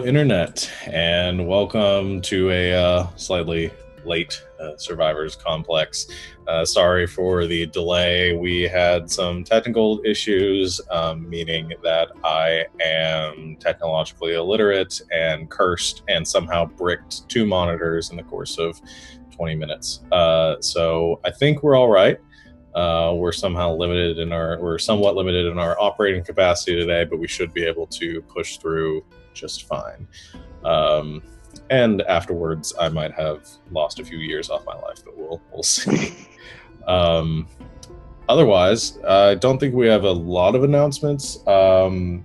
Internet, and welcome to a slightly late Survivors Complex. Sorry for the delay. We had some technical issues, meaning that I am technologically illiterate and cursed and somehow bricked 2 monitors in the course of 20 minutes. So I think we're all right. We're somewhat limited in our operating capacity today, but we should be able to push through just fine. And afterwards, I might have lost a few years off my life, but we'll see. Otherwise, I don't think we have a lot of announcements. On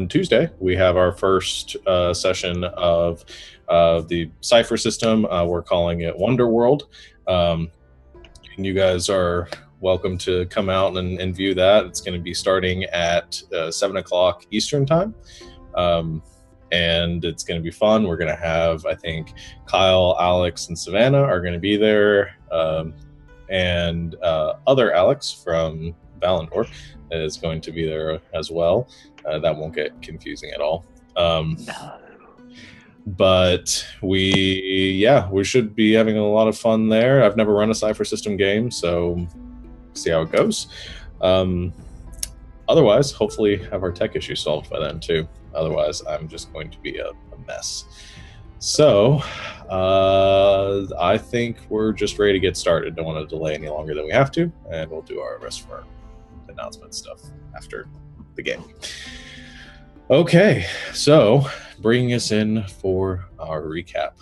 Tuesday, we have our first session of the Cypher system. We're calling it Wonder World. And you guys are welcome to come out and view that. It's going to be starting at 7 o'clock Eastern time. And it's going to be fun. We're going to have, I think, Kyle, Alex, and Savannah are going to be there. And other Alex from Valinor is going to be there as well. That won't get confusing at all. No. But we should be having a lot of fun there. I've never run a Cypher System game, so see how it goes. Otherwise, hopefully have our tech issue solved by then too. Otherwise, I'm just going to be a mess. So I think we're just ready to get started. Don't want to delay any longer than we have to, and we'll do our rest of our announcement stuff after the game. Okay, so bringing us in for our recap.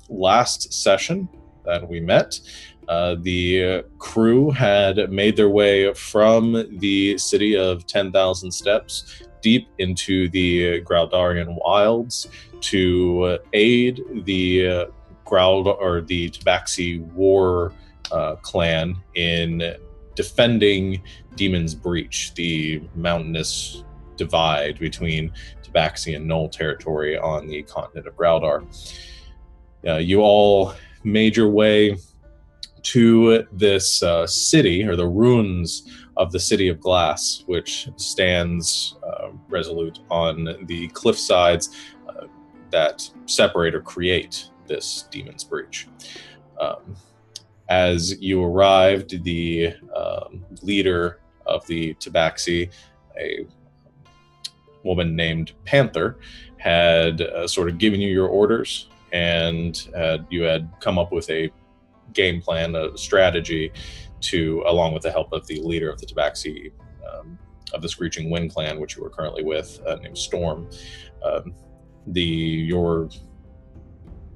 Last session that we met, the crew had made their way from the city of 10,000 Steps deep into the Graldarian wilds to aid the Tabaxi war clan in defending Demon's Breach, the mountainous divide between Tabaxi and Gnoll territory on the continent of Graldar. You all made your way to this city, or the ruins of the City of Glass, which stands resolute on the cliff sides that separate or create this Demon's Breach. As you arrived, the leader of the Tabaxi, a woman named Panther, had sort of given you your orders, and you had come up with a game plan, a strategy to, along with the help of the leader of the Tabaxi, of the Screeching Wind clan, which you were currently with, named Storm. Your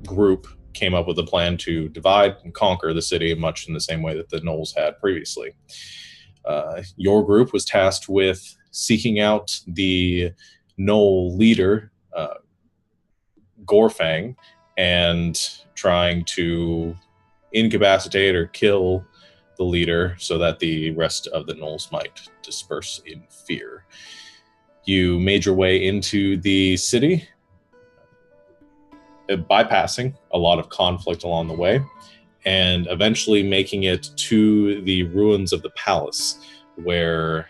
group came up with a plan to divide and conquer the city, much in the same way that the Gnolls had previously. Your group was tasked with seeking out the Gnoll leader, Gorfang, and trying to incapacitate or kill the leader so that the rest of the Gnolls might disperse in fear. You made your way into the city, bypassing a lot of conflict along the way, and eventually making it to the ruins of the palace where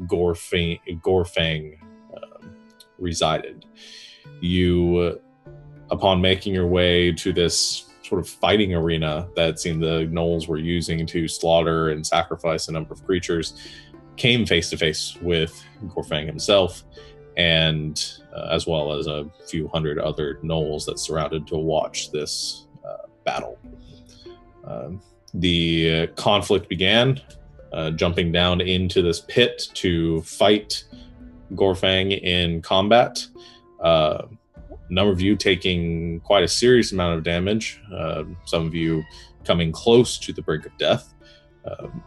Gorfang resided. You, upon making your way to this sort of fighting arena that seemed the Gnolls were using to slaughter and sacrifice a number of creatures, came face to face with Gorfang himself, and as well as a few hundred other Gnolls that surrounded to watch this battle. The conflict began, jumping down into this pit to fight Gorfang in combat. A number of you taking quite a serious amount of damage, some of you coming close to the brink of death,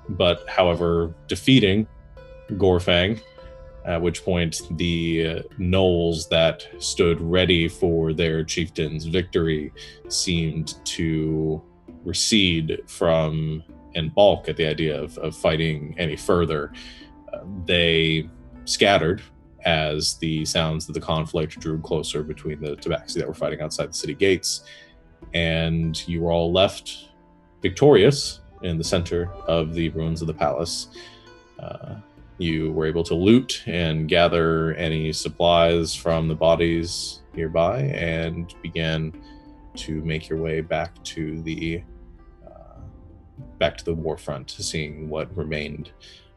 but however defeating Gorfang, at which point the Gnolls that stood ready for their chieftain's victory seemed to recede from and balk at the idea of fighting any further. They scattered as the sounds of the conflict drew closer between the Tabaxi that were fighting outside the city gates, and you were all left victorious in the center of the ruins of the palace, You were able to loot and gather any supplies from the bodies nearby and began to make your way back to the war front, seeing what remained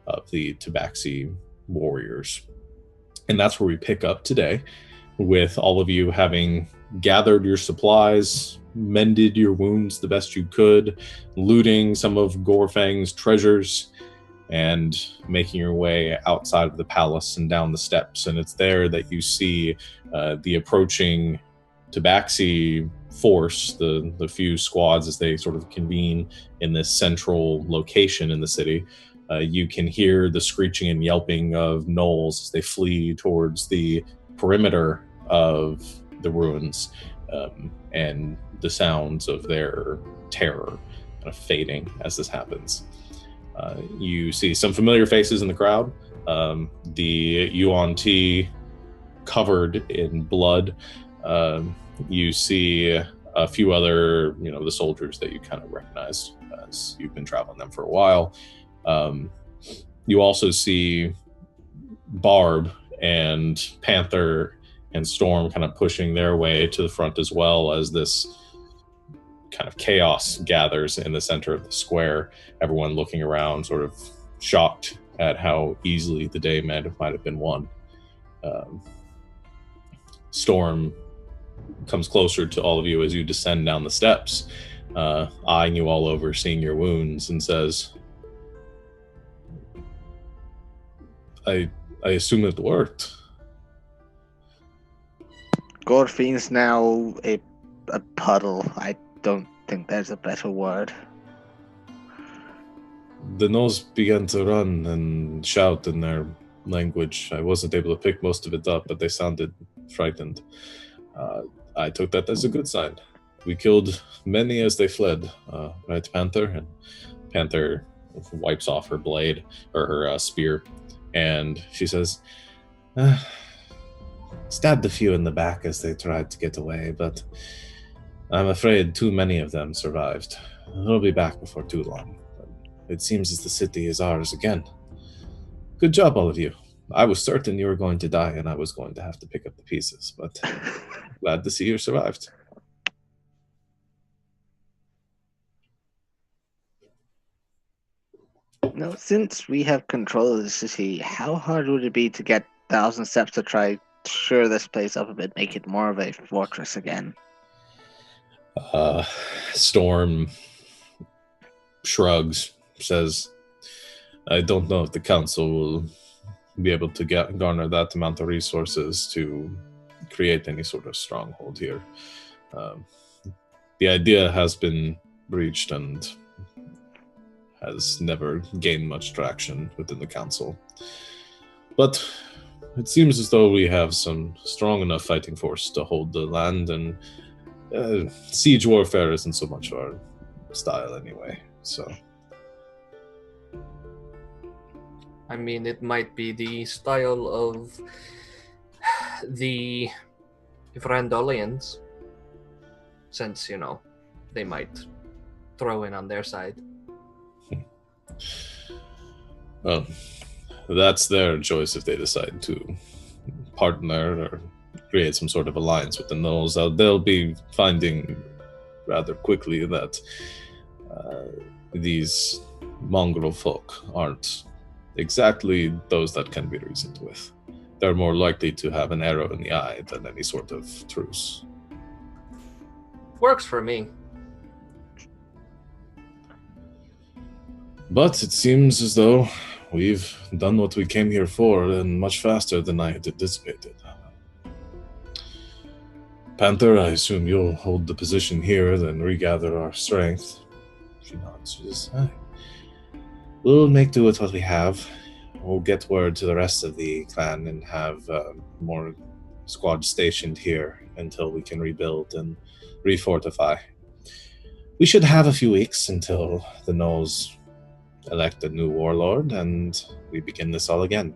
of the Tabaxi warriors. And that's where we pick up today, with all of you having gathered your supplies, mended your wounds the best you could, looting some of Gorfang's treasures, and making your way outside of the palace and down the steps. And it's there that you see the approaching Tabaxi force, the few squads as they sort of convene in this central location in the city. You can hear the screeching and yelping of gnolls as they flee towards the perimeter of the ruins, and the sounds of their terror kind of fading as this happens. You see some familiar faces in the crowd. The Yuan Ti covered in blood. You see a few other, the soldiers that you kind of recognize as you've been traveling them for a while. You also see Barb and Panther and Storm kind of pushing their way to the front, as well as this kind of chaos gathers in the center of the square. Everyone looking around, sort of shocked at how easily the day might have been won. Storm comes closer to all of you as you descend down the steps, eyeing you all over, seeing your wounds, and says, I assume it worked. Gorfine's now a puddle. I don't think there's a better word. The gnolls began to run and shout in their language. I wasn't able to pick most of it up, but they sounded frightened. I took that as a good sign. We killed many as they fled, right, Panther? And Panther wipes off her blade, or her spear, and she says, stabbed a few in the back as they tried to get away, but I'm afraid too many of them survived. They'll be back before too long. It seems as the city is ours again. Good job, all of you. I was certain you were going to die, and I was going to have to pick up the pieces, but glad to see you survived. Now, since we have control of the city, how hard would it be to get 1,000 steps to try shore this place up a bit, make it more of a fortress again? Storm shrugs, says, I don't know if the council will be able to garner that amount of resources to create any sort of stronghold here. The idea has been breached and has never gained much traction within the council. But it seems as though we have some strong enough fighting force to hold the land, and siege warfare isn't so much our style anyway, so... I mean, it might be the style of the Vrandolians, since, they might throw in on their side. Well, that's their choice if they decide to partner or create some sort of alliance with the gnolls. They'll be finding rather quickly that these mongrel folk aren't exactly those that can be reasoned with. They're more likely to have an arrow in the eye than any sort of truce. Works for me. But it seems as though we've done what we came here for, and much faster than I had anticipated. Panther, I assume you'll hold the position here, then regather our strength. She nods. She says, we'll make do with what we have. We'll get word to the rest of the clan and have more squads stationed here until we can rebuild and refortify. We should have a few weeks until the gnolls elect a new warlord and we begin this all again.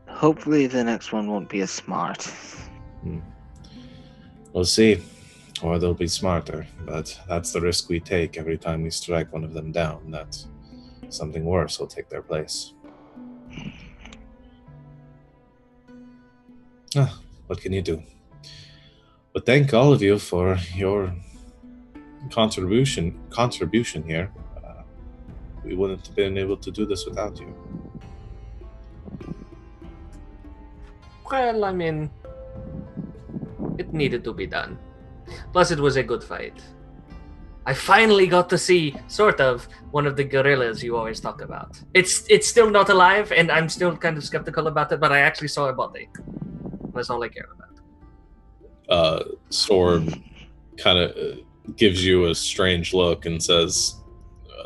Hopefully the next one won't be as smart. We'll see. Or they'll be smarter, but that's the risk we take every time we strike one of them down. That something worse will take their place. What can you do? But thank all of you for your contribution here. We wouldn't have been able to do this without you. Well, I mean, it needed to be done. Plus, it was a good fight. I finally got to see, sort of, one of the gorillas you always talk about. It's still not alive, and I'm still kind of skeptical about it, but I actually saw a body. That's all I care about. Storm kind of gives you a strange look and says,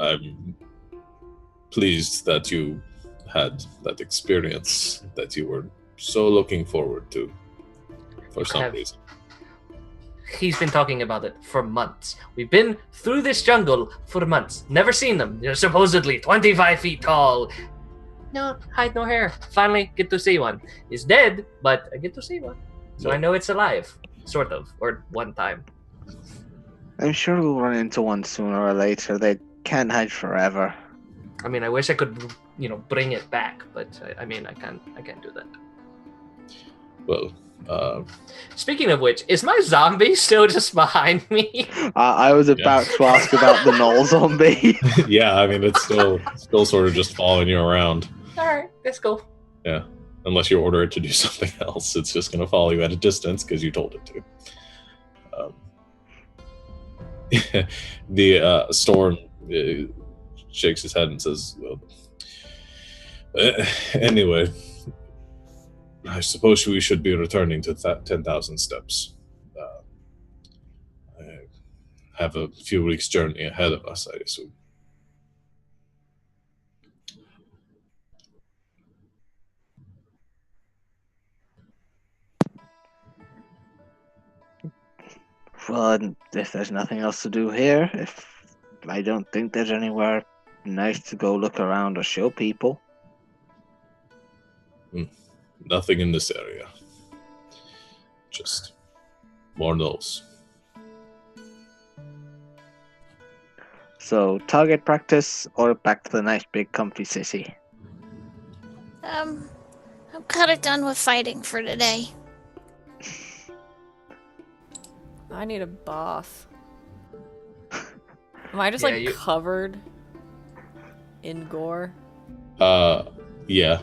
I'm pleased that you had that experience that you were so looking forward to for some reason. He's been talking about it for months. We've been through this jungle for months. Never seen them. They're supposedly 25 feet tall. No hide, no hair. Finally get to see one. He's dead, but I get to see one. So I know it's alive. Sort of. Or one time. I'm sure we'll run into one sooner or later. They can't hide forever. I mean, I wish I could, bring it back, but I can't do that. Well, speaking of which, is my zombie still just behind me? I was about to ask about the gnoll zombie. Yeah, I mean, it's still sort of just following you around. All right, let's go. Yeah, unless you order it to do something else, it's just going to follow you at a distance because you told it to. The Storm shakes his head and says, well, anyway, I suppose we should be returning to 10,000 steps. I have a few weeks' journey ahead of us, I assume. Well, if there's nothing else to do here, I don't think there's anywhere nice to go look around or show people. Nothing in this area. Just more gnolls. So, target practice or back to the nice big comfy city? I'm kind of done with fighting for today. I need a bath. Am I just covered in gore? Yeah.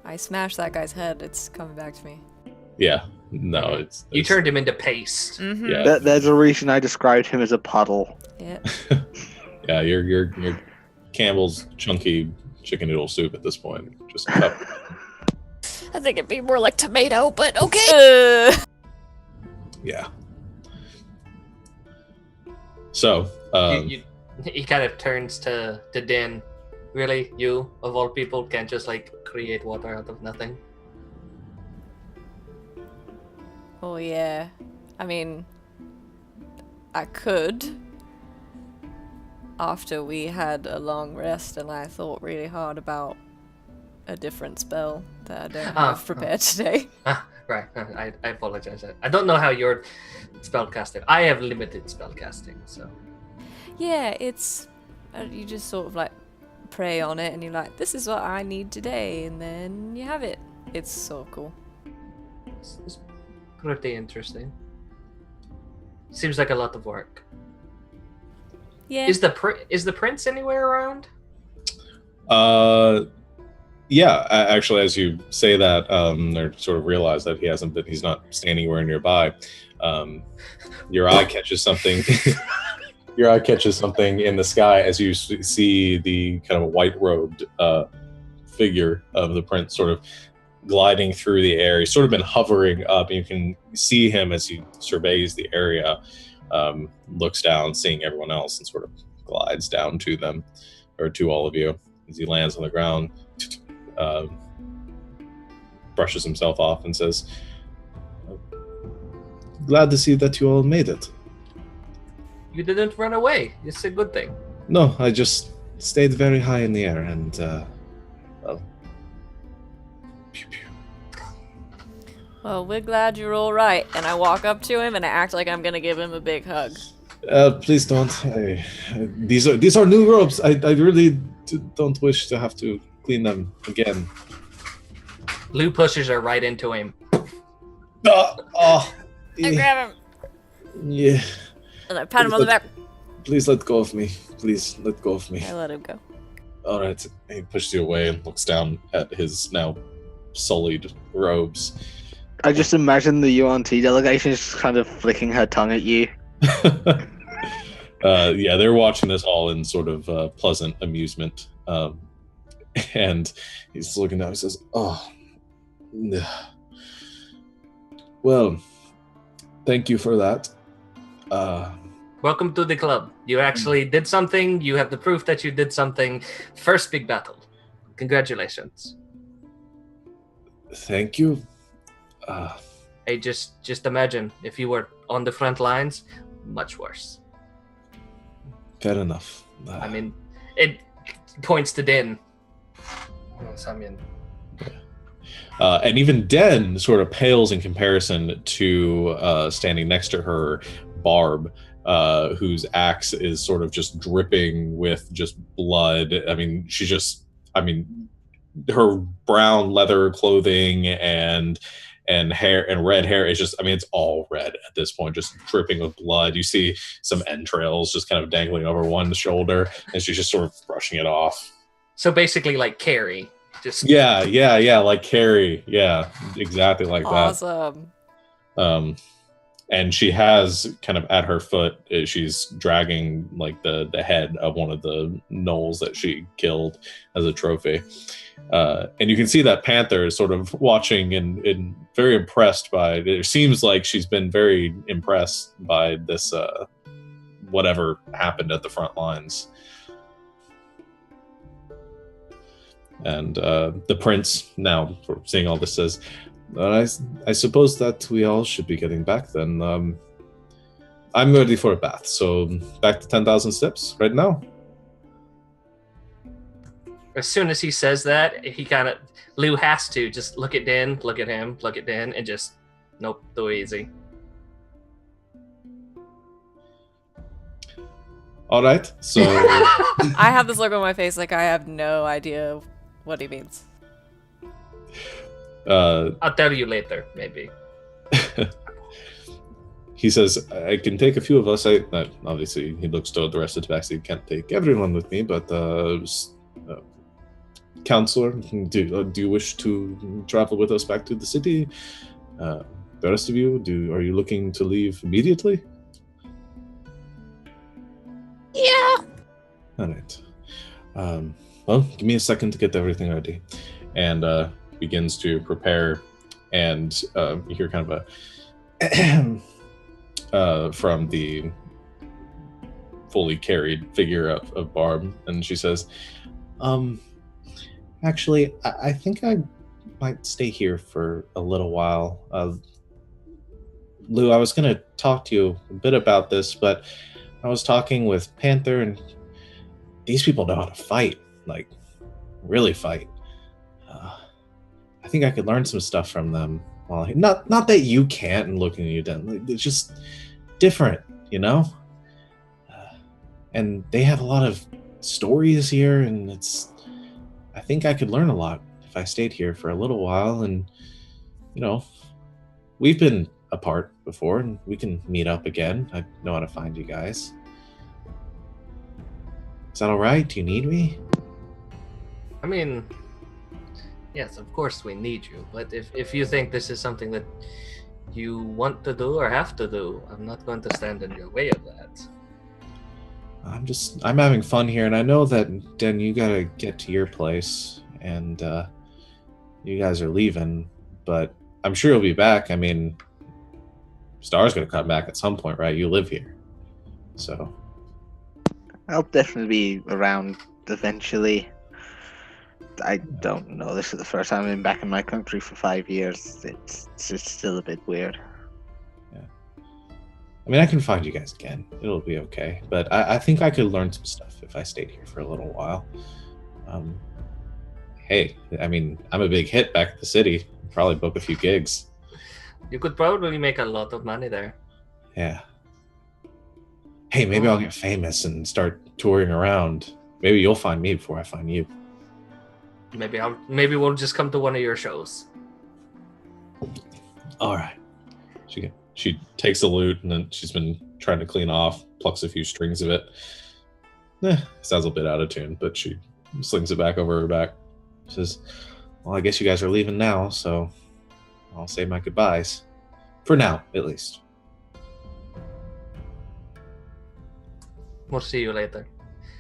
I smashed that guy's head. It's coming back to me. Yeah. No, it's you turned him into paste. Mm-hmm. Yeah. There's a reason I described him as a puddle. Yeah. Yeah, you're Campbell's chunky chicken noodle soup at this point. Just covered. I think it'd be more like tomato, but okay. Yeah. So, he kind of turns to Din. Really, you of all people can't just create water out of nothing? Oh yeah. I mean, I could. After we had a long rest and I thought really hard about a different spell that I don't have prepared today. Right. I apologize. I don't know how you're spellcasting. I have limited spellcasting, so. Yeah, it's you just sort of pray on it and you're like, this is what I need today, and then you have it. It's so cool. It's pretty interesting. Seems like a lot of work. Yeah. Is the prince anywhere around? Yeah. Actually, as you say that, or sort of realize that he's not standing anywhere nearby. Your eye catches something. Your eye catches something in the sky as you see the kind of white-robed figure of the prince sort of gliding through the air. He's sort of been hovering up. You can see him as he surveys the area, looks down, seeing everyone else, and sort of glides down to them, or to all of you. As he lands on the ground, brushes himself off and says, glad to see that you all made it. You didn't run away. It's a good thing. No, I just stayed very high in the air and, well, pew pew. Well, we're glad you're all right. And I walk up to him and I act like I'm gonna give him a big hug. Please don't. These are new robes. I really don't wish to have to clean them again. Lou pushes her right into him. I grab him Yeah. And I pat him on the back. Please let go of me. Please let go of me. I let him go. All right. He pushes you away and looks down at his now sullied robes. I just imagine the UNT delegation just kind of flicking her tongue at you. Yeah, they're watching this all in sort of pleasant amusement. And he's looking down. He says, "Oh, well, thank you for that. Welcome to the club. You actually did something. You have the proof that you did something. First big battle. Congratulations." Thank you. Hey, just imagine if you were on the front lines, much worse. Fair enough. I mean, it points to Den. And even Den sort of pales in comparison to standing next to her, Barb, whose axe is sort of just dripping with just blood. I mean, her brown leather clothing and hair and red hair is just, I mean, it's all red at this point, just dripping with blood. You see some entrails just kind of dangling over one shoulder, and she's just sort of brushing it off. So basically like Carrie. Just Yeah, like Carrie. Yeah, exactly like Awesome. that. And she has kind of at her foot, she's dragging like the head of one of the gnolls that she killed as a trophy. And you can see that Panther is sort of watching and very impressed by it. It seems like she's been very impressed by this, whatever happened at the front lines. And the prince, now seeing all this, says, I suppose that we all should be getting back then. I'm ready for a bath, so back to 10,000 steps right now. as soon as he says that, he kind of, Lou has to just look at Den, look at him, look at Den, and just, nope, too easy. All right, so I have this look on my face like I have no idea what he means. I'll tell you later, maybe. He says, I can take a few of us. Obviously, he looks toward the rest of the taxi. Can't take everyone with me, but counselor, do you wish to travel with us back to the city? The rest of you, are you looking to leave immediately? Yeah. All right. Well, give me a second to get everything ready. And begins to prepare, and you hear kind of a from the fully carried figure of Barb, and she says, actually, I think I might stay here for a little while. Lou, I was going to talk to you a bit about this, but I was talking with Panther, and these people know how to fight, like, really fight. I think I could learn some stuff from them. Well, not that you can't, and looking at you, Dan, it's just different, you know? And they have a lot of stories here, and I think I could learn a lot if I stayed here for a little while, and, you know, we've been apart before, and we can meet up again. I know how to find you guys. Is that all right? Do you need me? I mean, yes, of course we need you, but if you think this is something that you want to do or have to do, I'm not going to stand in your way of that. I'm having fun here, and I know that, Den, you gotta get to your place, and you guys are leaving, but I'm sure you'll be back. I mean, Star's gonna come back at some point, right? You live here, so. I'll definitely be around eventually. I don't know. This is the first time I've been back in my country for 5 years. It's still a bit weird. Yeah. I mean, I can find you guys again. It'll be okay. But I think I could learn some stuff if I stayed here for a little while. Hey, I mean, I'm a big hit back at the city. Probably book a few gigs. You could probably make a lot of money there. Yeah. hey, maybe I'll get famous and start touring around. Maybe you'll find me before I find you. Maybe we'll just come to one of your shows. All right. She takes the lute, and then she's been trying to clean off, plucks a few strings of it. Sounds a bit out of tune, but she slings it back over her back. She says, well, I guess you guys are leaving now, so I'll say my goodbyes. For now, at least. We'll see you later.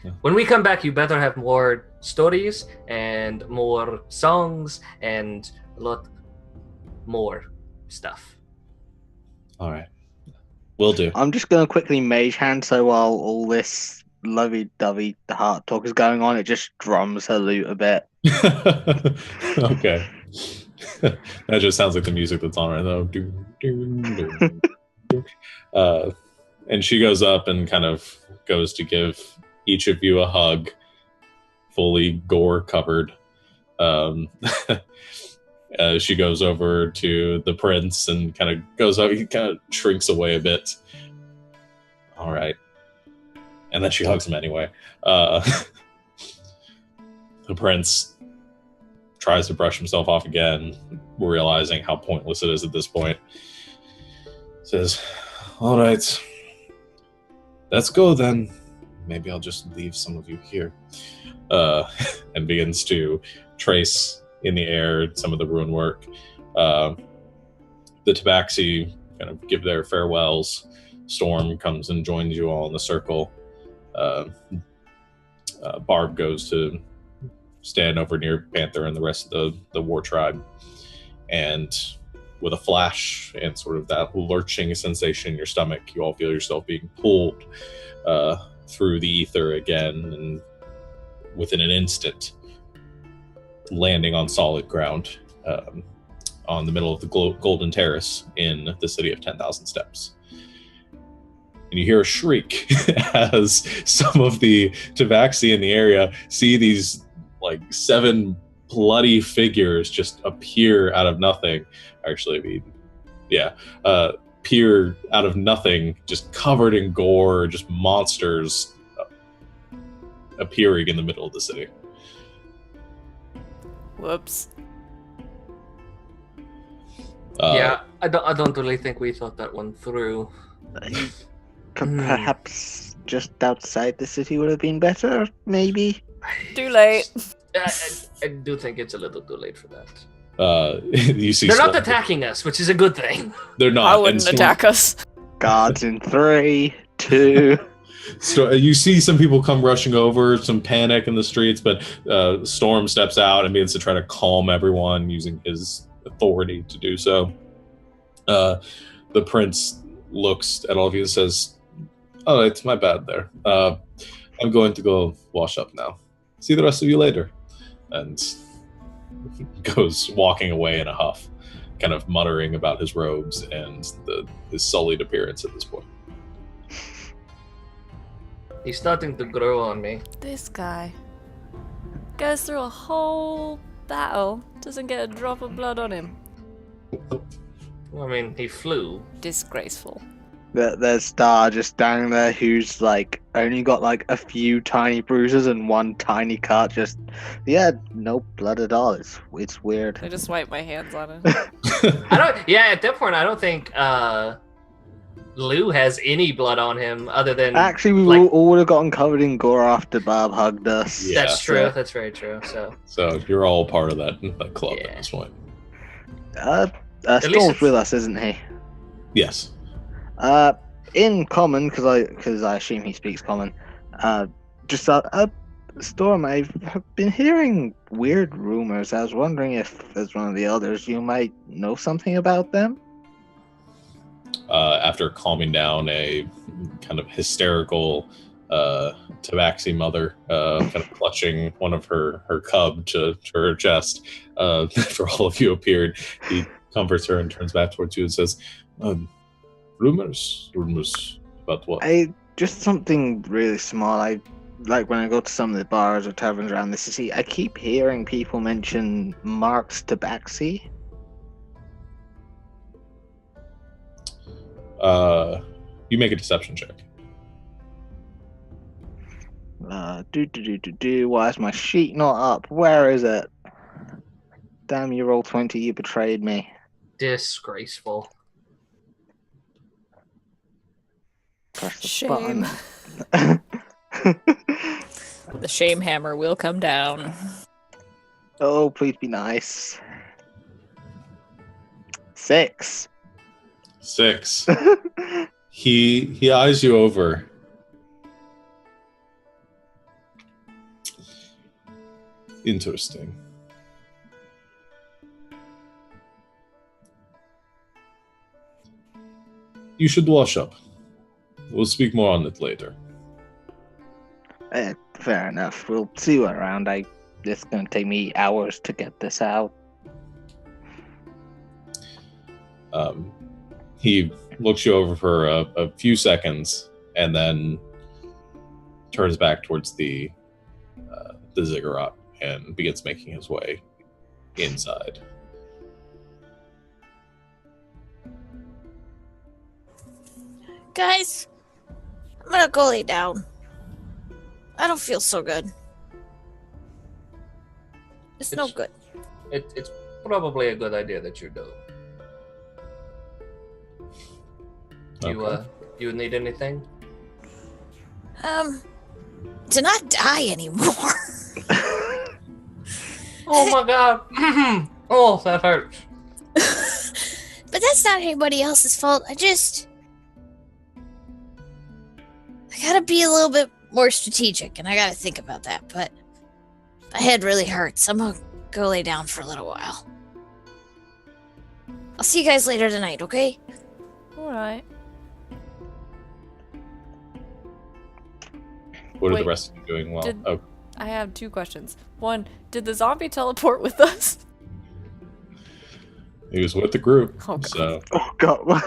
Yeah. When we come back, you better have more stories and more songs and a lot more stuff. All right. Will do. I'm just going to quickly mage hand, so while all this lovey-dovey heart talk is going on, it just drums her lute a bit. Okay. That just sounds like the music that's on right now. And she goes up and kind of goes to give each of you a hug, fully gore covered. She goes over to the prince and kind of goes up. He kind of shrinks away a bit. All right. And then she hugs him anyway. The prince tries to brush himself off again, realizing how pointless it is at this point. Says, all right, let's go then. Maybe I'll just leave some of you here. And begins to trace in the air some of the rune work. The Tabaxi kind of give their farewells. Storm comes and joins you all in the circle. Barb goes to stand over near Panther and the rest of the war tribe. And with a flash and sort of that lurching sensation in your stomach, you all feel yourself being pulled through the ether again, and within an instant, landing on solid ground on the middle of the Golden Terrace in the city of 10,000 Steps. And you hear a shriek as some of the Tabaxi in the area see these like 7 bloody figures just appear out of nothing. Actually, appear out of nothing, just covered in gore, just monsters appearing in the middle of the city. Whoops. Yeah, I don't really think we thought that one through. Perhaps just outside the city would have been better, maybe? Too late. I do think it's a little too late for that. You see, they're not attacking us, which is a good thing. They're not. I wouldn't attack us. Guards in 3, 2. So you see some people come rushing over, some panic in the streets, but Storm steps out and begins to try to calm everyone using his authority to do so. The prince looks at all of you and says, oh, it's my bad there. I'm going to go wash up now. See the rest of you later. And goes walking away in a huff, kind of muttering about his robes and his sullied appearance at this point. He's starting to grow on me. This guy goes through a whole battle, doesn't get a drop of blood on him. I mean, he flew. Disgraceful. There's Star just down there who's like only got like a few tiny bruises and one tiny cut. Just no blood at all. It's weird. I just wipe my hands on it. At that point I don't think Lou has any blood on him other than Actually we all would have gotten covered in gore after Bob hugged us. Yeah. That's true. That's very true. So you're all part of that club at this point. Storm's with us, isn't he? Yes. In common, because I assume he speaks common. Storm, I've been hearing weird rumors. I was wondering if, as one of the elders, you might know something about them. After calming down a kind of hysterical Tabaxi mother, kind of clutching one of her cub to her chest, after all of you appeared, he comforts her and turns back towards you and says, Rumors about what? Just something really small. I like when I go to some of the bars or taverns around the city, I keep hearing people mention Mark's Tabaxi. You make a deception check. Why is my sheet not up? Where is it? Damn you, roll 20, you betrayed me. Disgraceful. Press the Shame. button. The shame hammer will come down. Oh, please be nice. 6. 6. He eyes you over. Interesting. You should wash up. We'll speak more on it later. Fair enough. We'll see you around. It's gonna take me hours to get this out. He looks you over for a few seconds and then turns back towards the ziggurat and begins making his way inside. Guys, I'm gonna go lay down. I don't feel so good. It's no good. It's probably a good idea that you do. Okay. You need anything? To not die anymore. Oh my god. Oh, that hurts. But that's not anybody else's fault. I gotta be a little bit more strategic, and I gotta think about that, but my head really hurts. I'm gonna go lay down for a little while. I'll see you guys later tonight, okay? Alright. What are Wait, the rest of you doing while... did- Oh, I have 2 questions. One, did the zombie teleport with us? he was with the group, Oh, God. so... Oh god.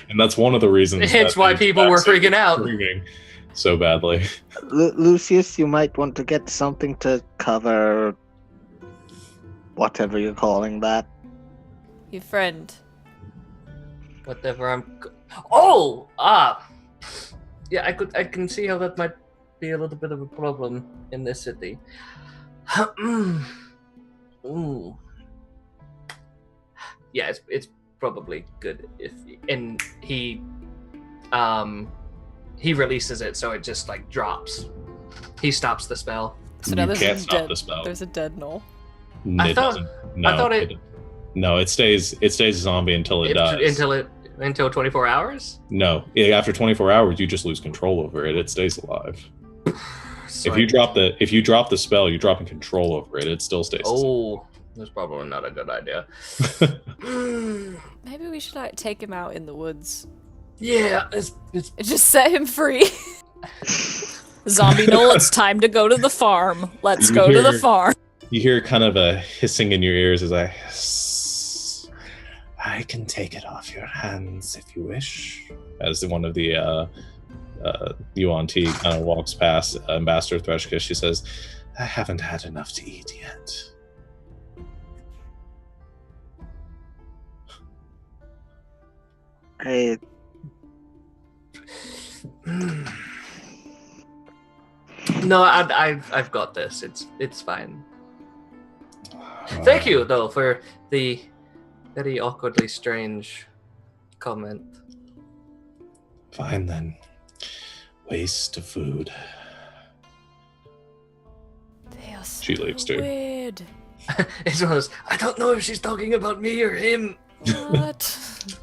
And that's one of the reasons... It's that why the people were vaccine freaking was out. screaming so badly. Lucius, you might want to get something to cover whatever you're calling that. Your friend. Whatever Oh! Yeah, I can see how that might be a little bit of a problem in this city. Ooh. Yeah, it's probably good if and he releases it so it just like drops. He stops the spell. So now You there's can't a stop dead, the spell. There's a dead gnoll. I It thought- doesn't. No, I thought it- No, it stays a zombie until it dies. Until 24 hours? No, after 24 hours, you just lose control over it. It stays alive. So If you drop the spell, you're dropping control over it. It still stays. Oh, that's probably not a good idea. Maybe we should like take him out in the woods Yeah, it's and just set him free. Zombie Knoll, it's time to go to the farm. Let's You go to the hear- farm. You hear kind of a hissing in your ears as I can take it off your hands if you wish. As one of the UNT kind of walks past Ambassador Threshka, she says, I haven't had enough to eat yet. Hey, no, I've got this. It's fine. Thank you though for the very awkwardly strange comment. Fine then. Waste of food. They are so She leaves too. weird. It's one of those, I don't know if she's talking about me or him. What?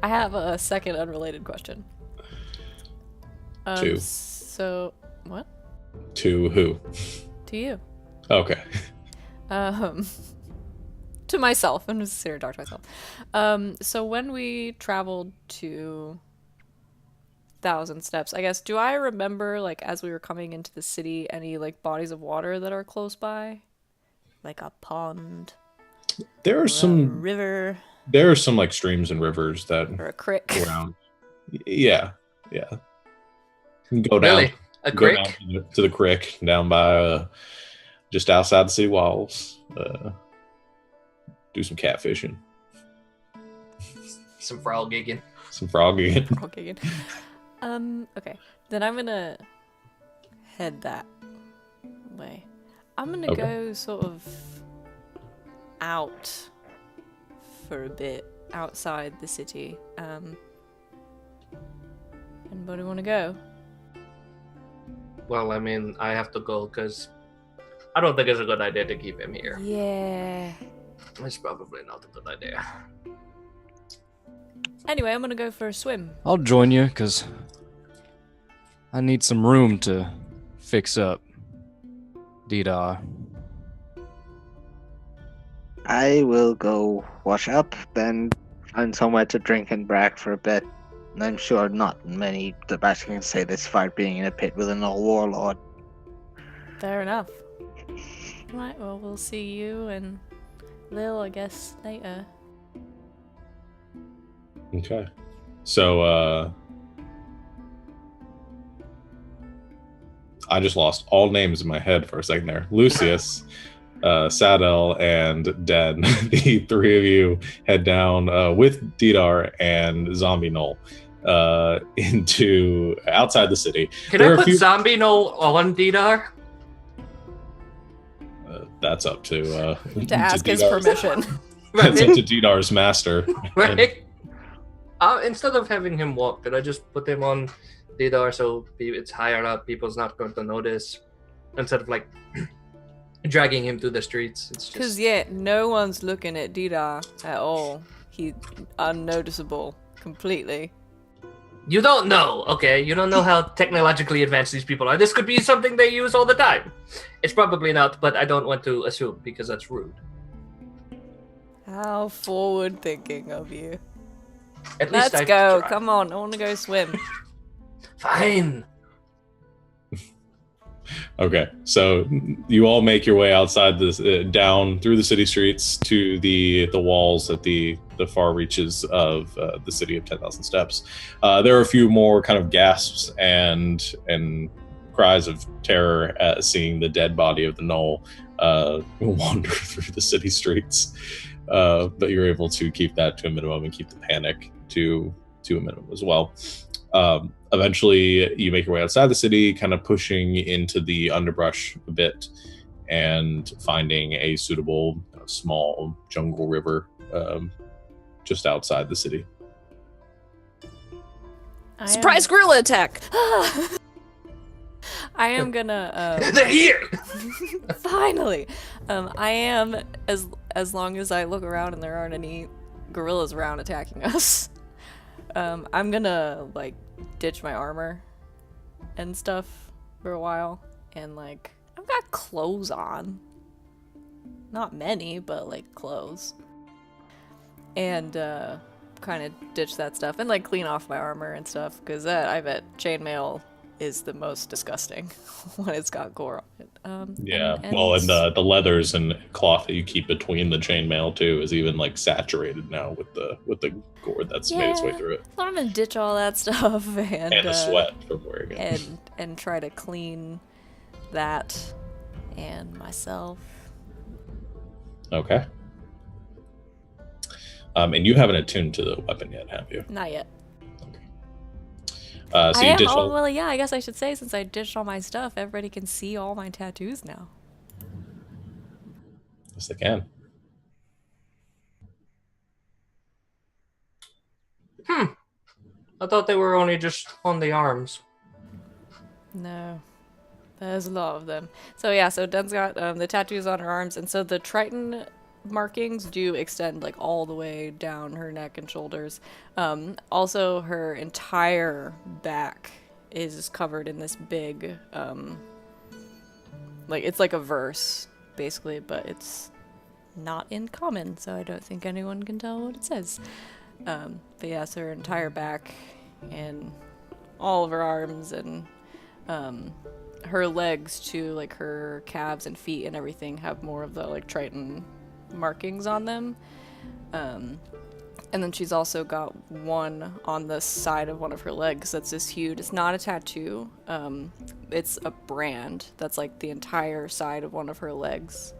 I have a second unrelated question. 2. So, what? To who? To you. Okay. To myself. I'm just here to talk to myself. So when we traveled to Thousand Steps, I guess, do I remember, like, as we were coming into the city, any, like, bodies of water that are close by? Like a pond? There Or are a some river? like streams and rivers that Or a creek? around. Yeah. You can go down. Really? A Go creek? down to the creek down by just outside the city walls. Do some catfishing, Some frog gigging. some frogging. Okay. Okay. Then I'm gonna head that way. I'm gonna Okay. go sort of out for a bit, outside the city. Anybody want to go? Well, I mean, I have to go because I don't think it's a good idea to keep him here. Yeah. It's probably not a good idea. Anyway, I'm gonna go for a swim. I'll join you, because I need some room to fix up. Dee-da. I will go wash up, then find somewhere to drink and brag for a bit. And I'm sure not many the best can say this fight being in a pit with an old warlord. Fair enough. Right, well, we'll see you and Lil, I guess, later. Okay. So, I just lost all names in my head for a second there. Lucius, Sadel, and Den. The three of you head down with Didar and Zombie Gnoll into outside the city. Can There I are a put few- Zombie Gnoll on Didar? That's up to ask his Didar's- permission. That's up to Didar's master. Right? Instead of having him walk, could I just put him on Didar so it's higher up, people's not going to notice? Instead of like dragging him through the streets. It's Because, just yeah, no one's looking at Dida at all. He's unnoticeable completely. you don't know, okay? You don't know how technologically advanced these people are. This could be something they use all the time. It's probably not, but I don't want to assume because that's rude. How forward thinking of you. At least Let's I go. tried. Come on, I want to go swim. Fine. Okay, so you all make your way outside this, down through the city streets to the walls at the far reaches of the city of 10,000 Steps. There are a few more kind of gasps and cries of terror at seeing the dead body of the gnoll wander through the city streets, but you're able to keep that to a minimum and keep the panic to a minimum as well. Eventually, you make your way outside the city, kind of pushing into the underbrush a bit and finding a suitable small jungle river just outside the city. Surprise gorilla attack! I am gonna. They're here. Finally! I am, as long as I look around and there aren't any gorillas around attacking us, I'm gonna, like, ditch my armor and stuff for a while. And, like, I've got clothes on. Not many, but, like, clothes. And, kind of ditch that stuff and, like, clean off my armor and stuff. Because I bet chainmail is the most disgusting when it's got gore on it. Yeah, and the leathers and cloth that you keep between the chainmail too is even like saturated now with the gore that's made its way through it, So I'm gonna ditch all that stuff and and the sweat from wearing it. and try to clean that and myself. Okay. And you haven't attuned to the weapon yet, have you? Not yet. So I you am. ditched Oh, all- well, yeah. I guess I should say since I ditched all my stuff, everybody can see all my tattoos now. Yes, they can. I thought they were only just on the arms. No, there's a lot of them. So yeah, so Den's got the tattoos on her arms, and so the Triton markings do extend like all the way down her neck and shoulders. Also, her entire back is covered in this big, like it's like a verse basically, but it's not in common, so I don't think anyone can tell what it says. But yeah, so her entire back and all of her arms and her legs too, like her calves and feet and everything have more of the like Triton markings on them. And then she's also got one on the side of one of her legs that's this huge, it's not a tattoo, it's a brand that's like the entire side of one of her legs,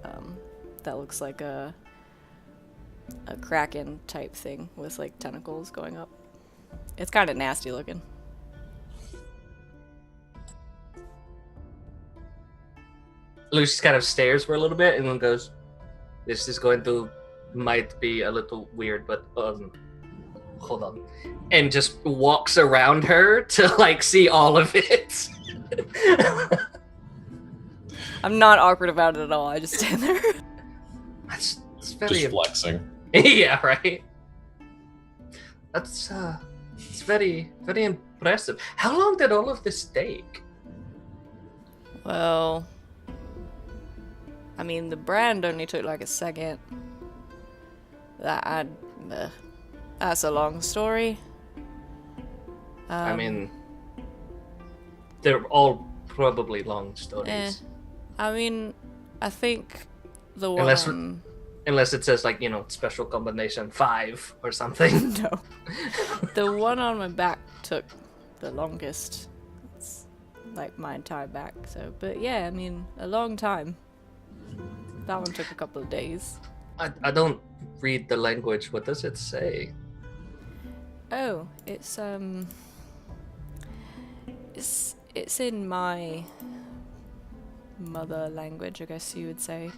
that looks like a kraken type thing with like tentacles going up. It's kind of nasty looking. Lucius kind of stares for a little bit and then goes, "This is might be a little weird, but hold on," and just walks around her to like see all of it. I'm not awkward about it at all. I just stand there. It's very Just flexing. yeah, right. It's very very impressive. How long did all of this take? Well, I mean, the brand only took like a second. That's a long story. I mean, they're all probably long stories. I mean, I think the one Unless it says, like, you know, special combination 5 or something. no, the one on my back took the longest. It's like my entire back. So, but yeah, I mean, a long time. That one took a couple of days. I don't read the language. What does it say? Oh, it's in my mother language, I guess you would say.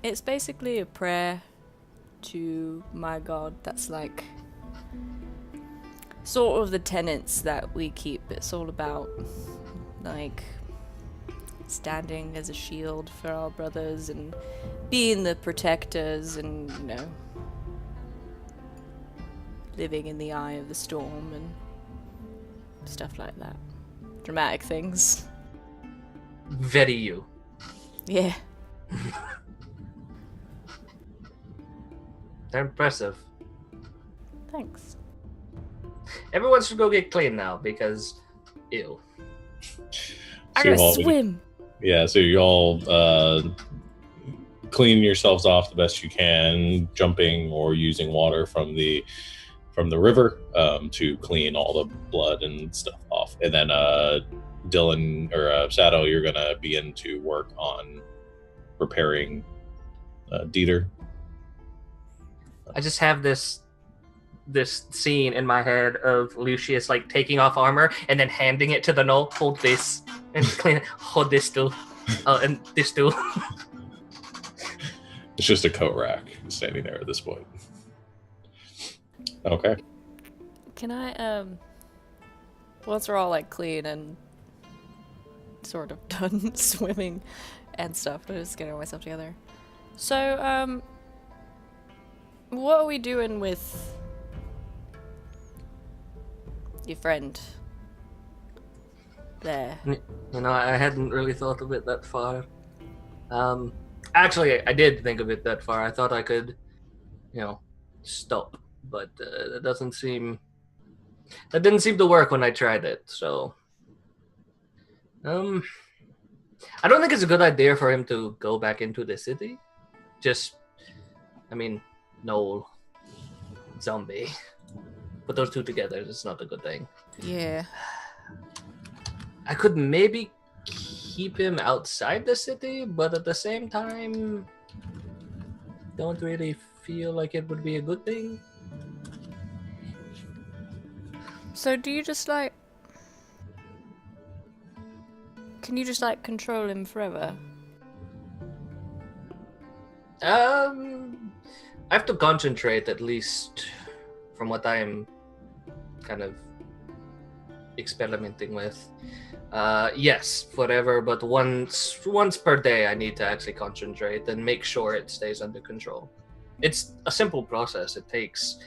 It's basically a prayer to my god that's like sort of the tenets that we keep. It's all about like standing as a shield for our brothers and being the protectors and, you know, living in the eye of the storm and stuff like that. Dramatic things. Very you. Yeah. They're impressive. Thanks. Everyone should go get clean now because, ew. I So you gotta all- swim. Yeah, so you all clean yourselves off the best you can, jumping or using water from the river to clean all the blood and stuff off. And then Dylan or Sato, you're gonna begin to work on preparing Dieter. I just have this scene in my head of Lucius like taking off armor and then handing it to the gnoll. Hold this and clean it. Hold this too. And this too. It's just a coat rack standing there at this point. Okay. Can I, once we're all like clean and sort of done swimming and stuff, I'm just getting myself together. So, what are we doing with your friend there? You know, I hadn't really thought of it that far. Actually, I did think of it that far. I thought I could, you know, stop, but that didn't seem to work when I tried it. So, I don't think it's a good idea for him to go back into the city. I mean, gnoll, zombie. Put those two together, it's not a good thing. Yeah. I could maybe keep him outside the city, but at the same time, don't really feel like it would be a good thing. So do you just like... Can you just like control him forever? I have to concentrate, at least from what I'm kind of experimenting with. Yes, forever, but once per day I need to actually concentrate and make sure it stays under control. It's a simple process. It takes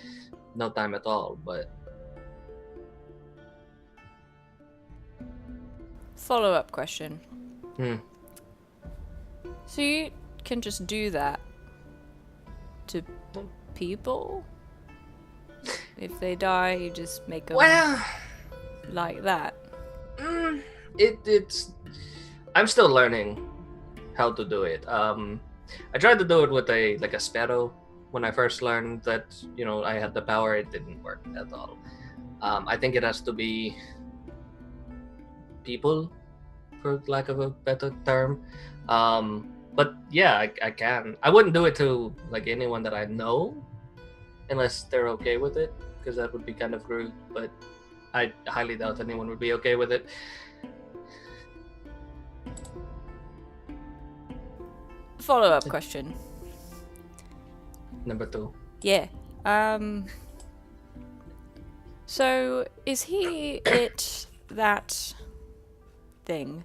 no time at all, but Follow-up question. Hmm. So you can just do that to people? If they die, you just make them well, like that? it's I'm still learning how to do it. I tried to do it with a sparrow when I first learned that, you know, I had the power. It didn't work at all. I think it has to be people, for lack of a better term. But yeah, I can. I wouldn't do it to like anyone that I know, unless they're okay with it, because that would be kind of rude. But I highly doubt anyone would be okay with it. follow-up question. Number 2. Yeah. So is he that thing?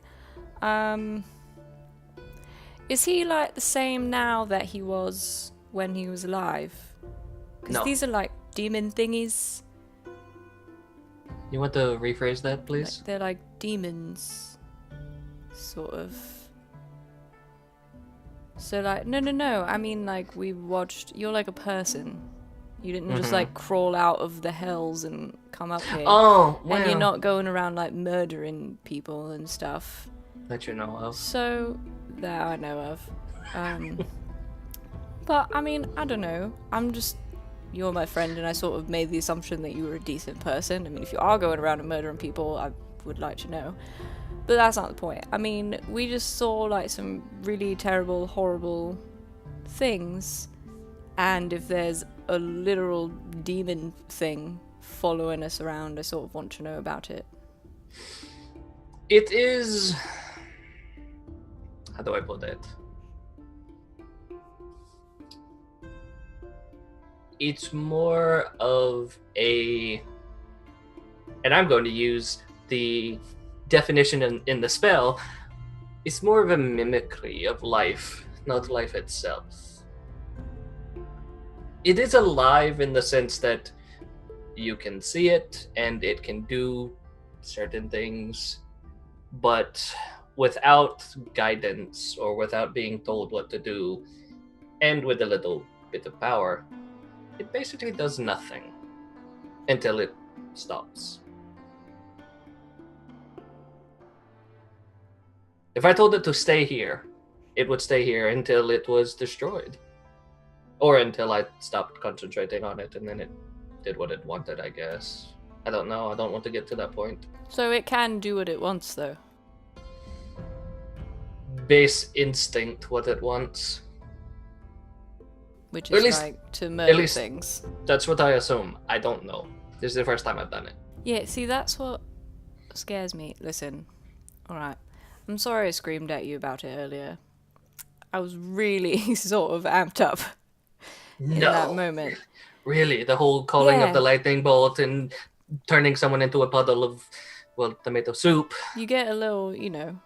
Is he like the same now that he was when he was alive? Because No. these are like demon thingies. You want to rephrase that, please? Like, they're like demons, sort of. So like, no. I mean, like, we watched. You're like a person. You didn't just like crawl out of the hells and come up here. Oh, well. And you're not going around like murdering people and stuff. That you know of. So that I know of. But I mean, I don't know. You're my friend, and I sort of made the assumption that you were a decent person. I mean, if you are going around and murdering people, I would like to know. But that's not the point. I mean, we just saw like some really terrible, horrible things. And if there's a literal demon thing following us around, I sort of want to know about it. It is... How do I put it? It's more of a... And I'm going to use the definition in the spell. It's more of a mimicry of life, not life itself. It is alive in the sense that you can see it and it can do certain things, but without guidance or without being told what to do, and with a little bit of power, it basically does nothing until it stops. If I told it to stay here, it would stay here until it was destroyed. Or until I stopped concentrating on it and then it did what it wanted, I guess. I don't know. I don't want to get to that point. So it can do what it wants, though. Base instinct what it wants. Which Or at is least- like to murder least- things. That's what I assume. I don't know. This is the first time I've done it. Yeah, see, that's what scares me. Listen, alright. I'm sorry I screamed at you about it earlier. I was really sort of amped up in that moment. Really? The whole calling Yeah. of the lightning bolt and turning someone into a puddle of, well, tomato soup. You get a little, you know,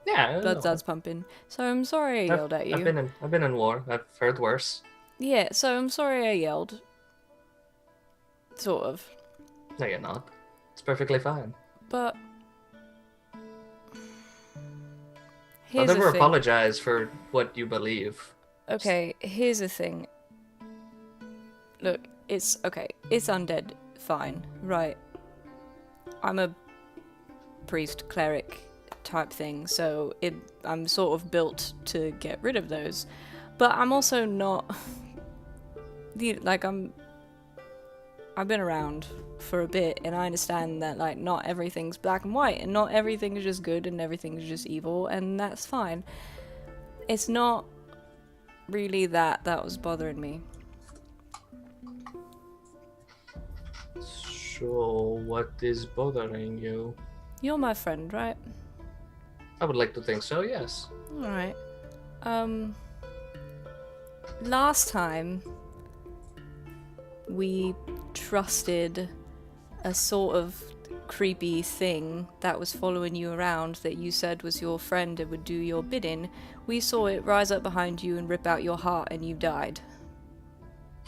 Yeah. I blood know. starts pumping. So I'm sorry I yelled at you. I've been in war. I've heard worse. Yeah, so I'm sorry I yelled. Sort of. No, you're not. It's perfectly fine. But I'll here's never the thing. apologize for what you believe. Okay, here's the thing. Look, it's okay. It's undead. Fine. Right. I'm a priest, cleric type thing, so I'm sort of built to get rid of those. But I'm also not... I've been around for a bit, and I understand that, like, not everything's black and white, and not everything is just good, and everything is just evil, and that's fine. It's not really that was bothering me. So, what is bothering you? You're my friend, right? I would like to think so, yes. Alright. Last time we trusted a sort of creepy thing that was following you around that you said was your friend and would do your bidding. We saw it rise up behind you and rip out your heart and you died.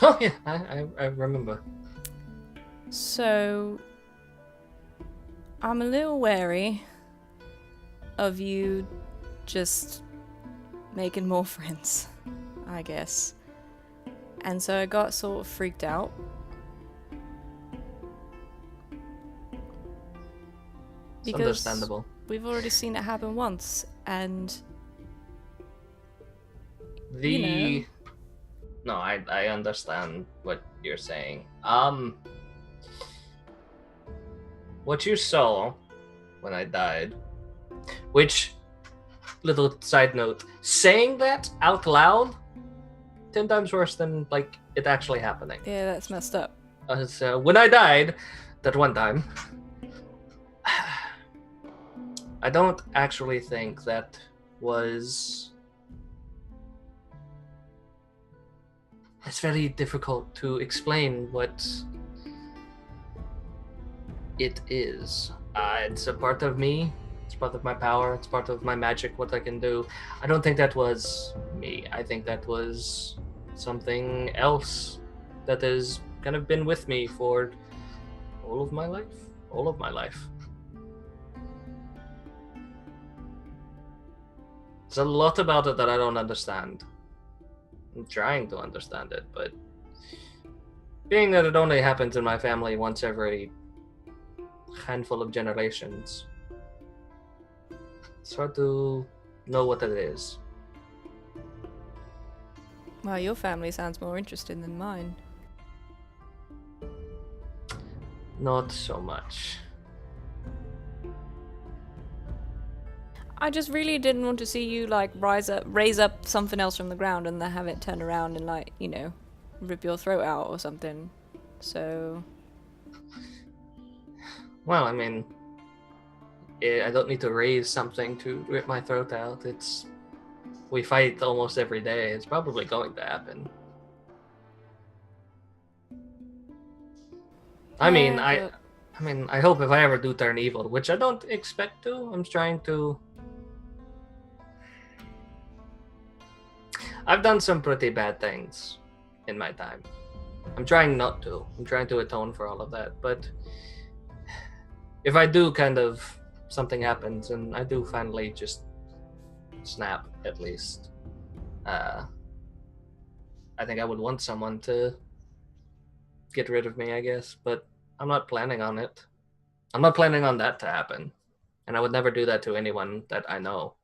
Oh, yeah, I remember. So I'm a little wary of you just making more friends, I guess. And so I got sort of freaked out. It's Because understandable. we've already seen it happen once, and The... you know. No, I understand what you're saying. What you saw when I died, which, little side note, saying that out loud, 10 times worse than, like, it actually happening. Yeah, that's messed up. So when I died, that one time, I don't actually think that was it's very difficult to explain what it is. It's a part of me. It's part of my power. It's part of my magic, what I can do. I don't think that was me. I think that was something else that has kind of been with me for all of my life. All of my life. There's a lot about it that I don't understand. I'm trying to understand it, but being that it only happens in my family once every handful of generations, it's hard to know what it is. Well, your family sounds more interesting than mine. Not so much. I just really didn't want to see you like raise up something else from the ground and then have it turn around and like, you know, rip your throat out or something. So Well, I mean, I don't need to raise something to rip my throat out. We fight almost every day. It's probably going to happen. I mean, I hope if I ever do turn evil, which I don't expect to. I'm trying to. I've done some pretty bad things in my time. I'm trying not to. I'm trying to atone for all of that. But if I do something happens and I do finally just snap, at least, I think I would want someone to get rid of me, I guess. But I'm not planning on it. I'm not planning on that to happen. And I would never do that to anyone that I know.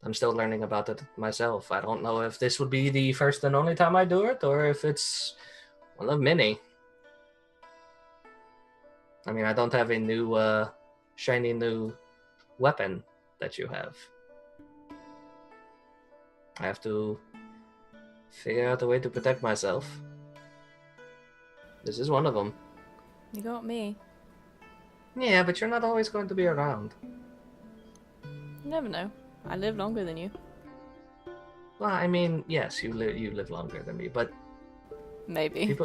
I'm still learning about it myself. I don't know if this would be the first and only time I do it, or if it's one of many. I mean, I don't have a new, shiny new weapon that you have. I have to figure out a way to protect myself. This is one of them. you got me. Yeah, but you're not always going to be around. You never know. I live longer than you. Well, I mean, yes, you live longer than me, but Maybe.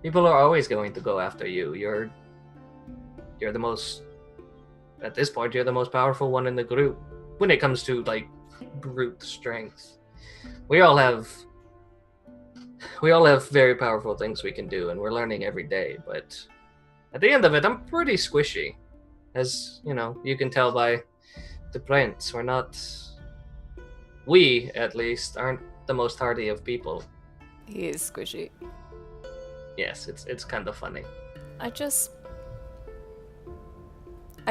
people are always going to go after you. You're the most, at this point, you're the most powerful one in the group when it comes to like brute strength. We all have very powerful things we can do, and we're learning every day. But at the end of it, I'm pretty squishy, as you know. You can tell by the prints. We at least aren't the most hardy of people. He is squishy. Yes, it's kind of funny. I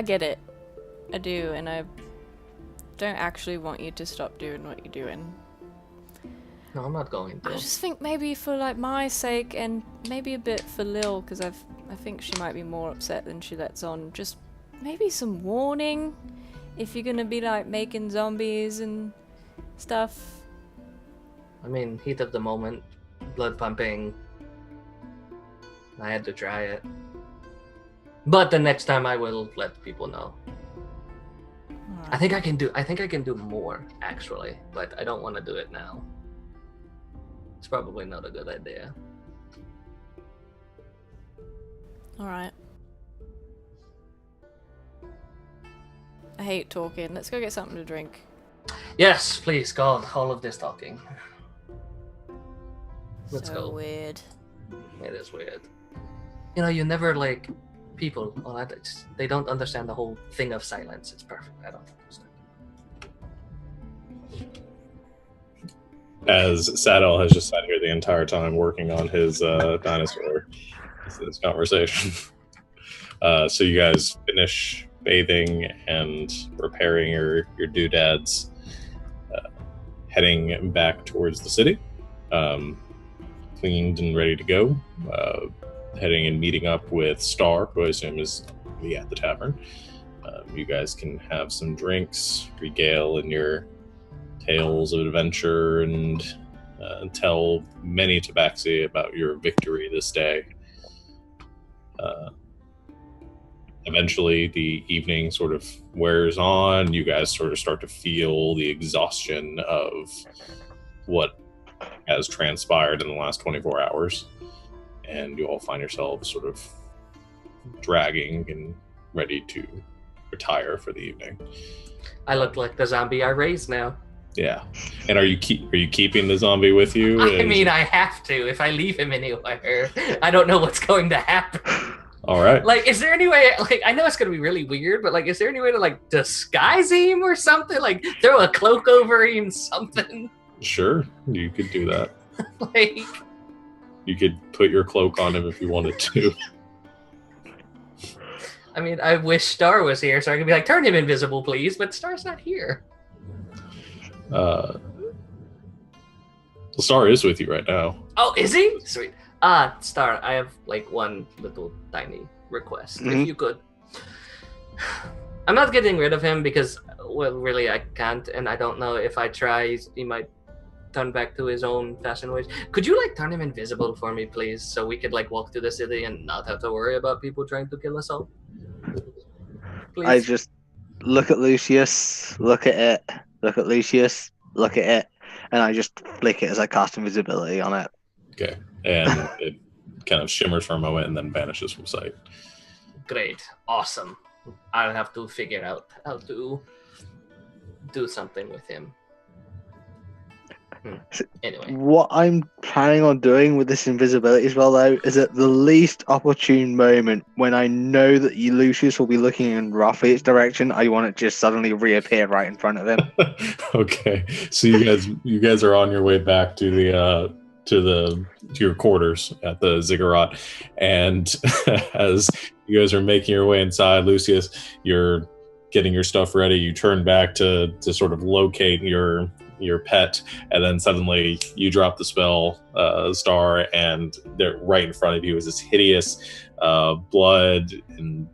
get it. I do, and I don't actually want you to stop doing what you're doing. No, I'm not going to. I just think maybe for like my sake and maybe a bit for Lil, because I think she might be more upset than she lets on. Just maybe some warning if you're gonna be like making zombies and stuff. I mean, heat of the moment, blood pumping. I had to try it. But the next time I will let people know. I think I can do more, actually, but I don't want to do it now. It's probably not a good idea. Alright. I hate talking. Let's go get something to drink. Yes, please, God, all of this talking. Let's So go. weird. It is weird. You know, you never like people. Well, they don't understand the whole thing of silence. It's perfect. I don't understand. As Saddle has just sat here the entire time working on his dinosaur, this conversation. So you guys finish bathing and repairing your doodads, heading back towards the city, cleaned and ready to go, heading and meeting up with Star, who I assume is at the tavern. You guys can have some drinks, regale in your tales of adventure, and tell many tabaxi about your victory this day. Eventually, the evening sort of wears on. You guys sort of start to feel the exhaustion of what has transpired in the last 24 hours. And you all find yourselves sort of dragging and ready to retire for the evening. I look like the zombie I raised now. Yeah. And are you keeping the zombie with you? I mean, I have to. If I leave him anywhere, I don't know what's going to happen. All right. Like, is there any way, like, I know it's going to be really weird, but, like, is there any way to, like, disguise him or something? Like, throw a cloak over him, something? Sure, you could do that. Like, you could put your cloak on him if you wanted to. I mean, I wish Star was here so I could be like, turn him invisible, please, but Star's not here. Star is with you right now. Oh, is he? Sweet. Star, I have, like, one little tiny request. If you could. I'm not getting rid of him because, well, really, I can't, and I don't know if I try, he might turn back to his own fashion ways. Could you, like, turn him invisible for me, please, so we could, like, walk through the city and not have to worry about people trying to kill us all? Please. I just look at Lucius, look at it, look at Lucius, look at it, and I just flick it as I cast invisibility on it. Okay. And it kind of shimmers for a moment and then vanishes from sight. Great. Awesome. I'll have to figure out how to do something with him. Anyway. What I'm planning on doing with this invisibility as well, though, is at the least opportune moment when I know that Lucius will be looking in Raphael's direction, I want it to just suddenly reappear right in front of him. Okay. So you guys are on your way back to the to your quarters at the ziggurat, and as you guys are making your way inside, Lucius, you're getting your stuff ready. You turn back to sort of locate your pet, and then suddenly you drop the spell, Star, and there right in front of you is this hideous blood and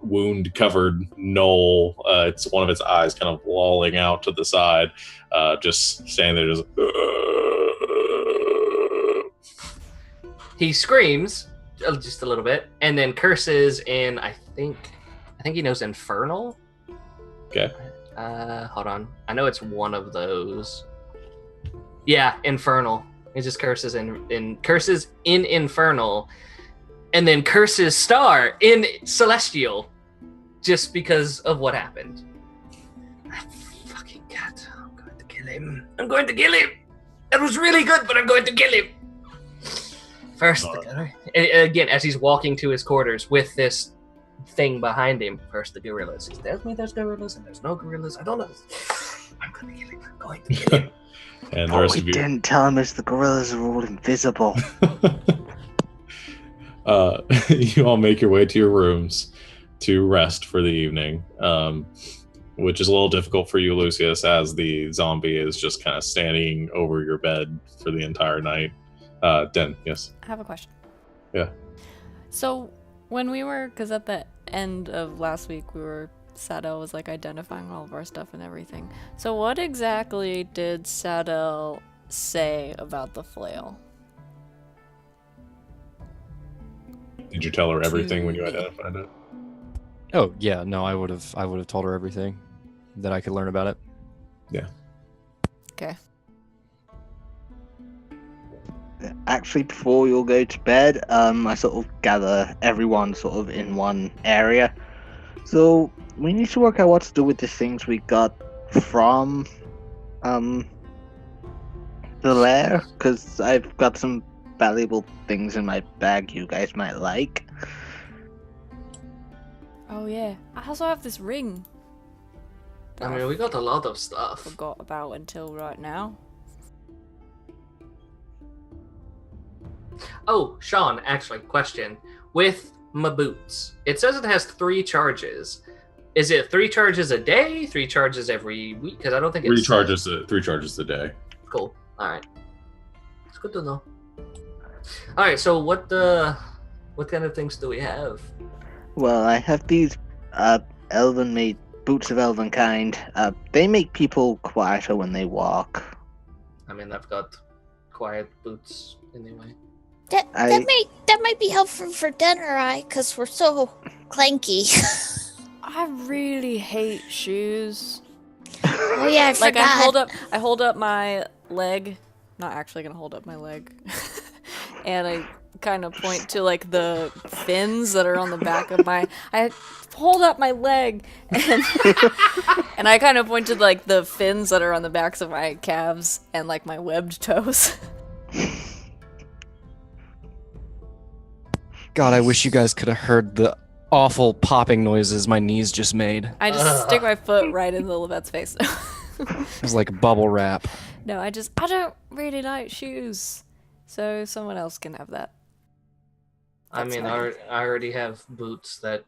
wound covered gnoll. It's one of its eyes kind of lolling out to the side, just standing there just He screams just a little bit and then curses in, I think he knows Infernal. Okay. Hold on. I know it's one of those. Yeah, Infernal. He just curses curses in Infernal, and then curses Star in Celestial, just because of what happened. I fucking cat. I'm going to kill him. That was really good, but I'm going to kill him. First, again, as he's walking to his quarters with this thing behind him, first the gorillas. He tells me there's gorillas and there's no gorillas. I don't know. I'm going to kill him. I'm going to kill him. And the rest of you didn't tell him is the gorillas are all invisible. You all make your way to your rooms to rest for the evening, which is a little difficult for you, Lucius, as the zombie is just kind of standing over your bed for the entire night. Den, yes? I have a question. Yeah. So, when we were, because at the end of last week, Sadell was like identifying all of our stuff and everything. So what exactly did Sadell say about the flail? Did you tell her everything when you identified it? Oh yeah, no, I would have told her everything that I could learn about it. Yeah. Okay. Actually, before you'll go to bed, I sort of gather everyone sort of in one area. So we need to work out what to do with the things we got from the lair, because I've got some valuable things in my bag you guys might like. Oh yeah, I also have this ring. I mean, we got a lot of stuff. Forgot about until right now. Oh, Sean, actually, question. With my boots, it says it has 3 charges. Is it 3 charges a day? 3 charges every week? Because I don't think it's 3 charges a day. Cool. All right. It's good to know. All right. So what kind of things do we have? Well, I have these elven-made boots of elven kind. They make people quieter when they walk. I mean, I've got quiet boots anyway. That might be helpful for Den or I, because we're so clanky. I really hate shoes. Oh yeah, I Like forgot. I hold up my leg not actually gonna hold up my leg. And I kind of point to like the fins that are on the back of my. I hold up my leg and and I kind of point to like the fins that are on the backs of my calves and like my webbed toes. God, I wish you guys could have heard the awful popping noises my knees just made. I just stick my foot right in the Levette's face. It was like bubble wrap. No, I don't really like shoes, so someone else can have that. I That's mean, fine. I already have boots that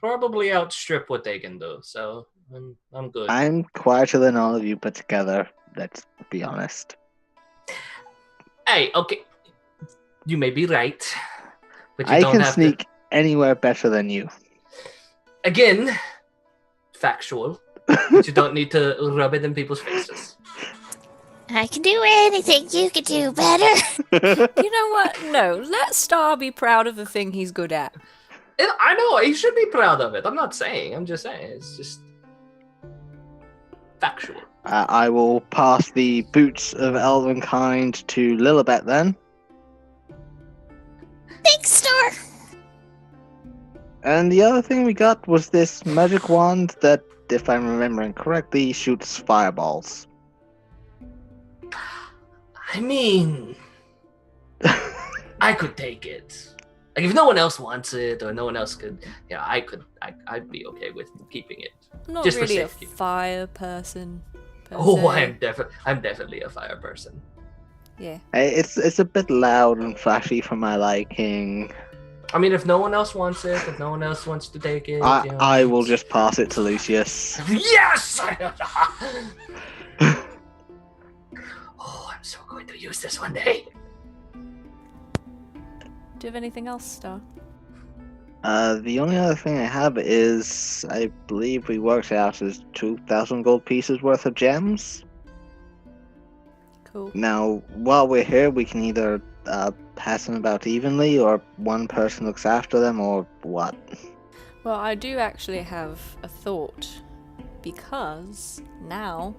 probably outstrip what they can do, so I'm good. I'm quieter than all of you put together. Let's be honest. Hey, okay, you may be right, but you I don't can have sneak anywhere better than you. to. Again, factual, but you don't need to rub it in people's faces. I can do anything you can do better. You know what? No, let Star be proud of the thing he's good at. I know he should be proud of it. I'm not saying. I'm just saying. It's just factual. I will pass the boots of Elvenkind to Lilibet then. Thanks, Star. And the other thing we got was this magic wand that, if I'm remembering correctly, shoots fireballs. I mean, I could take it. Like if no one else wants it, or no one else could, yeah, I'd be okay with keeping it. I'm not Just for really a safety. fire person. per Oh, se. I'm definitely a fire person. Yeah. It's a bit loud and flashy for my liking. I mean, if no one else wants it, if no one else wants to take it, I will just pass it to Lucius. Yes! Oh, I'm so going to use this one day. Do you have anything else, Star? The only other thing I have is, I believe we worked out as 2,000 gold pieces worth of gems. Cool. Now, while we're here, we can either pass them about evenly, or one person looks after them, or what? Well, I do actually have a thought, because now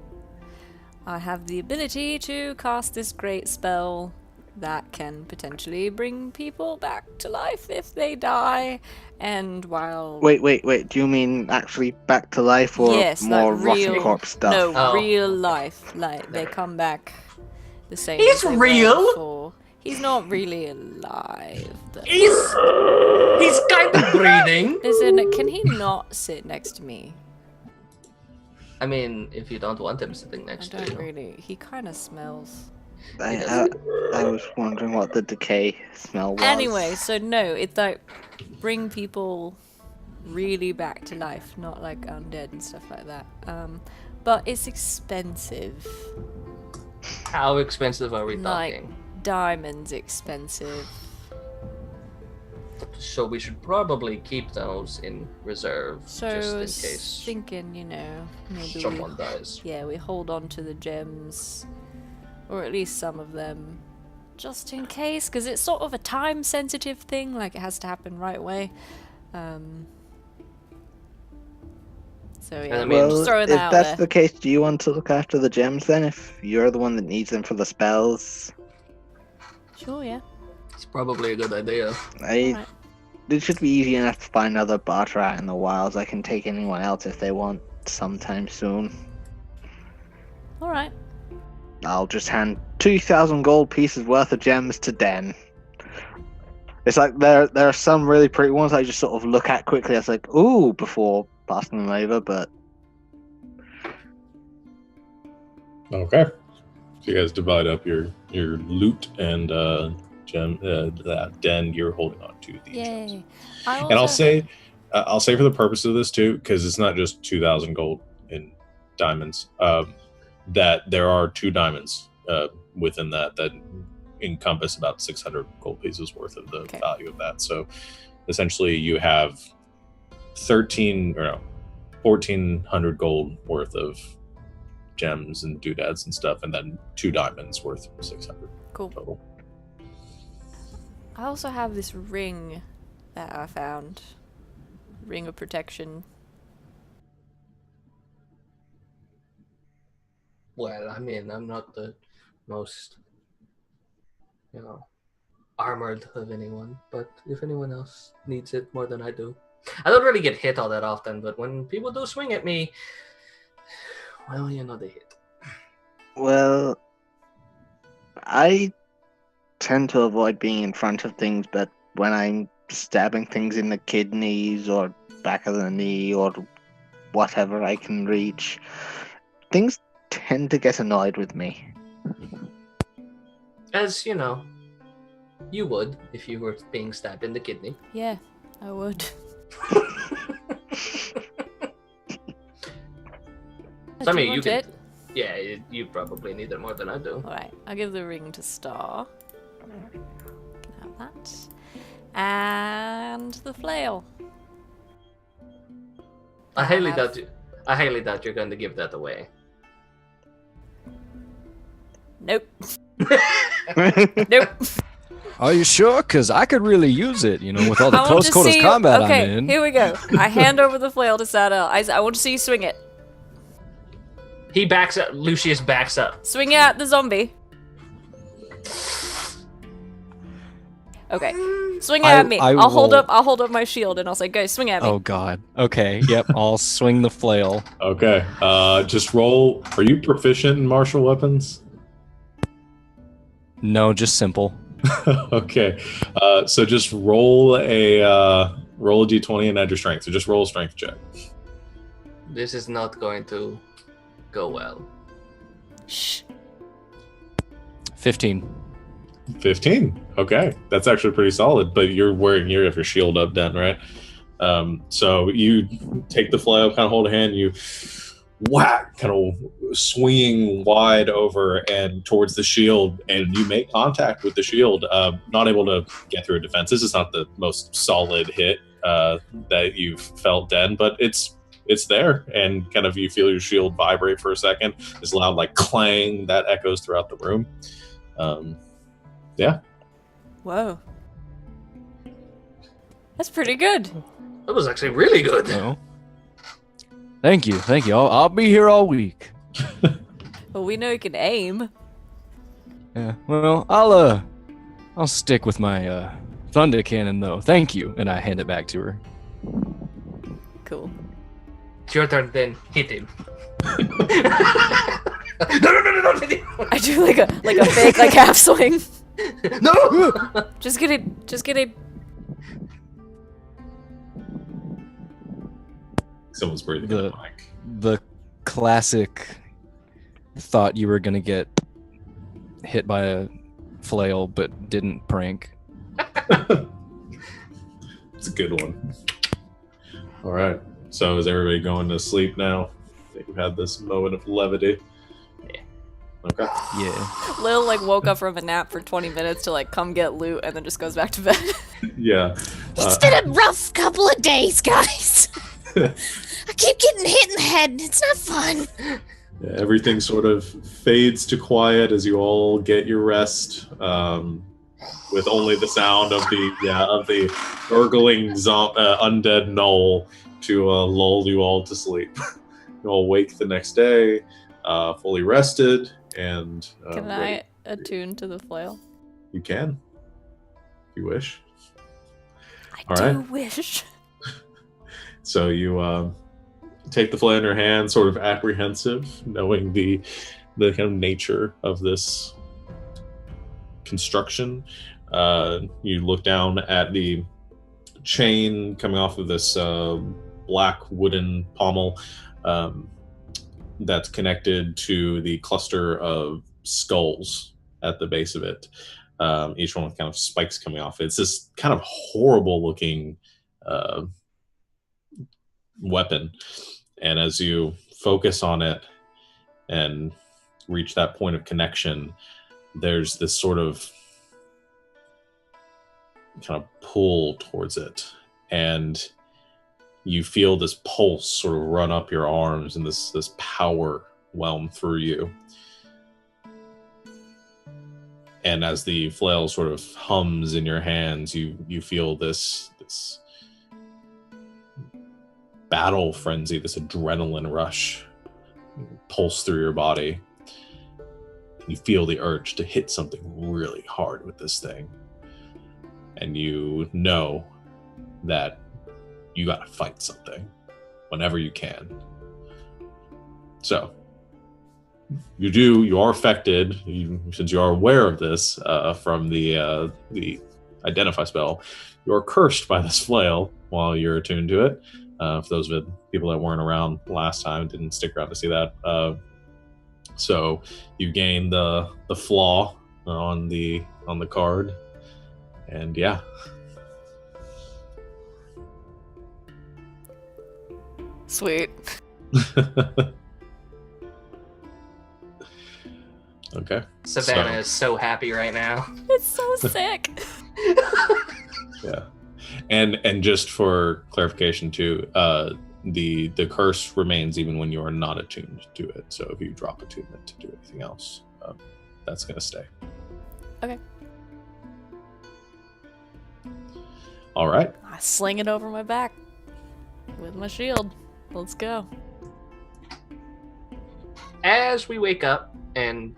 I have the ability to cast this great spell that can potentially bring people back to life if they die, and while... Wait, do you mean actually back to life, or Yes, more like rotten real... corpse stuff? No, Oh. real life. Like, they come back the same He's as they real? were before. He's not really alive, though. He's kind of breathing. Listen, can he not sit next to me? I mean, if you don't want him sitting I next to don't you. really. He kind of smells. I was wondering what the decay smell was. Anyway, so no, it's like bring people really back to life, not like undead and stuff like that. But it's expensive. How expensive are we Like talking? diamonds expensive. So we should probably keep those in reserve, So just I in was case thinking, you know, maybe someone dies. we hold on to the gems, or at least some of them, just in case, because it's sort of a time-sensitive thing. Like it has to happen right away. So yeah, I mean- just throwing if that out that's there. the case, do you want to look after the gems then? If you're the one that needs them for the spells, Sure, yeah. It's probably a good idea. Alright. It should be easy enough to find another barter out in the wilds. I can take anyone else if they want sometime soon. Alright. I'll just hand 2,000 gold pieces worth of gems to Den. It's like there are some really pretty ones I just sort of look at quickly. I was like, ooh, before passing them over, but Okay. So you guys divide up your loot and gem that den you're holding on to the gems. Yay. And I'll say for the purpose of this too, because it's not just 2,000 gold in diamonds, that there are 2 diamonds within that encompass about 600 gold pieces worth of the value of that. So essentially you have 1,400 gold worth of gems and doodads and stuff, and then 2 diamonds worth 600 Cool. total. I also have this ring that I found. Ring of protection. Well, I mean, I'm not the most armored of anyone. But if anyone else needs it more than I do, I don't really get hit all that often. But when people do swing at me, well, they hit. Well, I tend to avoid being in front of things, but when I'm stabbing things in the kidneys or back of the knee or whatever I can reach, things tend to get annoyed with me. As you would if you were being stabbed in the kidney. Yeah, I would. So, I mean, you want can. it? Yeah, you probably need it more than I do. Alright, I'll give the ring to Star. Can have that. And the flail. I highly doubt you're going to give that away. Nope. Nope. Are you sure? Because I could really use it, with all the I want close to quarters see. combat Okay, I'm in. here we go. I hand over the flail to Sadell. I want to see you swing it. He backs up. Lucius backs up. Swing it at the zombie. Okay. Swing it at me. I'll hold up my shield and I'll say, go swing at me. Oh god. Okay, yep, I'll swing the flail. Okay. Just roll. Are you proficient in martial weapons? No, just simple. Okay. So just roll a d20 and add your strength. So just roll a strength check. This is not going to go well. Shh. 15. 15. Okay, that's actually pretty solid. But you have your shield up, then, right? So you take the flail, kind of hold a hand, you whack, kind of swinging wide over and towards the shield, and you make contact with the shield. Not able to get through a defense. This is not the most solid hit that you've felt, Den, but it's there, and kind of you feel your shield vibrate for a second. This loud like clang that echoes throughout the room. Yeah. Whoa. That's pretty good. That was actually really good. Oh. Thank you. I'll be here all week. Well, we know you can aim. Yeah. Well, I'll stick with my thunder cannon though. Thank you, and I hand it back to her. Cool. It's your turn, then. Hit him. No. I do like a fake half swing. No. Just get it. Someone's breathing in the mic. The classic thought you were gonna get hit by a flail but didn't prank. It's a good one. All right. So is everybody going to sleep now? I think we've had this moment of levity. Yeah. Okay. Yeah. Lil woke up from a nap for 20 minutes to come get loot and then just goes back to bed. Yeah. It's been a rough couple of days, guys. I keep getting hit in the head. It's not fun. Yeah, everything sort of fades to quiet as you all get your rest, with only the sound of the gurgling undead gnoll to lull you all to sleep. You all wake the next day, fully rested, and Can ready. I attune to the flail? You can, if you wish. I All do right. wish. So you take the flail in your hand, sort of apprehensive, knowing the kind of nature of this construction. You look down at the chain coming off of this black wooden pommel that's connected to the cluster of skulls at the base of it. Each one with kind of spikes coming off. It's this kind of horrible looking weapon, and as you focus on it and reach that point of connection, there's this sort of kind of pull towards it, and you feel this pulse sort of run up your arms and this power whelm through you. And as the flail sort of hums in your hands, you feel this battle frenzy, this adrenaline rush pulse through your body. You feel the urge to hit something really hard with this thing. And you know that you gotta fight something whenever you can. So, you are affected, since you are aware of this from the identify spell. You are cursed by this flail while you're attuned to it. For those of people that weren't around last time, didn't stick around to see that. So you gain the flaw on the card, and yeah. Sweet. Okay. Savannah is so happy right now. It's so sick. Yeah, and just for clarification too, the curse remains even when you are not attuned to it. So if you drop attunement to do anything else, that's gonna stay. Okay. All right. I sling it over my back with my shield. Let's go. As we wake up and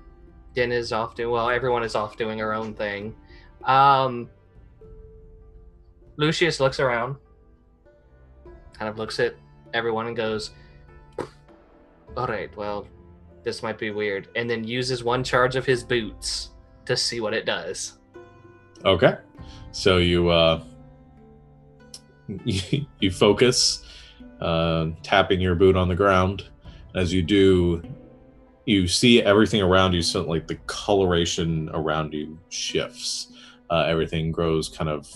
Din is off doing, well, everyone is off doing her own thing. Lucius looks around, kind of looks at everyone and goes, all right, well, this might be weird. And then uses one charge of his boots to see what it does. Okay. So you you focus, tapping your boot on the ground. As you do, you see everything around you, so like the coloration around you shifts. Everything grows kind of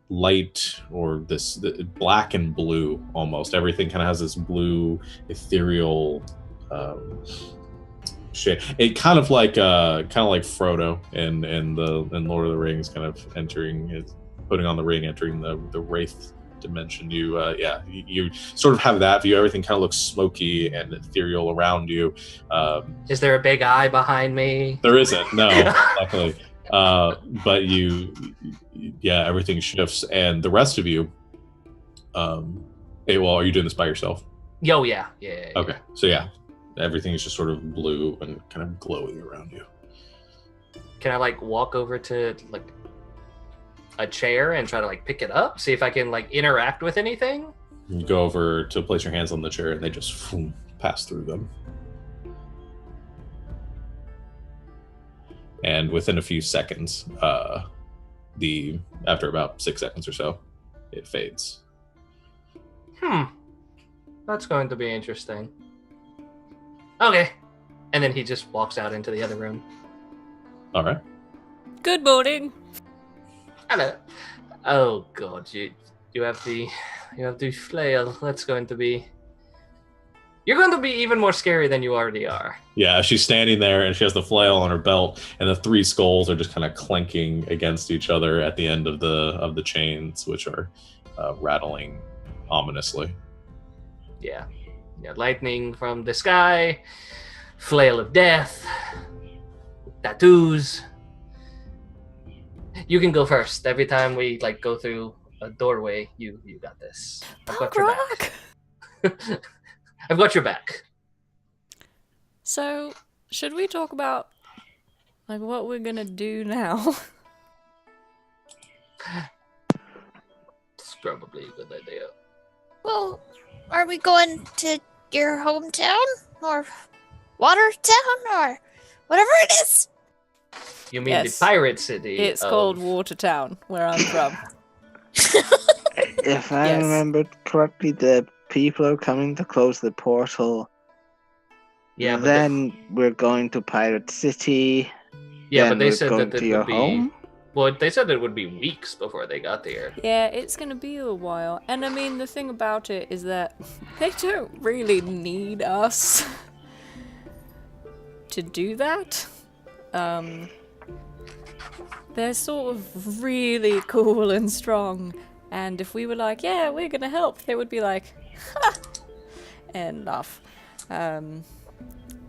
light, or this black and blue almost. Everything kind of has this blue ethereal shade. It kind of like Frodo in Lord of the Rings, kind of putting on the ring, entering the wraith dimension. You sort of have that view. Everything kind of looks smoky and ethereal around you. Is there a big eye behind me? There isn't, no. Luckily. But everything shifts, and the rest of you, are you doing this by yourself? Yo, yeah. Okay, so yeah, everything is just sort of blue and kind of glowing around you. Can I like walk over to like a chair and try to like pick it up, see if I can like interact with anything? You go over to place your hands on the chair, and they just pass through them. And within a few seconds, after about 6 seconds or so, it fades. That's going to be interesting. Okay. And then he just walks out into the other room. All right. Good morning. Hello. Oh god, you have the flail. That's going to be... You're going to be even more scary than you already are. Yeah, she's standing there, and she has the flail on her belt, and the 3 skulls are just kind of clanking against each other at the end of the chains, which are rattling ominously. Yeah, lightning from the sky, flail of death, tattoos. You can go first. Every time we like go through a doorway, you got this. I've got your back. I've got your back. So, should we talk about like what we're gonna do now? It's probably a good idea. Well, are we going to your hometown or Watertown or whatever it is? You mean Yes. the pirate city? It's called Watertown, where I'm from. If I Yes. remembered correctly, the people are coming to close the portal. Yeah, but then we're going to Pirate City. but then they we're said going that to it your would be. home. Well, they said it would be weeks before they got there. Yeah, it's gonna be a while. And I mean, the thing about it is that they don't really need us to do that. They're sort of really cool and strong. And if we were like, yeah, we're gonna help, they would be like, ha! And laugh.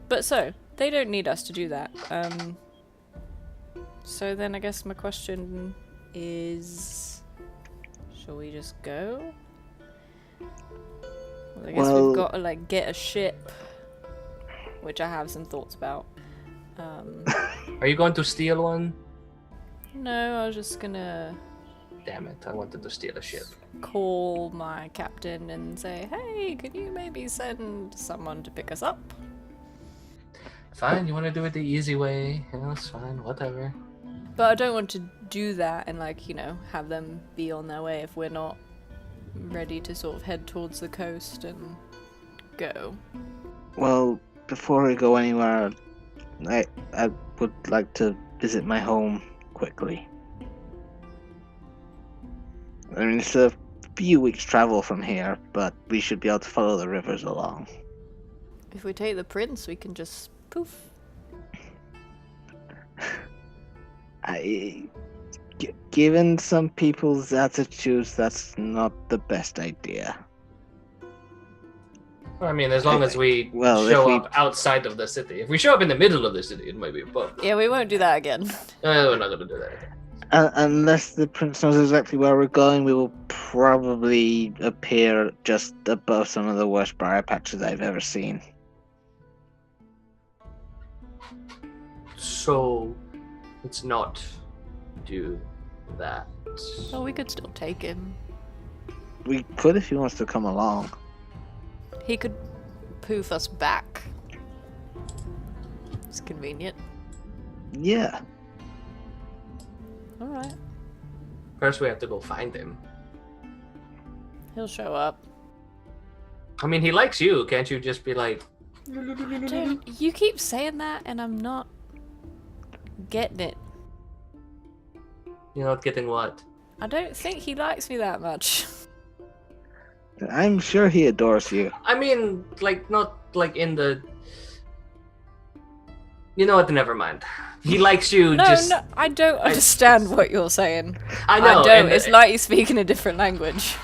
But so, they don't need us to do that. So then I guess my question is, shall we just go? Well, I guess Well- we've got to like get a ship, which I have some thoughts about. Are you going to steal one? No, I was just gonna Damn it, I wanted to steal a ship. call my captain and say, hey, could you maybe send someone to pick us up? Fine, you want to do it the easy way? Yeah, it's fine, whatever. But I don't want to do that and, like, have them be on their way if we're not ready to sort of head towards the coast and go. Well, before we go anywhere, I would like to visit my home quickly. I mean, it's a few weeks' travel from here, but we should be able to follow the rivers along. If we take the prince, we can just poof. Given some people's attitudes, that's not the best idea. I mean, as long as we if we- up outside of the city. If we show up in the middle of the city, it might be a problem. Yeah, we won't do that again. We're not going to do that again. Unless the prince knows exactly where we're going, we will probably appear just above some of the worst briar patches I've ever seen. So, let's not do that. Oh, we could still take him. We could if he wants to come along. He could poof us back. It's convenient. Yeah. Alright. First, we have to go find him. He'll show up. I mean, he likes you. Can't you just be like... Dude, you keep saying that and I'm not getting it. You're not getting what? I don't think he likes me that much. I'm sure he adores you. I mean, like, not like in the... You know what? Never mind. He likes you No, just... no, I don't understand what you're saying. I know. I don't. It's like you speak in a different language.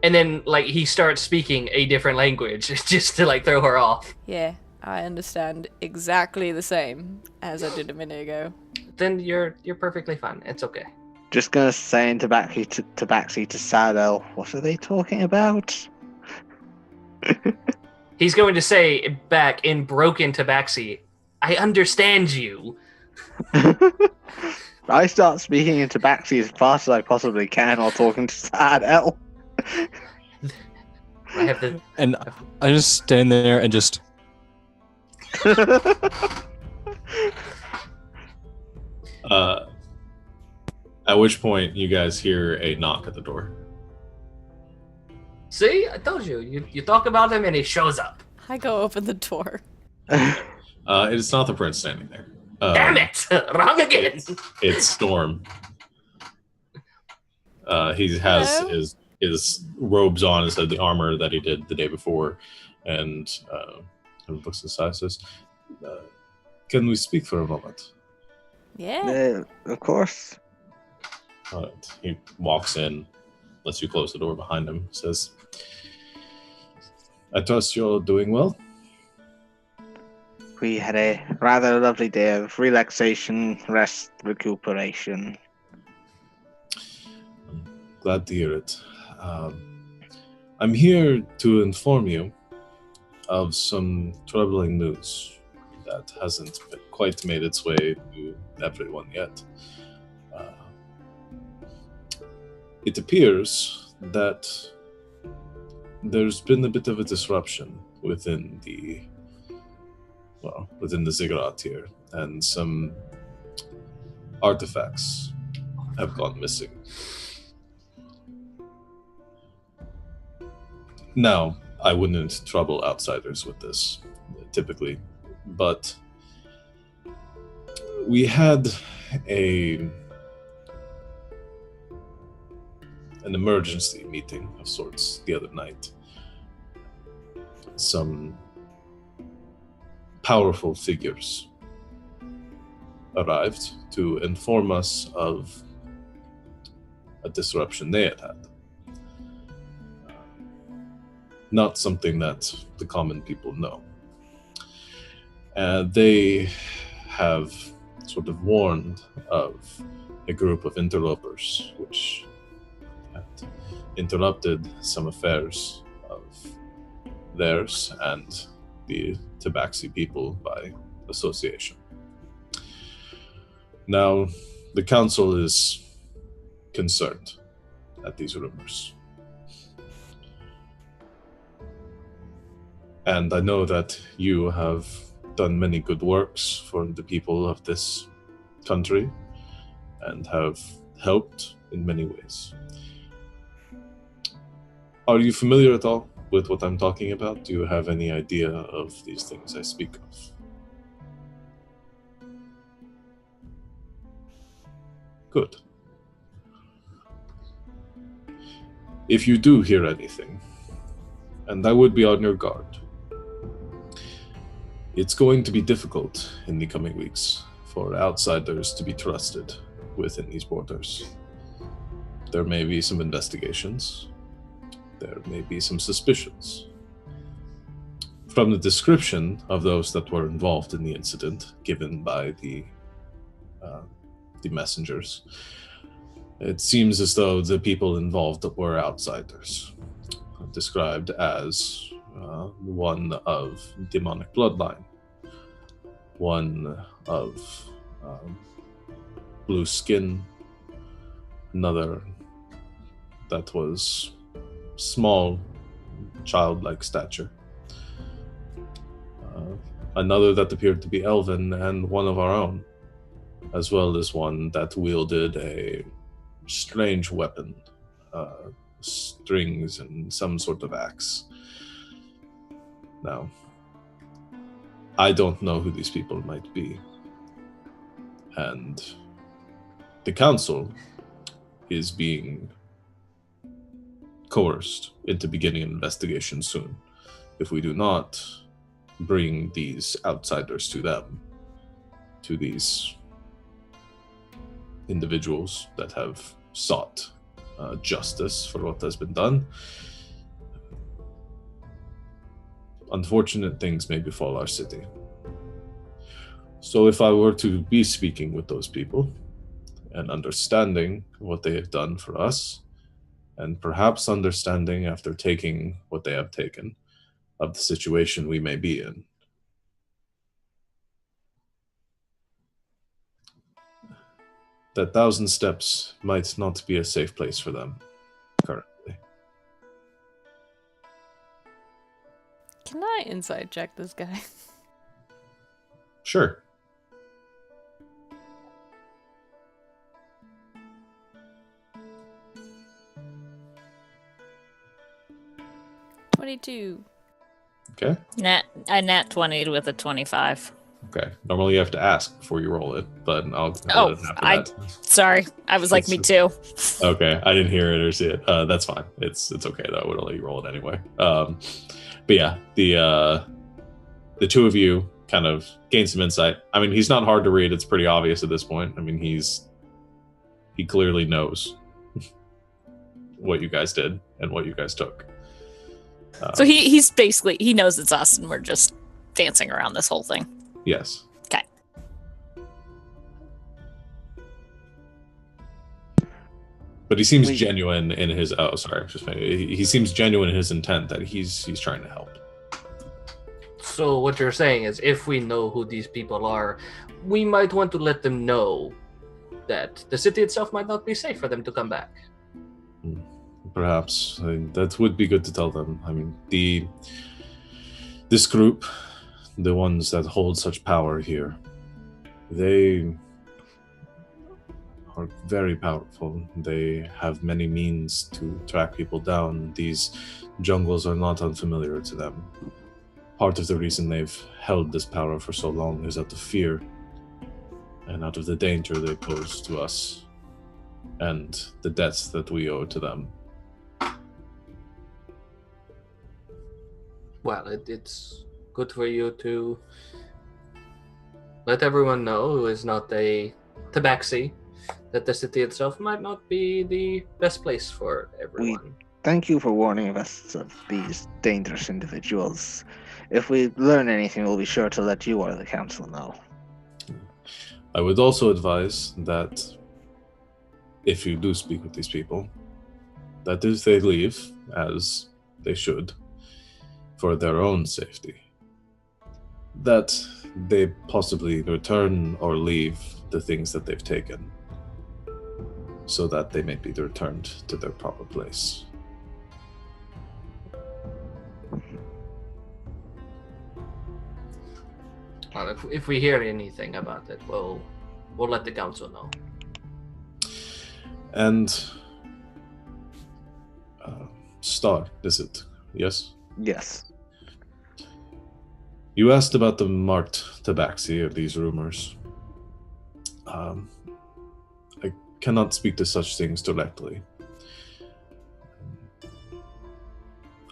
And then, like, he starts speaking a different language just to, like, throw her off. Yeah, I understand exactly the same as I did a minute ago. Then you're perfectly fine. It's okay. Just gonna say in Tabaxi to Sadel, what are they talking about? He's going to say back in broken Tabaxi, I understand you. I start speaking in Tabaxi as fast as I possibly can while talking to Sadel. I have the... And I just stand there and just... At which point you guys hear a knock at the door. See? I told you. You talk about him and he shows up. I go open the door. It's not the prince standing there. Damn it! Wrong again! It's Storm. He has Hello? his robes on instead of the armor that he did the day before, and looks aside and says, "Can we speak for a moment?" Yeah. Of course. He walks in, lets you close the door behind him, says, "I trust you're doing well." We had a rather lovely day of relaxation, rest, recuperation. I'm glad to hear it. I'm here to inform you of some troubling news that hasn't quite made its way to everyone yet. It appears that there's been a bit of a disruption within the ziggurat here, and some artifacts have gone missing. Now, I wouldn't trouble outsiders with this, typically, but we had an emergency meeting of sorts the other night. Some powerful figures arrived to inform us of a disruption they had had. Not something that the common people know. They have sort of warned of a group of interlopers which had interrupted some affairs of theirs and the Tabaxi people by association. Now, the council is concerned at these rumors. And I know that you have done many good works for the people of this country and have helped in many ways. Are you familiar at all with what I'm talking about? Do you have any idea of these things I speak of? Good. If you do hear anything, and I would be on your guard, it's going to be difficult in the coming weeks for outsiders to be trusted within these borders. There may be some investigations. There may be some suspicions. From the description of those that were involved in the incident given by the messengers, it seems as though the people involved were outsiders, described as one of demonic bloodline, one of blue skin, another that was small, childlike stature, another that appeared to be elven, and one of our own, as well as one that wielded a strange weapon, strings and some sort of axe. Now, I don't know who these people might be, and the council is being coerced into beginning an investigation soon. If we do not bring these outsiders to them, to these individuals that have sought justice for what has been done, unfortunate things may befall our city. So if I were to be speaking with those people and understanding what they have done for us, and perhaps understanding after taking what they have taken of the situation we may be in, that 1,000 Steps might not be a safe place for them currently. Can I inside check this guy? Sure. $22. Okay. I nat 20 with a 25. Okay. Normally you have to ask before you roll it, but I'll do Oh, it after that. Sorry. I was like, me too. Okay, I didn't hear it or see it. That's fine. It's okay though. I would let you roll it anyway. But yeah, the two of you kind of gain some insight. I mean, he's not hard to read. It's pretty obvious at this point. I mean, he clearly knows what you guys did and what you guys took. So he's basically, he knows it's us and we're just dancing around this whole thing. Yes. Okay. But he seems genuine in his. Oh, sorry. He seems genuine in his intent that he's trying to help. So what you're saying is, if we know who these people are, we might want to let them know that the city itself might not be safe for them to come back. Perhaps that would be good to tell them. I mean, this group, the ones that hold such power here, they are very powerful. They have many means to track people down. These jungles are not unfamiliar to them. Part of the reason they've held this power for so long is out of fear and out of the danger they pose to us and the debts that we owe to them. Well, it's good for you to let everyone know who is not a tabaxi that the city itself might not be the best place for everyone. Thank you for warning us of these dangerous individuals. If we learn anything, we'll be sure to let you or the council know. I would also advise that if you do speak with these people, that if they leave, as they should, for their own safety, that they possibly return or leave the things that they've taken, so that they may be returned to their proper place. Well, if we hear anything about it, we'll let the council know. And Star, is it? Yes? Yes. You asked about the marked tabaxi of these rumors. I cannot speak to such things directly.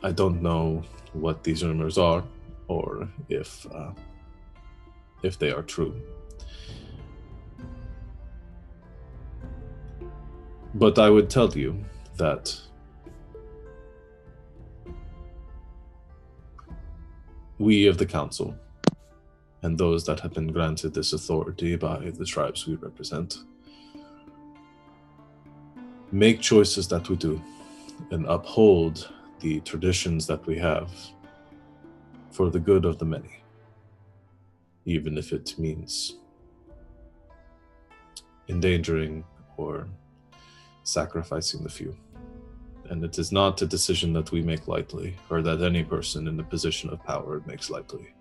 I don't know what these rumors are, or if they are true. But I would tell you that we of the council, and those that have been granted this authority by the tribes we represent, make choices that we do and uphold the traditions that we have for the good of the many, even if it means endangering or sacrificing the few. And it is not a decision that we make lightly, or that any person in a position of power makes lightly.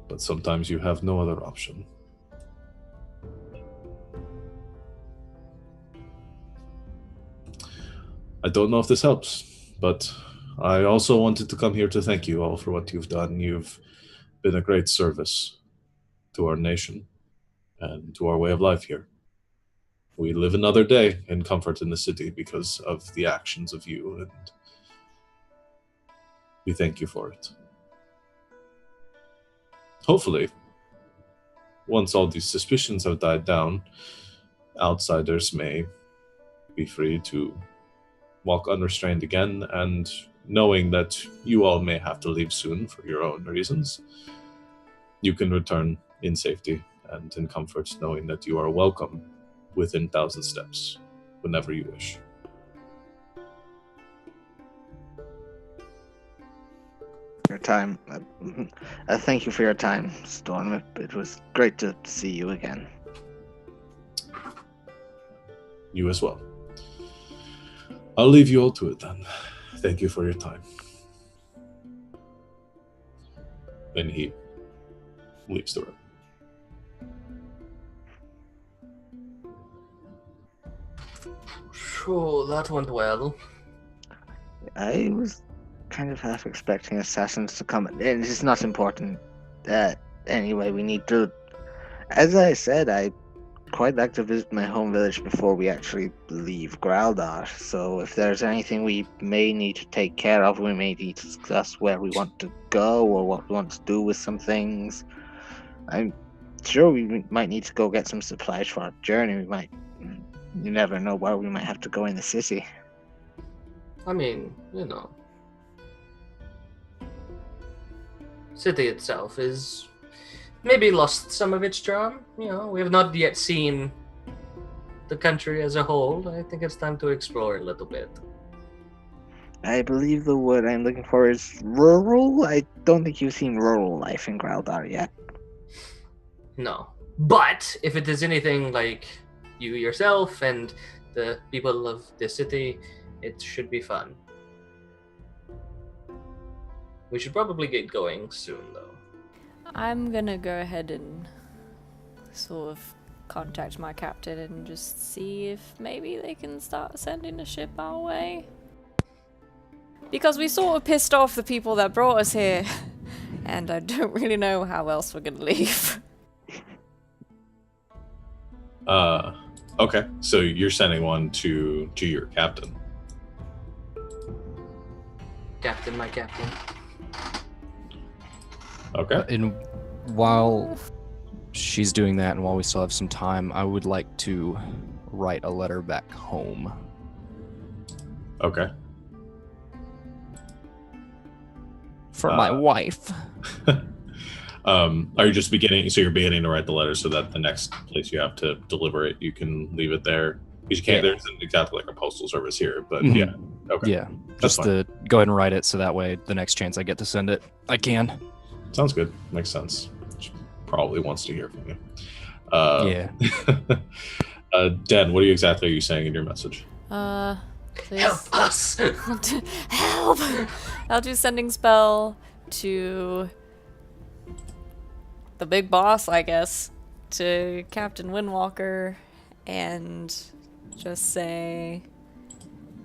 But sometimes you have no other option. I don't know if this helps, but I also wanted to come here to thank you all for what you've done. You've been a great service to our nation and to our way of life here. We live another day in comfort in the city because of the actions of you, and we thank you for it. Hopefully, once all these suspicions have died down, outsiders may be free to walk unrestrained again, and knowing that you all may have to leave soon for your own reasons, you can return in safety and in comfort, knowing that you are welcome within 1,000 steps whenever you wish. Your time. Thank you for your time, Storm. It was great to see you again. You as well. I'll leave you all to it then. Thank you for your time. Then he leaves the room. So that went well. I was kind of half expecting assassins to come. It's not important. Anyway, we need to. As I said, I quite like to visit my home village before we actually leave Graldar. So if there's anything we may need to take care of, we may need to discuss where we want to go or what we want to do with some things. I'm sure we might need to go get some supplies for our journey. You never know where we might have to go in the city. I mean, city itself is maybe lost some of its charm. We have not yet seen the country as a whole. I think it's time to explore a little bit. I believe the word I'm looking for is rural. I don't think you've seen rural life in Graldar yet. No. But if it is anything like you yourself and the people of the city, it should be fun. We should probably get going soon, though. I'm gonna go ahead and sort of contact my captain and just see if maybe they can start sending a ship our way. Because we sort of pissed off the people that brought us here, and I don't really know how else we're gonna leave. Okay, so you're sending one to your captain. Captain, my captain. Okay. And while she's doing that, and while we still have some time, I would like to write a letter back home. Okay. For my wife. Are you just beginning? So you're beginning to write the letter so that the next place you have to deliver it, you can leave it there Because you can't. Yeah. There isn't exactly like a postal service here, but Mhm. yeah. Okay. Yeah, That's just fine. to go ahead and write it so that way the next chance I get to send it, I can. Sounds good. Makes sense. She probably wants to hear from you. Yeah. Den, what exactly are you saying in your message? Help Please. us! Help! I'll do sending spell to the big boss, I guess, to Captain Windwalker, and just say,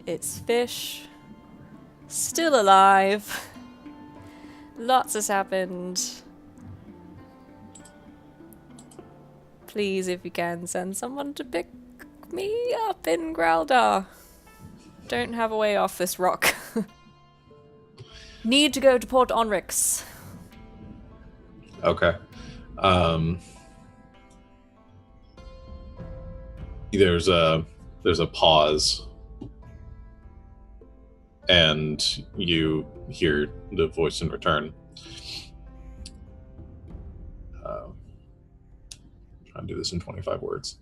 it's fish, still alive, lots has happened. Please, if you can, send someone to pick me up in Graldar. Don't have a way off this rock. Need to go to Port Onrix. Okay. There's a pause, and you hear the voice in return. Trying to do this in 25 words.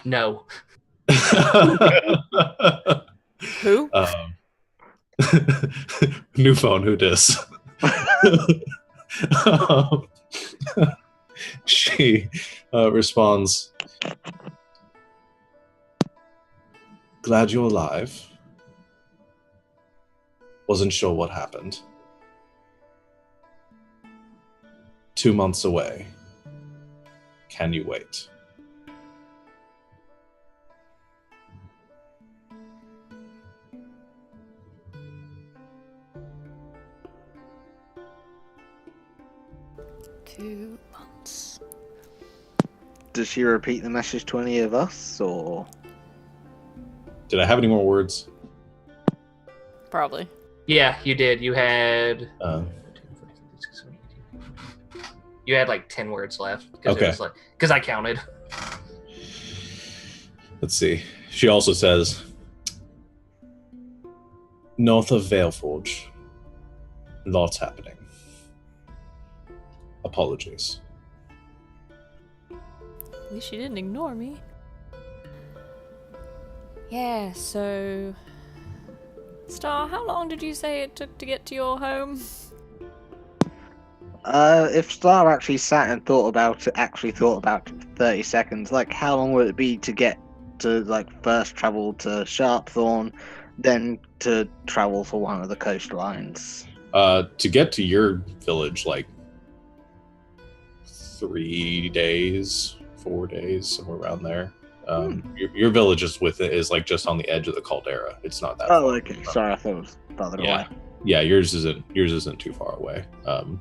No. Who? New phone, who dis? She responds, glad you're alive. Wasn't sure what happened. 2 months away. Can you wait? Two months. Does she repeat the message to any of us, or? Did I have any more words? Probably. Yeah, you did. You had like 10 words left. Okay. Because I counted. Let's see. She also says, north of Valeforge, lots happening. Apologies. At least she didn't ignore me. Yeah, so... Star, how long did you say it took to get to your home? If Star actually sat and thought about it for 30 seconds, like, how long would it be to get to, like, first travel to Sharpthorn, then to travel for one of the coastlines? To get to your village, like 3 days, 4 days, somewhere around there. Your village is like just on the edge of the caldera. It's not that Oh, far. okay. Sorry, I thought it was farther away. Yeah, yours isn't too far away.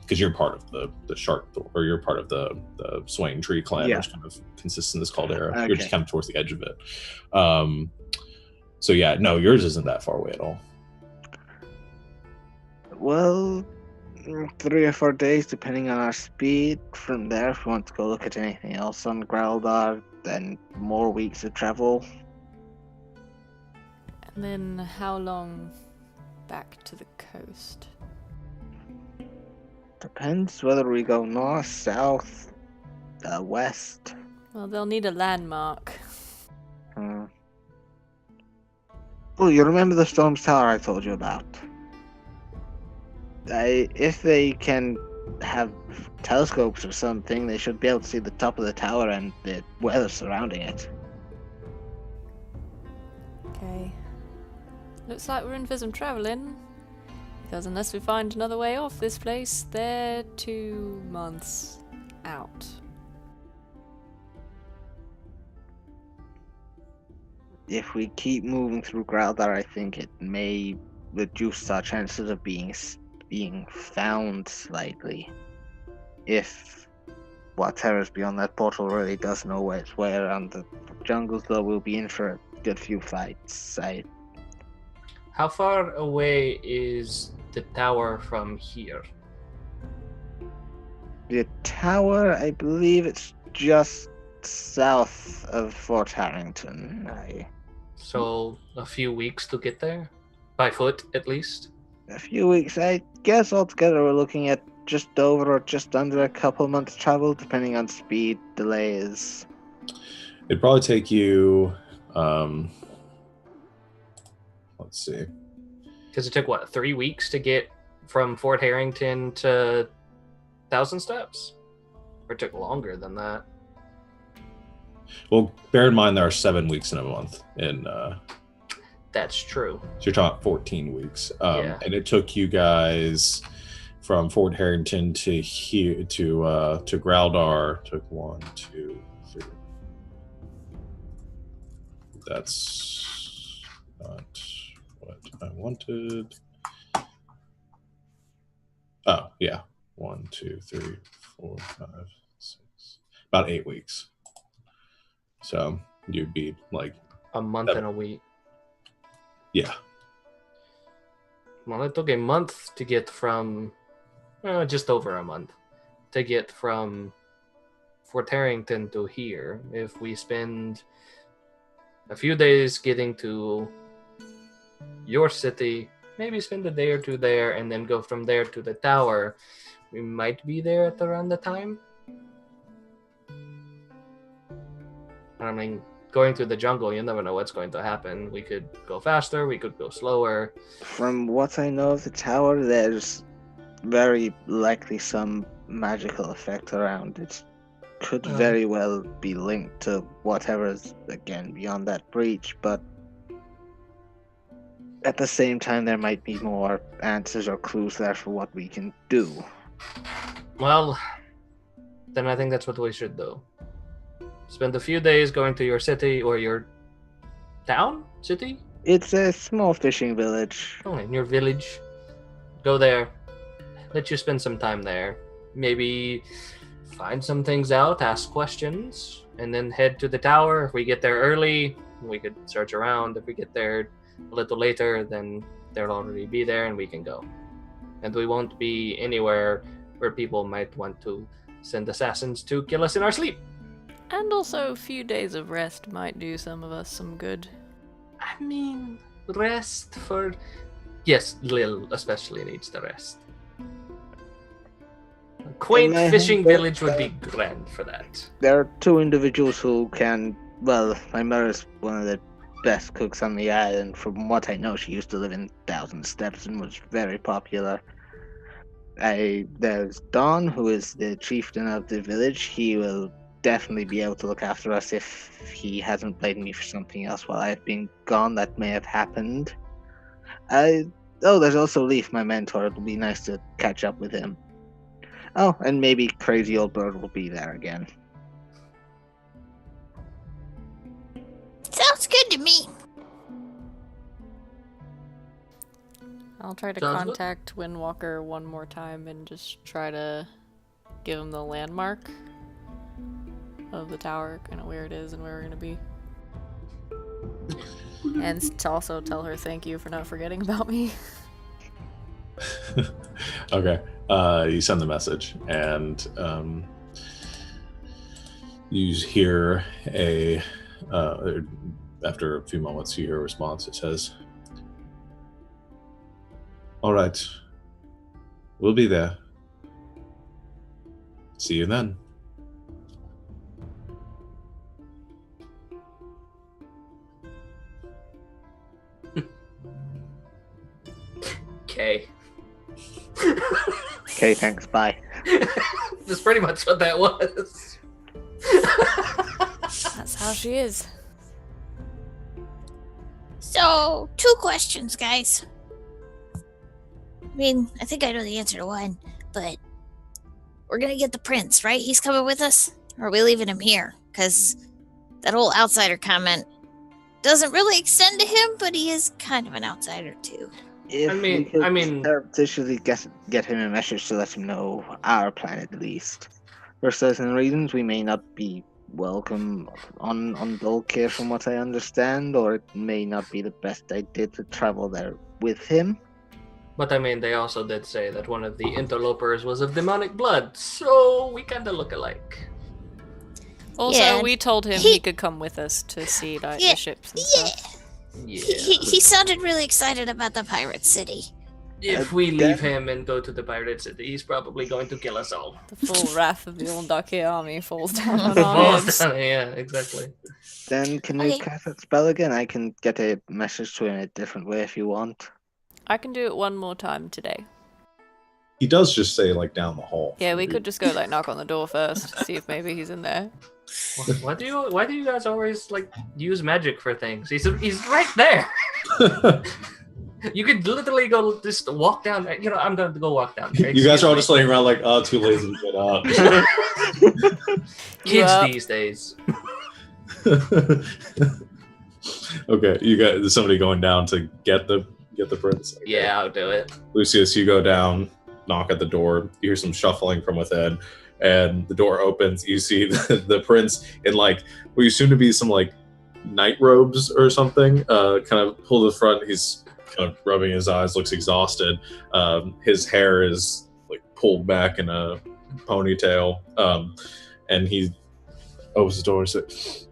Because you're part of the shark, or you're part of the Swain Tree clan, Yeah. which kind of consists in this caldera. Okay. You're just kind of towards the edge of it. So yeah, no, yours isn't that far away at all. Well, 3 or 4 days, depending on our speed. From there, if we want to go look at anything else on Graldar, then more weeks of travel. And then how long back to the coast? Depends whether we go north, south, west. Well, they'll need a landmark. Oh, you remember the Storm's Tower I told you about? If they can have telescopes or something, they should be able to see the top of the tower and the weather surrounding it. Okay. Looks like we're in for some travelling. Because unless we find another way off this place, they're 2 months out. If we keep moving through Graldar, I think it may reduce our chances of being found slightly. If whatever's beyond that portal really does know its way around the jungles, though, we'll be in for a good few fights. How far away is the tower from here? The tower, I believe it's just south of Fort Harrington. So a few weeks to get there? By foot, at least? A few weeks, I guess altogether we're looking at just over or just under a couple months travel, depending on speed, delays. It'd probably take you. Let's see. Because it took, what, 3 weeks to get from Fort Harrington to 1,000 Steps? Or it took longer than that? Well, bear in mind there are 7 weeks in a month. That's true. So you're talking 14 weeks. Yeah. And it took you guys from Fort Harrington to here to Growldar. Took 1, 2, 3. That's not what I wanted. Oh, yeah. 1, 2, 3, 4, 5, 6. About 8 weeks. So you'd be like A month and a week. Yeah. Well, it took a month to get from, just over a month, to get from Fort Harrington to here. If we spend a few days getting to your city, maybe spend a day or two there, and then go from there to the tower, we might be there at around the time. I mean, going through the jungle, you never know what's going to happen. We could go faster, we could go slower. From what I know of the tower, there's very likely some magical effect around it. Could very well be linked to whatever is, again, beyond that breach, but at the same time, there might be more answers or clues there for what we can do. Well, then I think that's what we should do. Spend a few days going to your city or your town? City? It's a small fishing village. Oh, in your village. Go there. Let you spend some time there. Maybe find some things out, ask questions, and then head to the tower. If we get there early, we could search around. If we get there a little later, then they'll already be there and we can go. And we won't be anywhere where people might want to send assassins to kill us in our sleep. And also, a few days of rest might do some of us some good. I mean, rest for... Yes, Lil especially needs the rest. A quaint fishing village would be grand for that. There are 2 individuals who can... Well, my mother's one of the best cooks on the island. From what I know, she used to live in 1,000 Steps and was very popular. There's Don, who is the chieftain of the village. He will definitely be able to look after us if he hasn't blamed me for something else while I've been gone that may have happened. There's also Leaf, my mentor. It'll be nice to catch up with him. Oh, and maybe Crazy Old Bird will be there again. Sounds good to me. I'll try to Sounds good. contact Windwalker one more time and just try to give him the landmark of the tower, kind of where it is and where we're going to be. And to also tell her thank you for not forgetting about me. Okay. You send the message, and you hear after a few moments, you hear a response. It says, "All right, we'll be there. See you then." Okay. Okay, thanks, bye. That's pretty much what that was. That's how she is. So, 2 questions, guys. I mean, I think I know the answer to one, but we're gonna get the prince, right? He's coming with us? Or are we leaving him here? Because that whole outsider comment doesn't really extend to him, but he is kind of an outsider, too. If I mean- we could I mean- surreptitiously get him a message to let him know our plan at least. For certain reasons, we may not be welcome on Dolkir from what I understand, or it may not be the best idea to travel there with him. But I mean, they also did say that one of the interlopers was of demonic blood, so we kind of look alike. Also, Yeah, we told him he could come with us to see the ships and stuff. Yeah. He sounded really excited about the pirate city. If we leave him and go to the pirate city, he's probably going to kill us all. The full wrath of the Ondake army falls down on our heads. Yeah, exactly. Then can you cast that spell again? I can get a message to him in a different way if you want. I can do it one more time today. He does just say like down the hall. Yeah, we could just go like knock on the door first, see if maybe he's in there. Why do you guys always like use magic for things? He's right there. You could literally go just walk down. You know, I'm going to go walk down there. You guys are all just laying around like, oh, too lazy to get up. Kids these days. Okay, you got there's somebody going down to get the prince. Okay. Yeah, I'll do it. Lucius, you go down, knock at the door. You hear some shuffling from within, and the door opens. You see the prince in like what you assume to be some like night robes or something. Kind of pull to the front. He's kind of rubbing his eyes, looks exhausted. His hair is like pulled back in a ponytail, and he opens the door and says,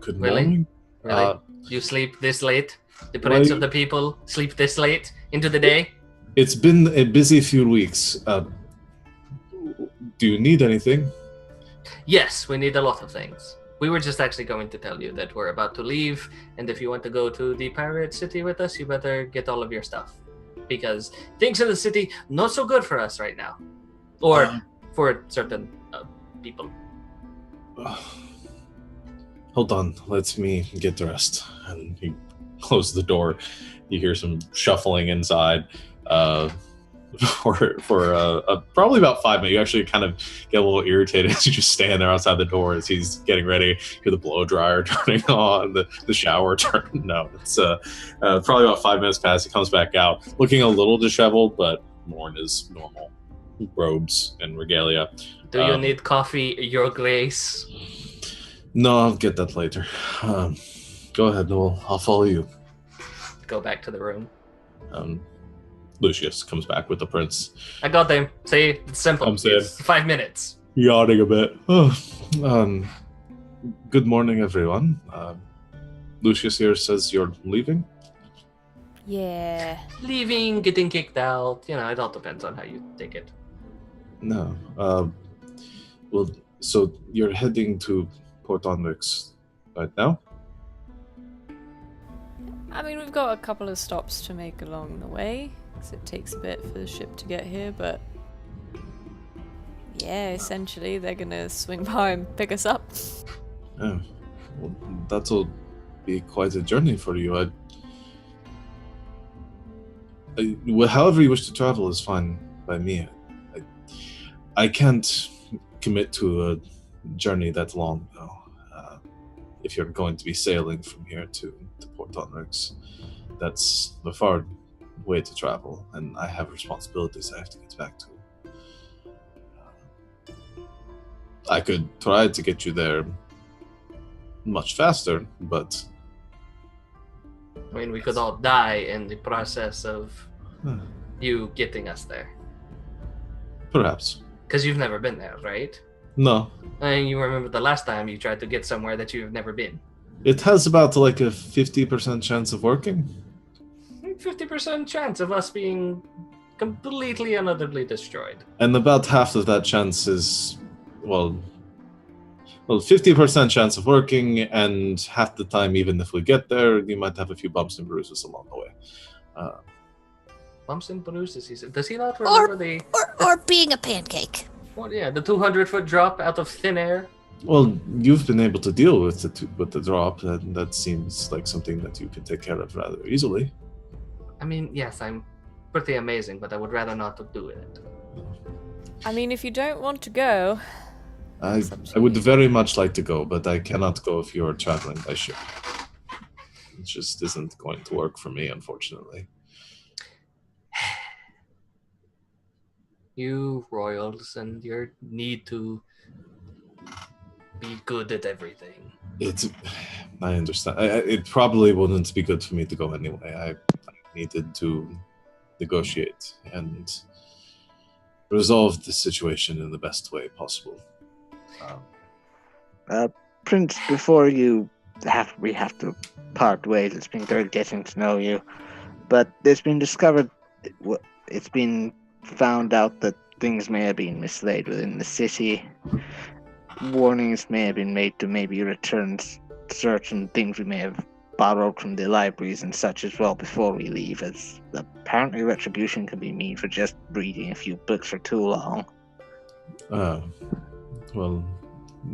"Good morning." Really? You sleep this late? The prince of the people sleep this late into the day? It's been a busy few weeks. Do you need anything? Yes, we need a lot of things. We were just actually going to tell you that we're about to leave, and if you want to go to the pirate city with us, you better get all of your stuff. Because things in the city, not so good for us right now. Or for certain people. Hold on, let me get dressed. And he closes the door. You hear some shuffling inside. For probably about 5 minutes. You actually kind of get a little irritated as you just stand there outside the door as he's getting ready. You hear the blow dryer turning on, the shower turning. No, it's probably about 5 minutes past. He comes back out, looking a little disheveled, but more in his normal robes and regalia. Do you need coffee, Your Grace? No, I'll get that later. Go ahead, Noel. I'll follow you. Go back to the room. Lucius comes back with the prince. I got them. See, it's simple. It's 5 minutes. Yawning a bit. Good morning, everyone. Lucius here says you're leaving? Yeah. Leaving, getting kicked out. You know, it all depends on how you take it. No. Well, so you're heading to Port Onrix right now? I mean, we've got a couple of stops to make along the way, because it takes a bit for the ship to get here, but yeah, essentially they're gonna swing by and pick us up. Oh, well, that'll be quite a journey for you. Well, however you wish to travel is fine by me. I can't commit to a journey that long, though. If you're going to be sailing from here to Port Onrix, that's a far way to travel, and I have responsibilities I have to get back to. I could try to get you there much faster, but... I mean, we could all die in the process of you getting us there. Perhaps. Because you've never been there, right? No. And you remember the last time you tried to get somewhere that you've never been. It has about like a 50% chance of working. 50% chance of us being completely and utterly destroyed. And about half of that chance is, well, 50% chance of working, and half the time, even if we get there, you might have a few bumps and bruises along the way. Bumps and bruises, he said. Does he not remember or being a pancake? Well, yeah, the 200-foot drop out of thin air. Well, you've been able to deal with the drop, and that seems like something that you can take care of rather easily. I mean, yes, I'm pretty amazing, but I would rather not to do it. I mean, if you don't want to go... I would very much like to go, but I cannot go if you're traveling by ship. It just isn't going to work for me, unfortunately. You royals and your need to be good at everything. I understand. It probably wouldn't be good for me to go anyway. I needed to negotiate and resolve the situation in the best way possible. Prince, before we have to part ways, it's been great getting to know you. But it's been discovered, it's been found out that things may have been mislaid within the city. Warnings may have been made to maybe return certain things we may have borrowed from the libraries and such as well before we leave, as apparently retribution can be mean for just reading a few books for too long. Well,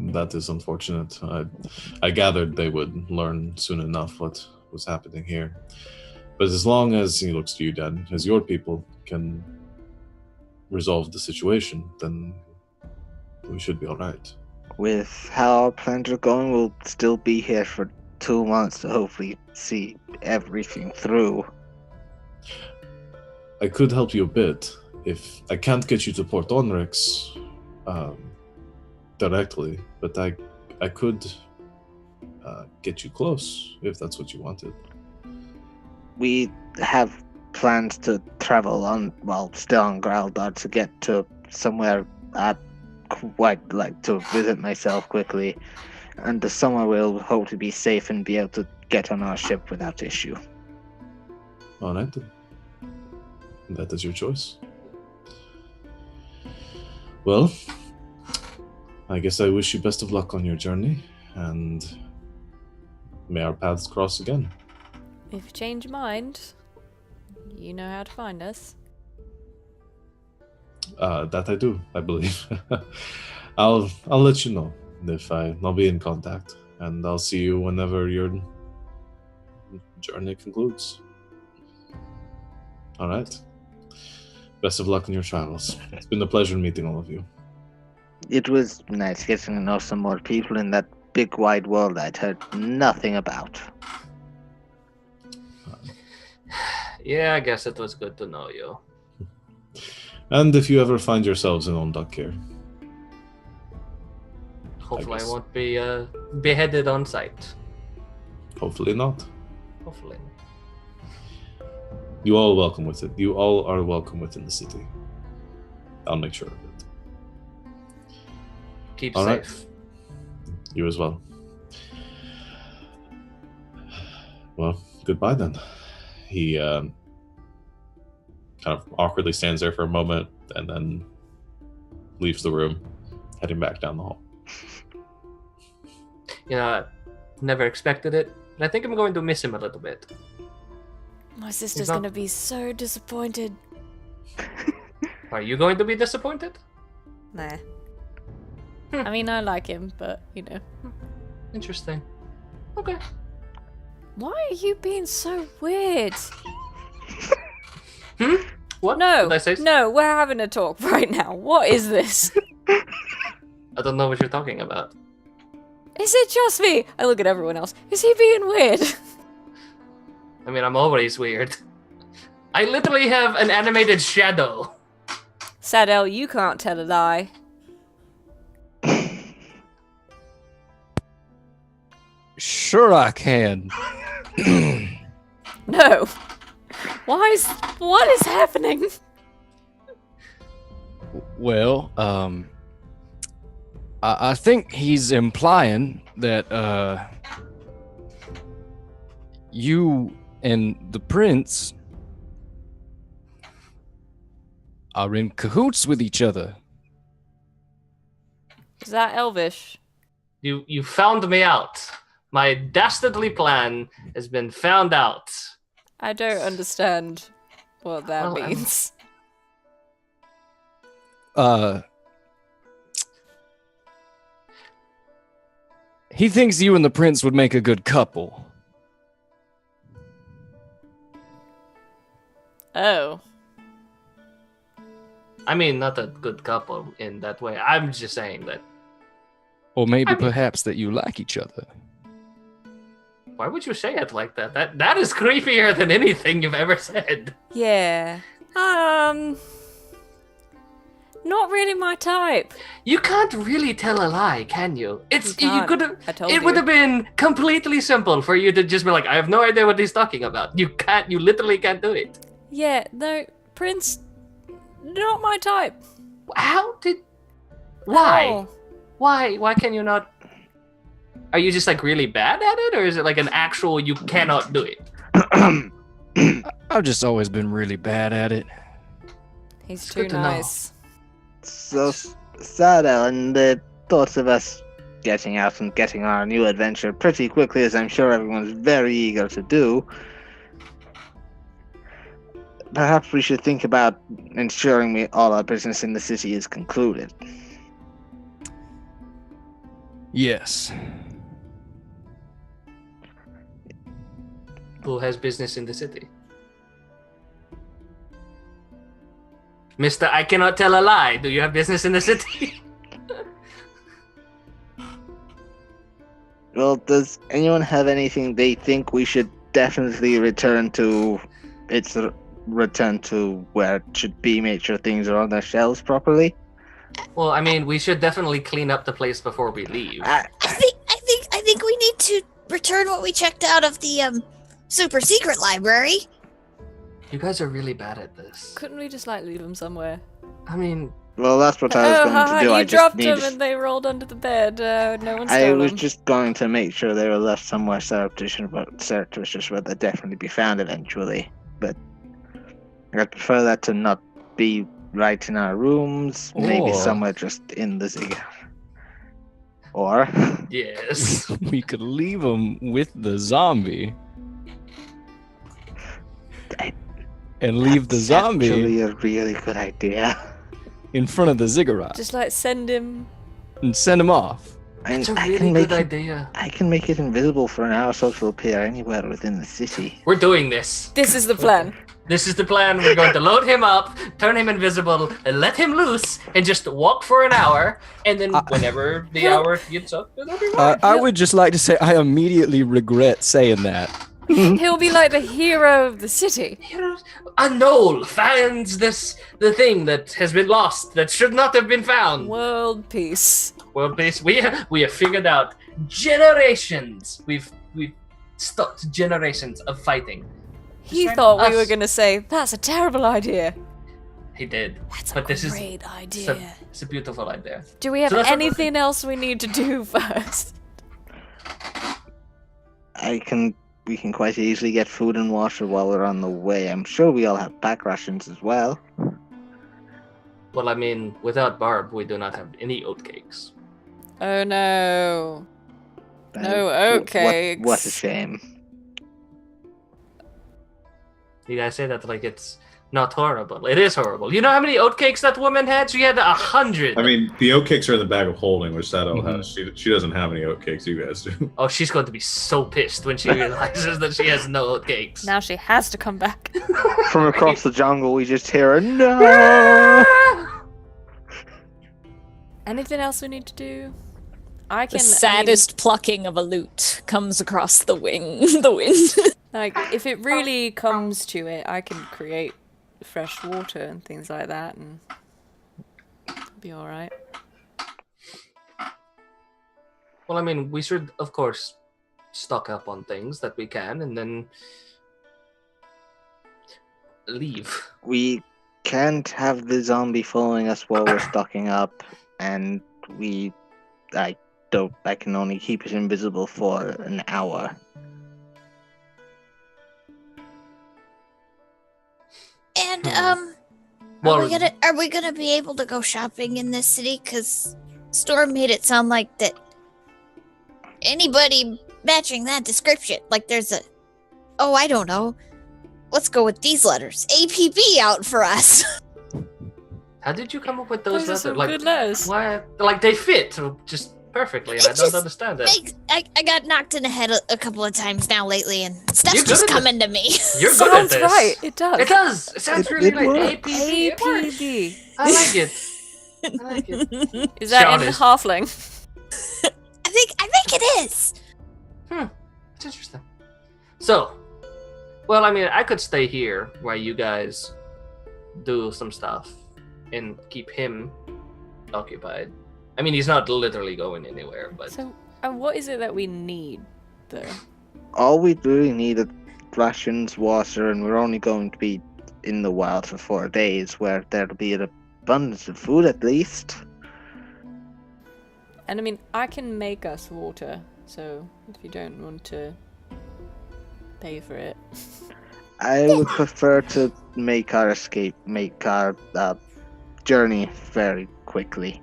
that is unfortunate. I gathered they would learn soon enough what was happening here. But as long as, he looks to you, Dad, as your people can resolve the situation, then we should be all right. With how our plans are going, we'll still be here for 2 months to hopefully see everything through. I could help you a bit. If I can't get you to Port Onrix directly, but I could get you close if that's what you wanted. We have plans to travel on, still on Graldar to get to somewhere I'd quite like to visit myself quickly, and the summer we'll hope to be safe and be able to get on our ship without issue. All right, then. That is your choice. Well, I guess I wish you best of luck on your journey, and may our paths cross again. If you change your mind, you know how to find us. That I do, I believe. I'll let you know if I'll be in contact, and I'll see you whenever your journey concludes. All right. Best of luck in your travels. It's been a pleasure meeting all of you. It was nice getting to know some more people in that big wide world I'd heard nothing about. Yeah, I guess it was good to know you. And if you ever find yourselves in Ondak here. Hopefully I won't be beheaded on sight. Hopefully not. Hopefully. You all welcome with it. You all are welcome within the city. I'll make sure of it. Keep all safe. Right. You as well. Well, goodbye then. He kind of awkwardly stands there for a moment and then leaves the room, heading back down the hall. You know, I never expected it, and I think I'm going to miss him a little bit. My sister's gonna be so disappointed. Are you going to be disappointed? Nah. I mean, I like him, but, you know. Interesting. Okay. Why are you being so weird? What? No, Did I say no, we're having a talk right now. What is this? I don't know what you're talking about. Is it just me? I look at everyone else. Is he being weird? I mean, I'm always weird. I literally have an animated shadow. Sadell, you can't tell a lie. Sure I can. No. What is happening? Well, I think he's implying that, you and the prince are in cahoots with each other. Is that Elvish? You found me out. My dastardly plan has been found out. I don't understand what that Well, means. He thinks you and the prince would make a good couple. Oh. I mean, not a good couple in that way. I'm just saying that. Or maybe perhaps that you like each other. Why would you say it like that? That is creepier than anything you've ever said. Yeah. Not really my type. You can't really tell a lie, can you? You could have. I told It would have been completely simple for you to just be like, I have no idea what he's talking about. You can't. You literally can't do it. Yeah, no, Prince, not my type. Why? Oh. Why can you not? Are you just like really bad at it, or is it like an actual you cannot do it? I've just always been really bad at it. He's It's too good to know. nice. So, Sada, and the thoughts of us getting out and getting our new adventure pretty quickly, as I'm sure everyone's very eager to do, perhaps we should think about ensuring all our business in the city is concluded. Yes. Who has business in the city? Mister, I cannot tell a lie. Do you have business in the city? Well, does anyone have anything they think we should definitely return to where it should be, make sure things are on their shelves properly? Well, I mean, we should definitely clean up the place before we leave. I think we need to return what we checked out of the super secret library. You guys are really bad at this. Couldn't we just like leave him somewhere? I mean, Well, that's what I was going to do. You I just dropped need. them and they rolled under the bed. No one I stole was them. just going to make sure they were left somewhere surreptitious where they'll definitely be found eventually. But I'd prefer that to not be right in our rooms, maybe Or- somewhere just in the zigzag. Or yes. We could leave him with the zombie. And leave the that's zombie actually a really good idea. in front of the ziggurat Just like send him. and send him off. It's a I really can make good it. idea. I can make it invisible for an hour, so it'll appear anywhere within the city. We're doing this. This is the plan. This is the plan. We're going to load him up, turn him invisible, and let him loose, and just walk for an hour. And then whenever the hour gets up, it'll be right. I would just like to say I immediately regret saying that. He'll be like the hero of the city. A gnoll finds the thing that has been lost, that should not have been found. World peace. Well, we have figured out generations. We've stopped generations of fighting. He Just thought we us. were gonna say that's a terrible idea. He did. That's a But this is- great idea. It's a beautiful idea. Do we have So that's what- anything else we need to do first? We can quite easily get food and water while we're on the way. I'm sure we all have pack rations as well. Well, I mean, without Barb, we do not have any oatcakes. Oh no. No Uh, oatcakes. What a shame. You guys say that like it's not horrible. It is horrible. You know how many oatcakes that woman had? She had 100. I mean, the oatcakes are in the bag of holding, which Sato Mhm. has. She doesn't have any oatcakes. You guys do. Oh, she's going to be so pissed when she realizes that she has no oatcakes. Now she has to come back. From across the jungle, we just hear a no. Anything else we need to do? I The can. saddest plucking of a lute comes across the wind. Like, if it really comes to it, I can create fresh water and things like that, and it'll be all right. Well, I mean, we should, of course, stock up on things that we can, and then leave. We can't have the zombie following us while we're stocking up, and I can only keep it invisible for an hour. And Well, are we gonna be able to go shopping in this city? Cause Storm made it sound like that anybody matching that description, like there's I don't know. Let's go with these letters. APB out for us. how did you come up with those Those are some letters? Like, good letters. why? Like they fit just perfectly, and It I don't just understand it. I got knocked in the head a couple of times now lately, and stuff's You're good just at coming to me. You're good at Sounds this. right. It does. It does. It sounds really it like works. APB. It works. APB. I like it. I like it. Is that Sean in is- halfling? I think it is. It's interesting. So, well, I mean, I could stay here while you guys do some stuff and keep him occupied. I mean, he's not literally going anywhere, but So, what is it that we need, though? All we really need is rations, water, and we're only going to be in the wild for 4 days, where there'll be an abundance of food at least. And I mean, I can make us water, so if you don't want to pay for it. I would prefer to make our journey very quickly.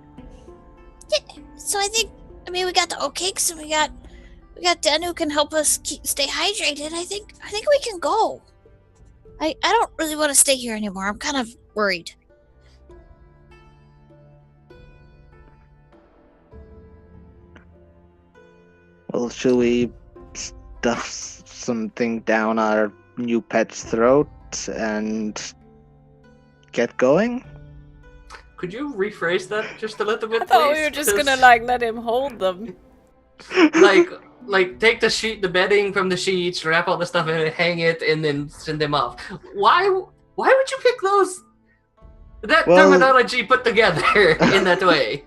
So I mean, we got the oat cakes and we got Den who can help us stay hydrated. I think we can go. I don't really want to stay here anymore. I'm kind of worried. Well, should we stuff something down our new pet's throat and get going? Could you rephrase that just a little bit, I thought please? we were just gonna like let him hold them. like take the bedding from the sheets, wrap all the stuff in it, hang it, and then send them off. Why would you pick that terminology put together in that way?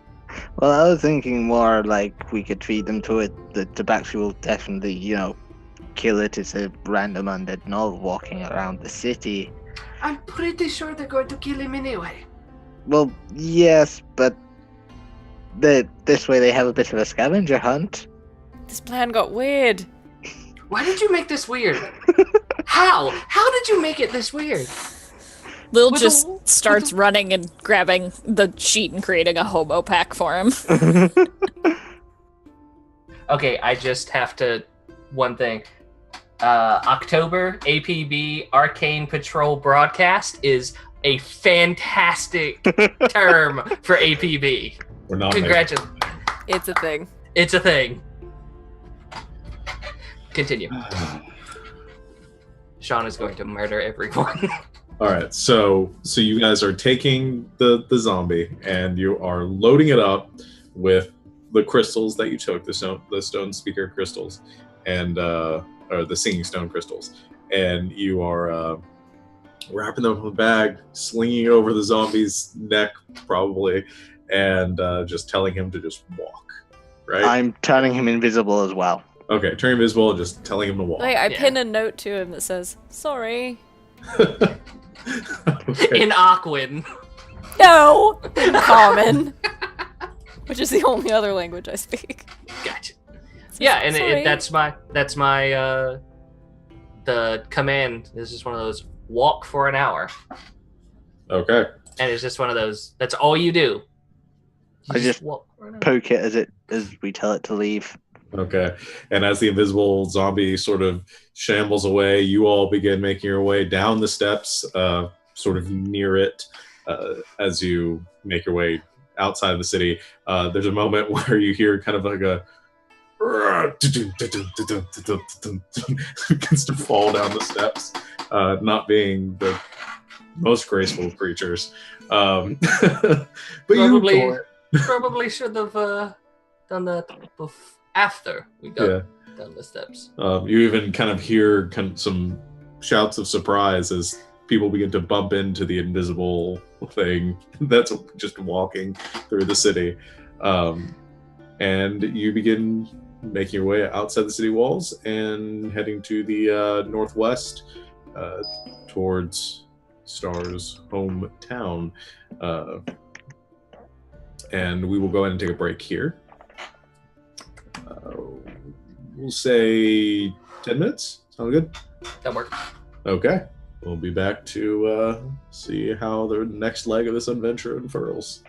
Well, I was thinking more like we could feed them to it. The tabaxi will definitely, kill it. It's a random undead gnoll walking around the city. I'm pretty sure they're going to kill him anyway. Well, yes, but this way they have a bit of a scavenger hunt. This plan got weird. Why did you make this weird? How? How did you make it this weird? Lil just starts running and grabbing the sheet and creating a hobo pack for him. Okay, I just have to... One thing. October APB Arcane Patrol Broadcast is a fantastic term for APB. We're not. Congratulations. It's a thing. It's a thing. Continue. Sean is going to murder everyone. All right, so you guys are taking the zombie and you are loading it up with the crystals that you took, the stone speaker crystals, and or the singing stone crystals, and you are wrapping them in a bag, slinging it over the zombie's neck, probably, and just telling him to just walk. Right? I'm turning him invisible as well. Okay, turn invisible and just telling him to walk. Wait, I pin a note to him that says, "Sorry." Okay. In Aquan. No, in Common, which is the only other language I speak. Gotcha. Yeah, and Sorry. that's my the command. This is one of those walk for an hour, Okay. and it's just one of those. That's all you do. I just walk for an hour. Poke it as we tell it to leave. Okay. And as the invisible zombie sort of shambles away, you all begin making your way down the steps, sort of near it, as you make your way outside of the city. There's a moment where you hear kind of like a begins to fall down the steps, not being the most graceful of creatures. But Probably should have done that after we got down the steps. You even kind of hear some shouts of surprise as people begin to bump into the invisible thing that's just walking through the city. And you begin making your way outside the city walls and heading to the northwest towards Star's hometown. And we will go ahead and take a break here. We'll say 10 minutes. Sound good? That worked. Okay. We'll be back to see how the next leg of this adventure unfurls.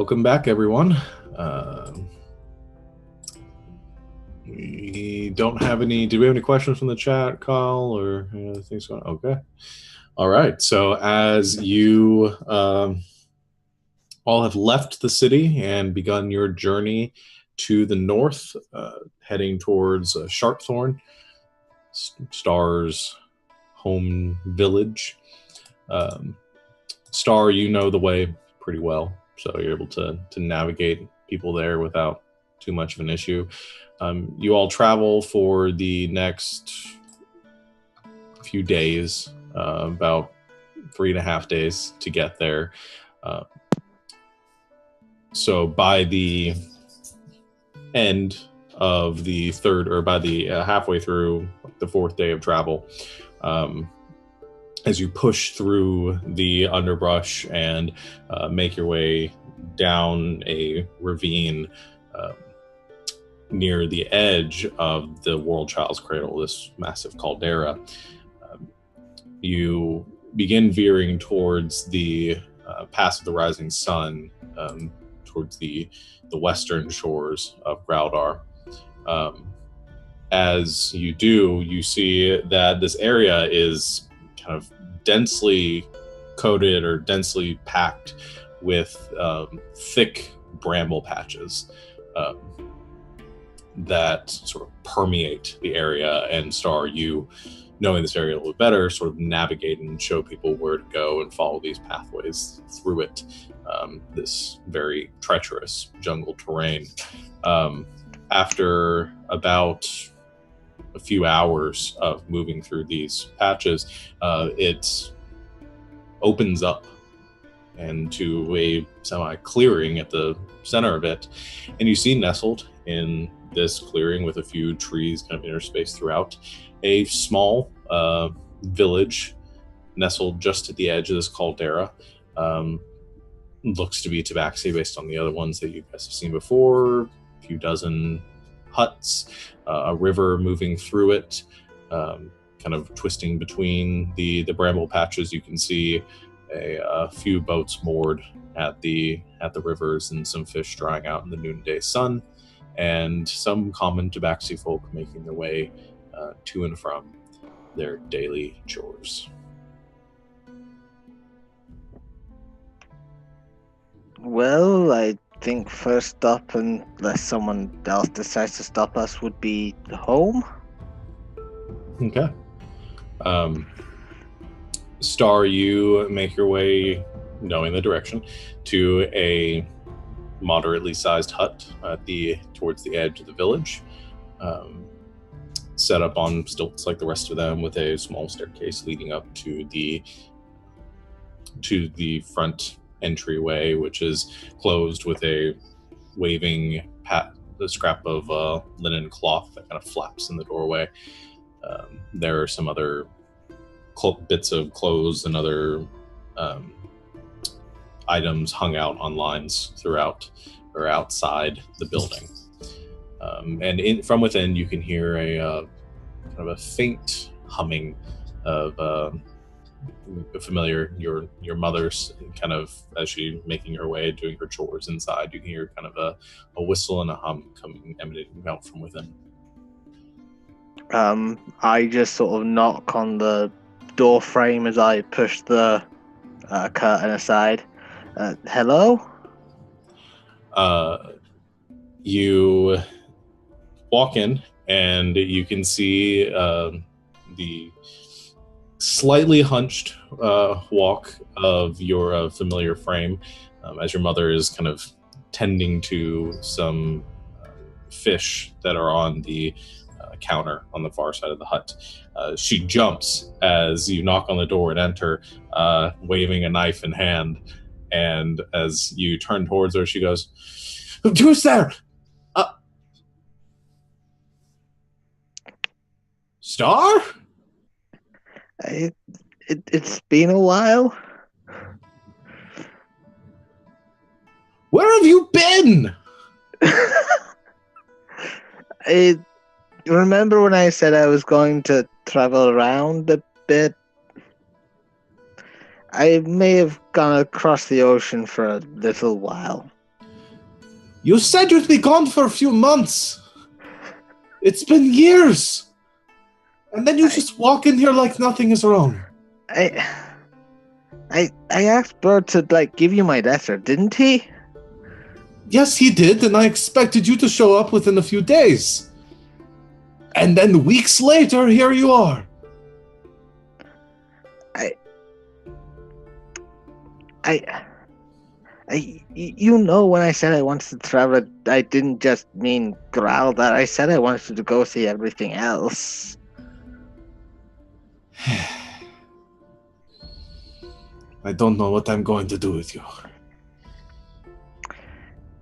welcome back, everyone. We don't have any. Did we have any questions from the chat, Kyle, or any other things going on? Okay. All right. So as you all have left the city and begun your journey to the north, heading towards Sharpthorn, Star's home village. Star, you know the way pretty well, so you're able to navigate people there without too much of an issue. You all travel for the next few days, about 3.5 days to get there. So by the end of the third, or by the halfway through the 4th day of travel, as you push through the underbrush and make your way down a ravine near the edge of the World Child's Cradle, this massive caldera, you begin veering towards the Pass of the Rising Sun, towards the western shores of Growldar. As you do, you see that this area is kind of densely coated or densely packed with thick bramble patches that sort of permeate the area, and Star, you knowing this area a little better, sort of navigate and show people where to go and follow these pathways through it, this very treacherous jungle terrain. After about a few hours of moving through these patches, it opens up into a semi-clearing at the center of it, and you see nestled in this clearing, with a few trees kind of interspaced throughout, a small village nestled just at the edge of this caldera. Looks to be Tabaxi based on the other ones that you guys have seen before. A few dozen huts, a river moving through it, kind of twisting between the bramble patches. You can see a few boats moored at the rivers, and some fish drying out in the noonday sun, and some common Tabaxi folk making their way to and from their daily chores. Well, I think first stop, unless someone else decides to stop us, would be home. Okay. Star, you make your way, knowing the direction, to a moderately sized hut towards the edge of the village, set up on stilts like the rest of them, with a small staircase leading up to the front entryway, which is closed with a waving the scrap of linen cloth that kind of flaps in the doorway. There are some other bits of clothes and other items hung out on lines throughout or outside the building. And from within, you can hear a kind of a faint humming of familiar your mother's, kind of as she making her way doing her chores inside. You can hear kind of a whistle and a hum emanating out from within. I just sort of knock on the door frame as I push the curtain aside. Hello? You walk in, and you can see the slightly hunched walk of your familiar frame, as your mother is kind of tending to some fish that are on the counter on the far side of the hut. She jumps as you knock on the door and enter, waving a knife in hand. And as you turn towards her, she goes, "Who's there? Star? It's been a while. Where have you been?" I remember when I said I was going to travel around a bit. I may have gone across the ocean for a little while. You said you'd be gone for a few months. It's been years. And then you just walk in here like nothing is wrong. I asked Bird to give you my letter, didn't he? Yes, he did, and I expected you to show up within a few days. And then weeks later, here you are. You know, when I said I wanted to travel, I didn't just mean growl that. I said I wanted to go see everything else. I don't know what I'm going to do with you.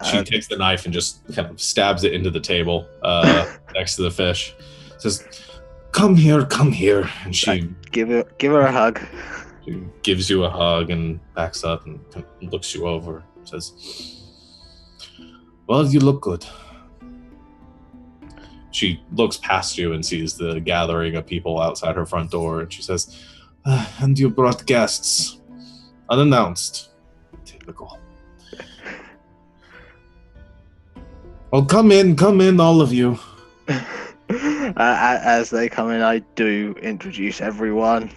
She takes the knife and just kind of stabs it into the table next to the fish. Says, come here. And she give her a hug. She gives you a hug and backs up and looks you over. Says, well, you look good. She looks past you and sees the gathering of people outside her front door. And she says, and you brought guests. Unannounced. Typical. Well, come in, all of you. As they come in, I do introduce everyone.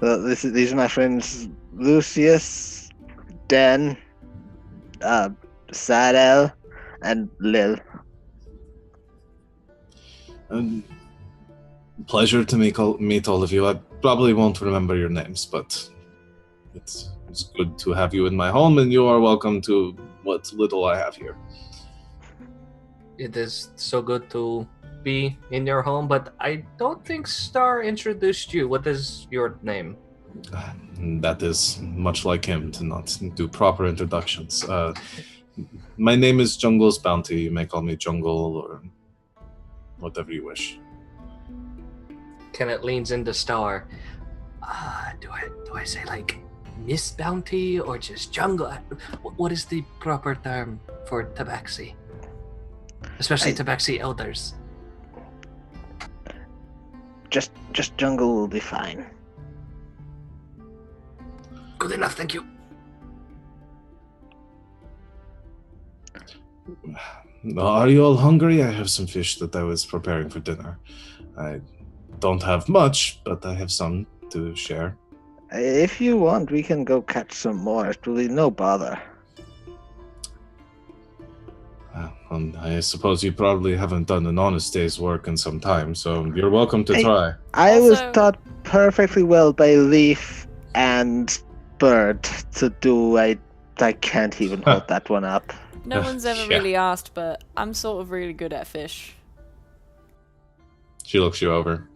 These are my friends Lucius, Den, Sadel, and Lil. Pleasure to meet all of you. I probably won't remember your names, but it's good to have you in my home, and you are welcome to what little I have here. It is so good to be in your home, but I don't think Star introduced you. What is your name? That is much like him, to not do proper introductions. My name is Jungle's Bounty. You may call me Jungle or whatever you wish. Kenneth leans into Star. Do I say Miss Bounty or just Jungle? What is the proper term for Tabaxi? Especially Tabaxi elders. Just Jungle will be fine. Good enough, thank you. Are you all hungry? I have some fish that I was preparing for dinner. I don't have much, but I have some to share. If you want, we can go catch some more. It will be no bother. And I suppose you probably haven't done an honest day's work in some time, so you're welcome to try. I was taught perfectly well by Leaf and Bird to do. I can't even hold that one up. No one's ever really asked, but I'm sort of really good at fish. She looks you over.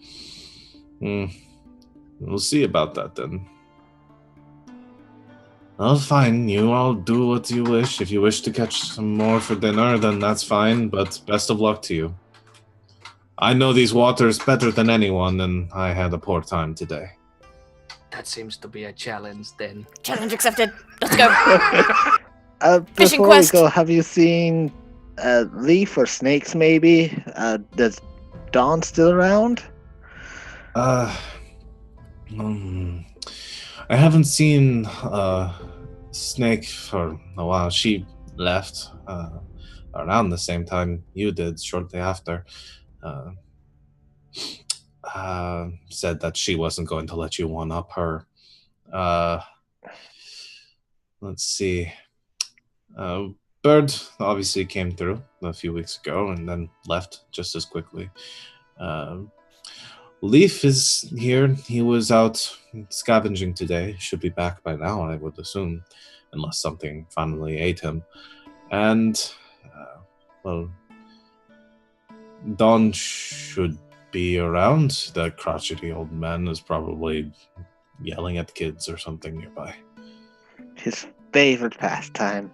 We'll see about that then. Well, fine. You all do what you wish. If you wish to catch some more for dinner, then that's fine, but best of luck to you. I know these waters better than anyone, and I had a poor time today. That seems to be a challenge then. Challenge accepted. Let's go. Fishing before quest. we go, have you seen Leaf or Snakes maybe? Does Dawn still around? I haven't seen Snake for a while. She left around the same time you did, shortly after. Said that she wasn't going to let you one-up her. Let's see. Bird obviously came through a few weeks ago and then left just as quickly. Leaf is here. He was out scavenging today. Should be back by now, I would assume, unless something finally ate him. And, Don should be around. That crotchety old man is probably yelling at kids or something nearby. His favorite pastime.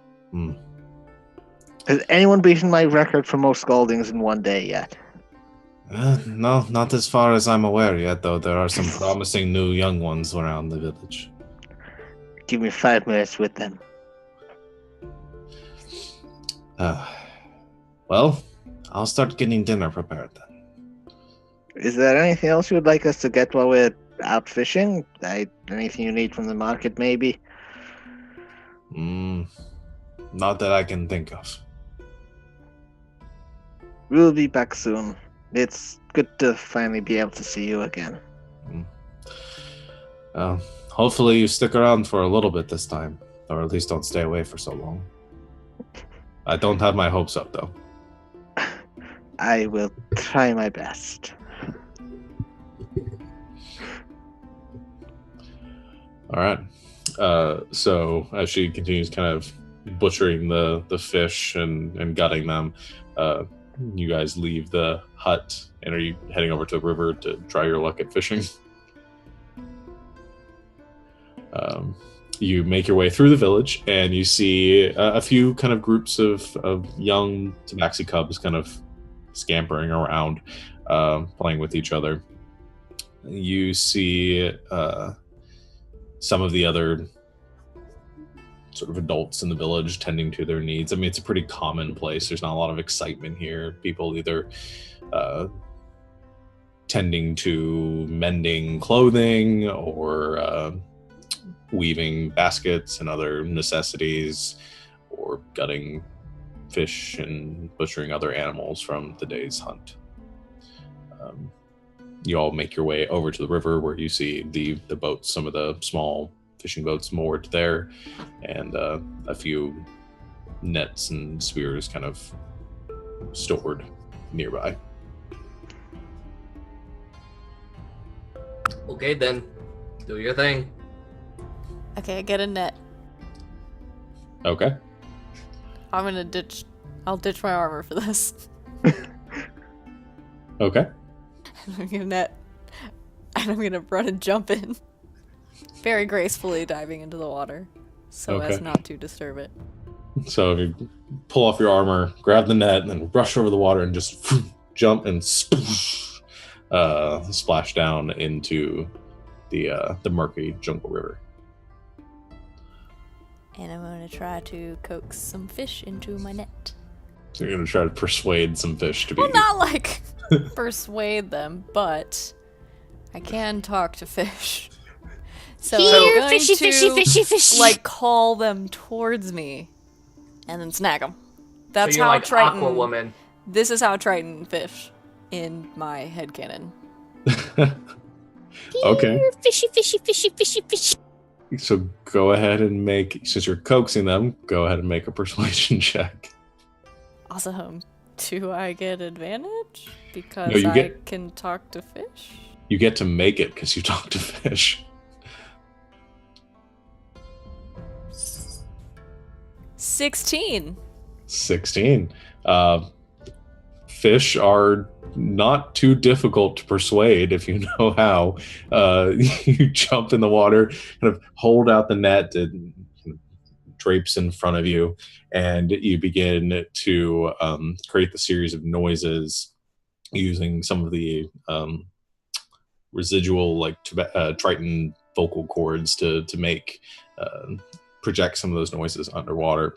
Has anyone beaten my record for most scaldings in one day yet? No, not as far as I'm aware yet, though. There are some promising new young ones around the village. Give me 5 minutes with them. Well, I'll start getting dinner prepared then. Is there anything else you would like us to get while we're out fishing? Anything you need from the market, maybe? Not that I can think of. We'll be back soon. It's good to finally be able to see you again. Hopefully you stick around for a little bit this time, or at least don't stay away for so long. I don't have my hopes up, though. I will try my best. All right. So as she continues kind of butchering the fish and gutting them, you guys leave the hut, and are you heading over to the river to try your luck at fishing? You make your way through the village, and you see a few kind of groups of young tabaxi cubs kind of scampering around, playing with each other. You see some of the other sort of adults in the village tending to their needs. I mean, it's a pretty common place. There's not a lot of excitement here. People either tending to mending clothing or weaving baskets and other necessities, or gutting fish and butchering other animals from the day's hunt. You all make your way over to the river, where you see the boats, some of the small fishing boats moored there, and a few nets and spears kind of stored nearby. Okay, then. Do your thing. Okay, I get a net. Okay. I'll ditch my armor for this. Okay. I'm gonna net, and I'm gonna run and jump in, very gracefully diving into the water, so as not to disturb it. So you pull off your armor, grab the net, and then rush over the water and just jump and splash down into the murky jungle river. And I'm gonna try to coax some fish into my net. So you're gonna try to persuade some fish to be. Well, not like persuade them, but I can talk to fish. So Here, I'm going fishy, to fishy, fishy, fishy. like call them towards me, and then snag them. That's so you're how like Triton. Aquawoman. This is how Triton fish in my headcanon. Okay. Here, fishy, fishy, fishy, fishy, fishy. So go ahead and since you're coaxing them, go ahead and make a persuasion check. Awesome. Do I get advantage because No, I can talk to fish? You get to make it because you talk to fish. 16. 16. Fish are not too difficult to persuade if you know how. You jump in the water, kind of hold out the net, and drapes in front of you, and you begin to create the series of noises using some of the residual like Triton vocal cords to make project some of those noises underwater.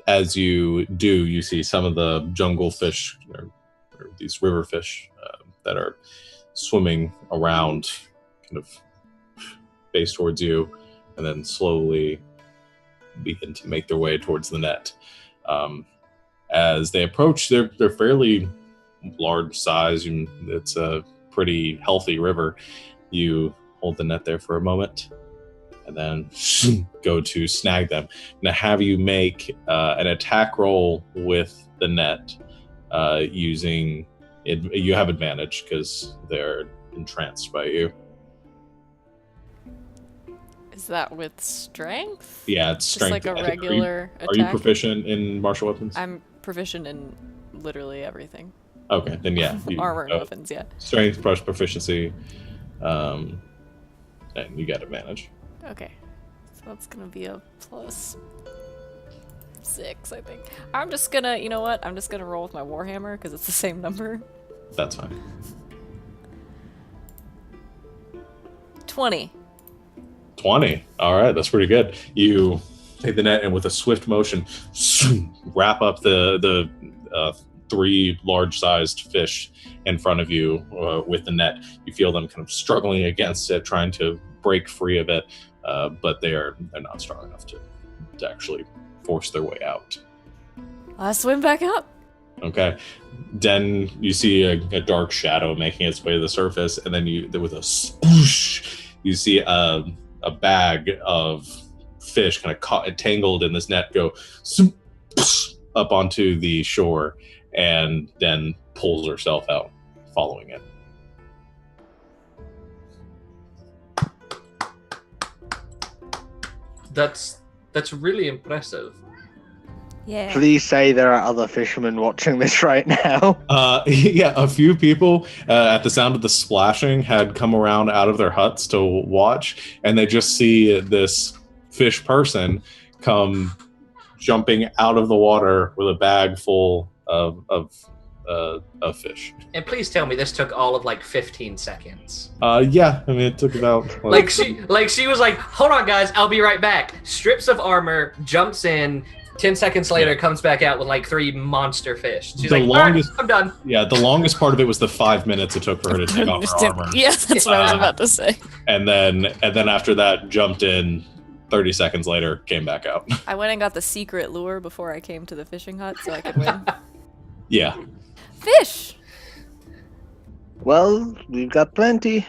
As you do, you see some of the jungle fish, or these river fish, that are swimming around, kind of face towards you, and then slowly begin to make their way towards the net. As they approach, they're fairly large size, and it's a pretty healthy river. You hold the net there for a moment, and then go to snag them. Now have you make an attack roll with the net using it. You have advantage because they're entranced by you. Is that with strength? Yeah, it's Just strength. like a regular attack? Are you proficient in martial weapons? I'm proficient in literally everything. Okay, then yeah. Armor and weapons, yeah. Strength plus proficiency, and you got advantage. Okay, so that's gonna be a +6, I think. I'm just gonna, you know what? I'm just gonna roll with my Warhammer because it's the same number. That's fine. 20. 20. All right, that's pretty good. You take the net and with a swift motion, wrap up the 3 large-sized fish in front of you with the net. You feel them kind of struggling against it, trying to break free of it, but they're not strong enough to to actually force their way out. I swim back up. Okay. Then you see a dark shadow making its way to the surface, and then with a swoosh, you see a bag of fish kind of caught tangled in this net go up onto the shore, and then pulls herself out, following it. That's really impressive. Yeah. Please say there are other fishermen watching this right now. Yeah, a few people at the sound of the splashing had come around out of their huts to watch, and they just see this fish person come jumping out of the water with a bag full of fish. And please tell me this took all of like 15 seconds. Yeah, I mean it took about Like she was like, "Hold on, guys, I'll be right back." Strips of armor, jumps in. 10 seconds later, comes back out with like 3 monster fish. She's like, longest, "All right, I'm done." Yeah, the longest part of it was the 5 minutes it took for her to take off her armor. Yeah, that's what I was about to say. And then after that, jumped in. 30 seconds later, came back out. I went and got the secret lure before I came to the fishing hut so I could win. Yeah. Fish! Well, we've got plenty.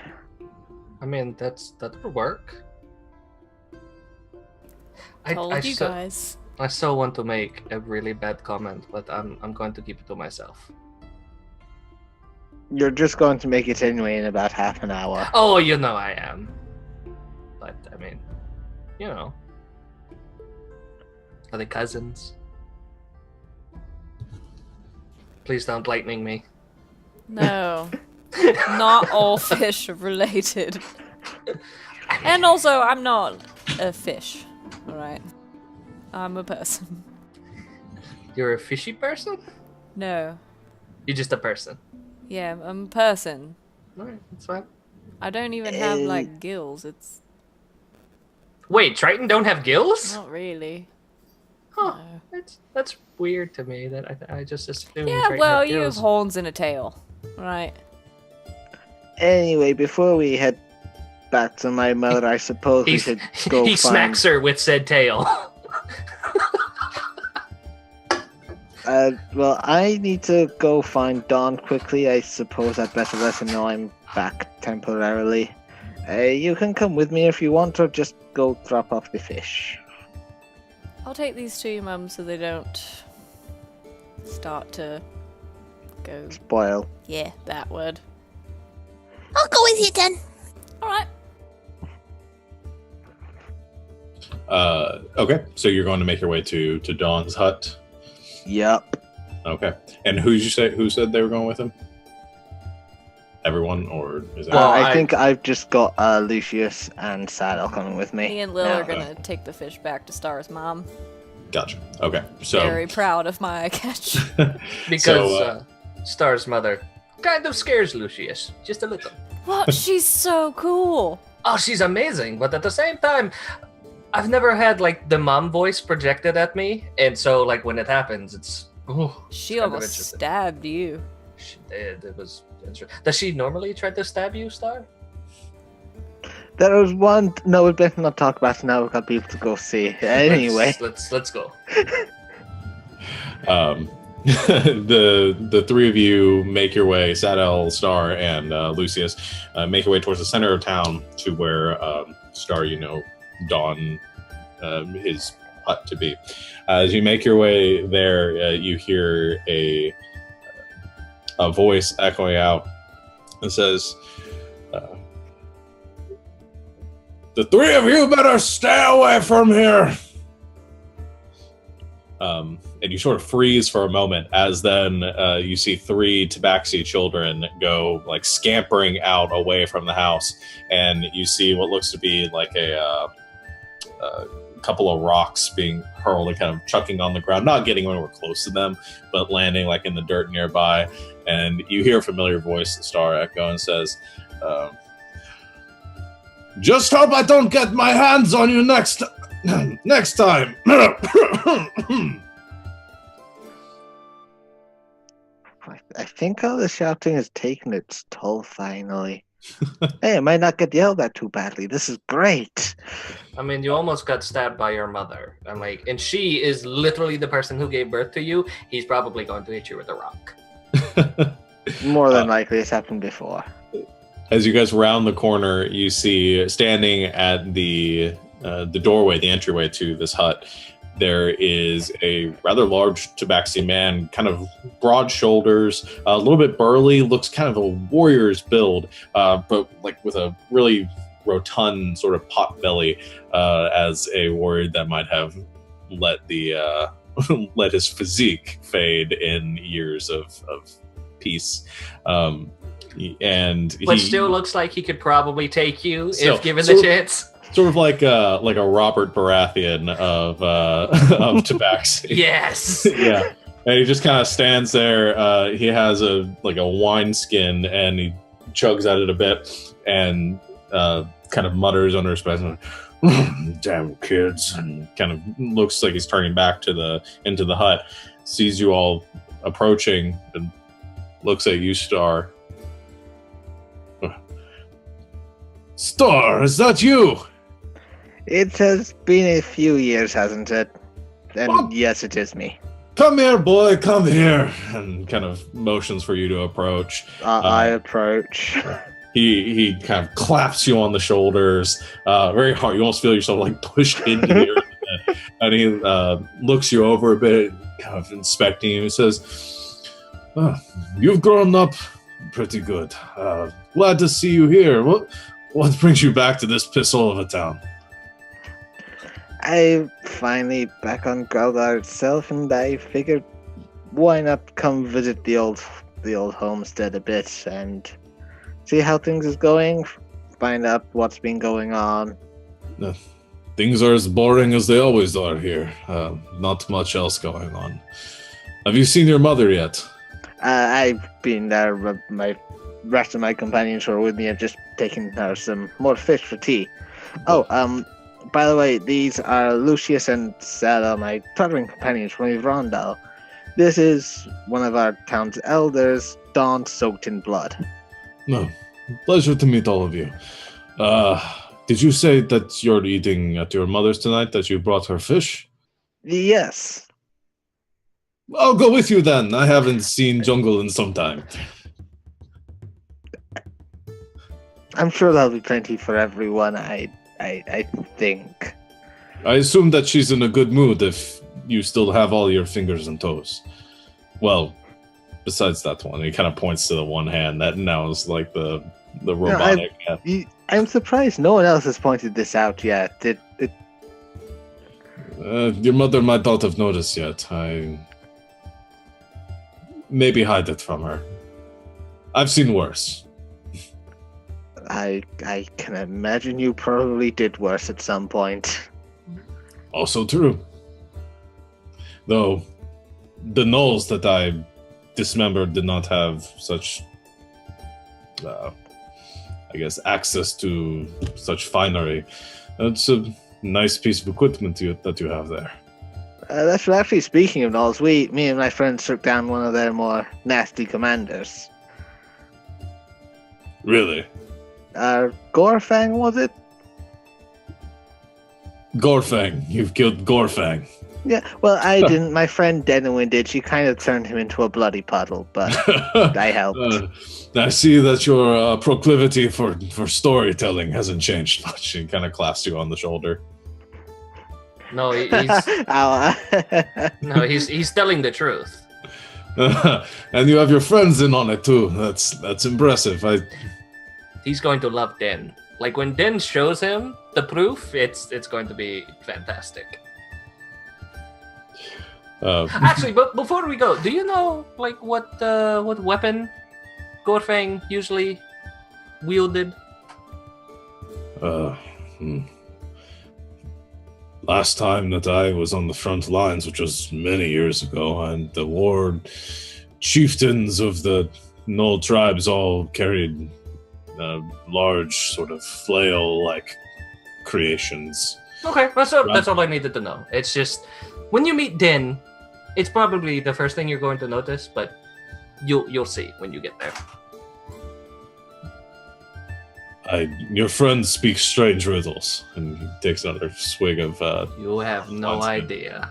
I mean, that'll work. Told you guys. I so want to make a really bad comment, but I'm going to keep it to myself. You're just going to make it anyway in about half an hour. Oh, you know I am. But I mean, you know, are they cousins? Please don't lightning me. No. Not all fish are related. And also, I'm not a fish. Alright. I'm a person. You're a fishy person? No. You're just a person. Yeah, I'm a person. Alright, that's fine. I don't even have, like, gills. It's Wait, Triton don't have gills? not really. Huh. No. That's weird to me that I just assumed Yeah, Triton well, had you have gills. horns and a tail. Right. Anyway, before we head back to my mother, I suppose we should go He smacks her with said tail. Well, I need to go find Dawn quickly. I suppose I'd better let him know I'm back temporarily. You can come with me if you want, or just go drop off the fish. I'll take these to your mum so they don't start to go. Spoil. Yeah, that word. I'll go with you then. Alright. Okay, so you're going to make your way to Dawn's hut. Yup. Okay, and who said they were going with him? Everyone, or is that? Well, I think I've just got Lucius and Saddle coming with me. Me and Lil now. are gonna take the fish back to Star's mom. Gotcha. Okay, so Very proud of my catch. Because So, Star's mother kind of scares Lucius. Just a little. What? She's so cool. Oh, she's amazing, but at the same time, I've never had like the mom voice projected at me, and so like when it happens, it's She kind of almost interesting. stabbed you. She did. It was interesting. Does she normally try to stab you, Star? There was one. No, we better not talk about it now. We've got people to go see. Anyway. let's go. the three of you make your way, Sadel, Star, and Lucius, make your way towards the center of town to where Star, Dawn, his hut to be. As you make your way there, you hear a voice echoing out and says, "The three of you better stay away from here." And you sort of freeze for a moment as then you see 3 tabaxi children go like scampering out away from the house, and you see what looks to be like a couple of rocks being hurled and kind of chucking on the ground, not getting anywhere close to them, but landing like in the dirt nearby. And you hear a familiar voice, the Star echo, and says, "Just hope I don't get my hands on you next time." I think all the shouting has taken its toll finally. Hey, I might not get yelled at too badly. This is great. I mean, you almost got stabbed by your mother. I'm like, and she is literally the person who gave birth to you. He's probably going to hit you with a rock. More than likely, it's happened before. As you guys round the corner, you see standing at the doorway, the entryway to this hut, there is a rather large tabaxi man, kind of broad shoulders, a little bit burly, looks kind of a warrior's build, but like with a really rotund sort of pot belly, as a warrior that might have let the let his physique fade in years of peace. And But he still looks like he could probably take you Still, if given so- the chance. sort of like a Robert Baratheon of of Tabaxi. Yes. Yeah, and he just kind of stands there. He has a wine skin, and he chugs at it a bit, and kind of mutters under his breath, "Damn kids!" and kind of looks like he's turning back into the hut. Sees you all approaching, and looks at you, Star. Star, is that you? It has been a few years, hasn't it? And What? yes, it is me. Come here, boy, come here. And kind of motions for you to approach. I approach. He kind of claps you on the shoulders, very hard. You almost feel yourself like pushed into the earth. And he looks you over a bit, kind of inspecting you. He says, "Oh, you've grown up pretty good. Glad to see you here. What brings you back to this pisshole of a town?" I'm finally back on Grelgar itself, and I figured, why not come visit the old homestead a bit and see how things is going, find out what's been going on. Things are as boring as they always are here. Not much else going on. Have you seen your mother yet? I've been there, but my rest of my companions who are with me. I've just taken her some more fish for tea. Oh, by the way, these are Lucius and Sarah, my traveling companions from Rondell. This is one of our town's elders, Dawn soaked in blood. No. Pleasure to meet all of you. Did you say that you're eating at your mother's tonight, that you brought her fish? Yes. I'll go with you then. I haven't seen Jungle in some time. I'm sure there'll be plenty for everyone, I think. I assume that she's in a good mood if you still have all your fingers and toes. Well, besides that one, he kind of points to the one hand that now is like the robotic hand. I'm surprised no one else has pointed this out yet. Your mother might not have noticed yet. I maybe hide it from her. I've seen worse. I can imagine you probably did worse at some point. Also true. Though, the gnolls that I dismembered did not have such, access to such finery. It's a nice piece of equipment that you have there. That's actually, speaking of gnolls, me and my friends took down one of their more nasty commanders. Really? Gorfang, was it? Gorfang. You've killed Gorfang. Yeah, well, I didn't. My friend Denowin did. She kind of turned him into a bloody puddle, but I helped. I see that your proclivity for storytelling hasn't changed much. He kind of claps you on the shoulder. No, he's Ow. he's telling the truth. And you have your friends in on it too. That's impressive. He's going to love Den. Like when Den shows him the proof, it's going to be fantastic. Actually, but before we go, do you know like what weapon Gorfang usually wielded? Last time that I was on the front lines, which was many years ago, and the war chieftains of the Gnoll tribes all carried large sort of flail-like creations. Okay, that's all I needed to know. It's just when you meet Din, it's probably the first thing you're going to notice, but you'll see when you get there. Your friends speak strange riddles. And he takes another swig of. You have no idea.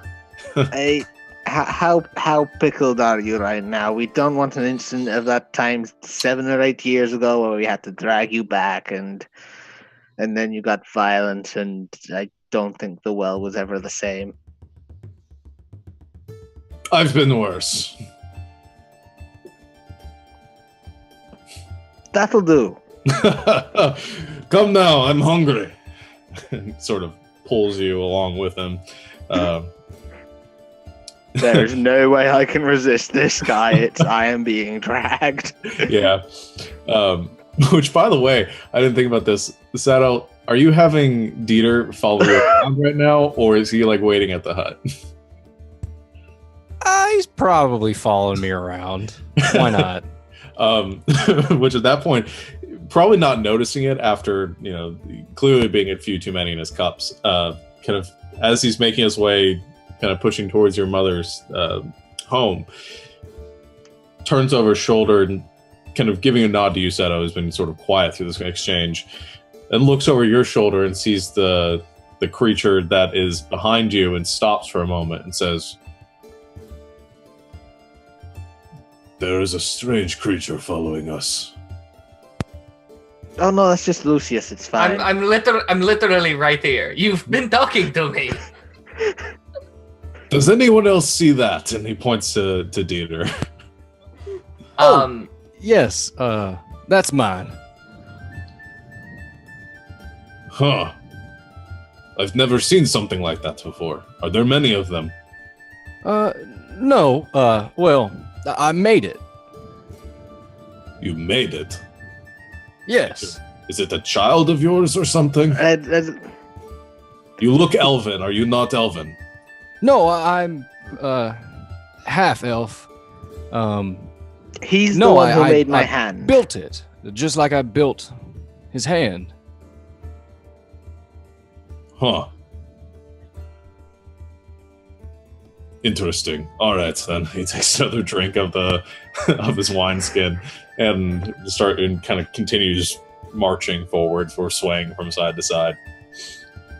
Hey, how pickled are you right now? We don't want an incident of that time 7 or 8 years ago where we had to drag you back and then you got violent, and I don't think the well was ever the same. I've been worse. That'll do. Come now, I'm hungry. Sort of pulls you along with him. There's no way I can resist this guy. I am being dragged. Yeah. Which, by the way, I didn't think about this. Sato, are you having Dieter follow you around right now, or is he like waiting at the hut? He's probably following me around. Why not? Which at that point, probably not noticing it after, clearly being a few too many in his cups. Kind of as he's making his way, kind of pushing towards your mother's home, turns over his shoulder and kind of giving a nod to you, Sato, who's been sort of quiet through this exchange, and looks over your shoulder and sees the creature that is behind you and stops for a moment and says, "There is a strange creature following us." Oh no, that's just Lucius. It's fine. I'm literally right here. You've been talking to me. Does anyone else see that? And he points to Dieter. Yes, that's mine. Huh. I've never seen something like that before. Are there many of them? No, well, I made it. You made it? Yes. Is it a child of yours or something? You look elven. Are you not elven? No, I'm, half elf. He's the one who made my hand. Built it, just like I built his hand. Huh. Interesting. All right, then he takes another drink of his wineskin and kind of continues marching forward, swaying from side to side.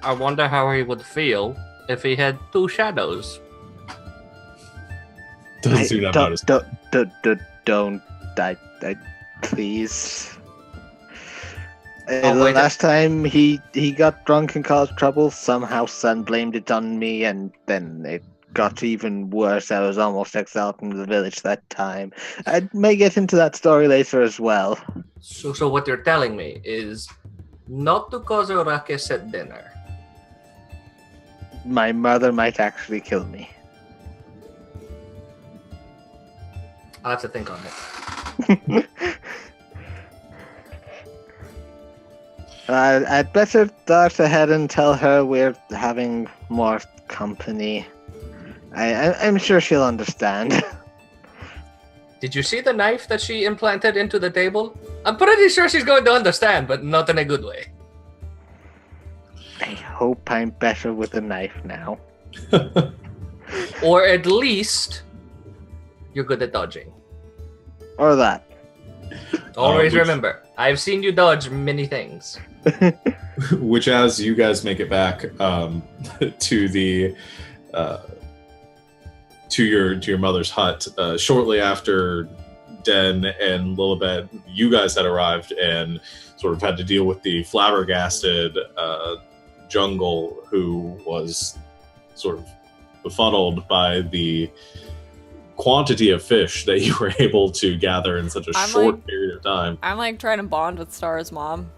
I wonder how he would feel if he had two shadows. Doesn't seem that notice. Don't, please. Oh, The last time he got drunk and caused trouble, somehow Sun blamed it on me, and then it got even worse. I was almost exiled from the village that time. I may get into that story later as well. So what you're telling me is not to cause a ruckus at dinner. My mother might actually kill me. I'll have to think on it. I'd better dart ahead and tell her we're having more company. I'm sure she'll understand. Did you see the knife that she implanted into the table? I'm pretty sure she's going to understand, but not in a good way. I hope I'm better with a knife now. Or at least you're good at dodging. Or that. Always remember, I've seen you dodge many things. Which, as you guys make it back to the to your mother's hut, shortly after Den and Lilibet, you guys had arrived and sort of had to deal with the flabbergasted jungle, who was sort of befuddled by the quantity of fish that you were able to gather in such a short period of time. I'm like trying to bond with Star's mom.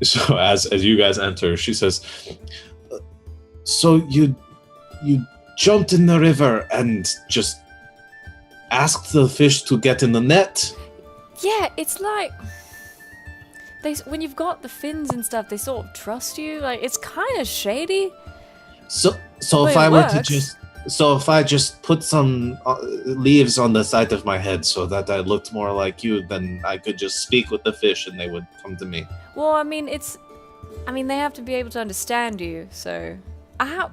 So as you guys enter, she says, "So you jumped in the river and just asked the fish to get in the net?" Yeah, it's like when you've got the fins and stuff, they sort of trust you. Like, it's kind of shady. So But if it I were to works. if I just put some leaves on the side of my head so that I looked more like you, then I could just speak with the fish and they would come to me. Well, I mean, they have to be able to understand you. So,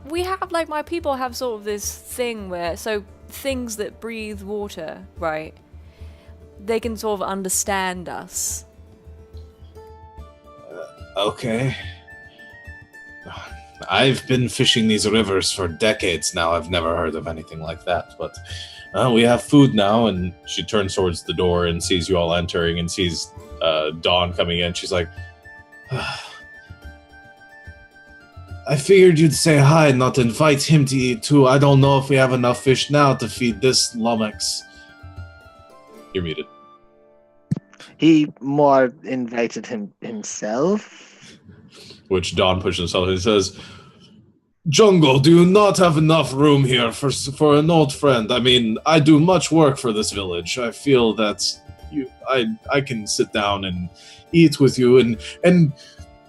we have like my people have sort of this thing where things that breathe water, right? They can sort of understand us. Okay. I've been fishing these rivers for decades now. I've never heard of anything like that, but we have food now. And she turns towards the door and sees you all entering and sees Dawn coming in. She's like, I figured you'd say hi, not invite him to eat too. I don't know if we have enough fish now to feed this lummox. You're muted. He more invited himself. Which Dawn pushes himself and says, Jungle, do you not have enough room here for an old friend? I mean, I do much work for this village. I feel that I can sit down and eat with you and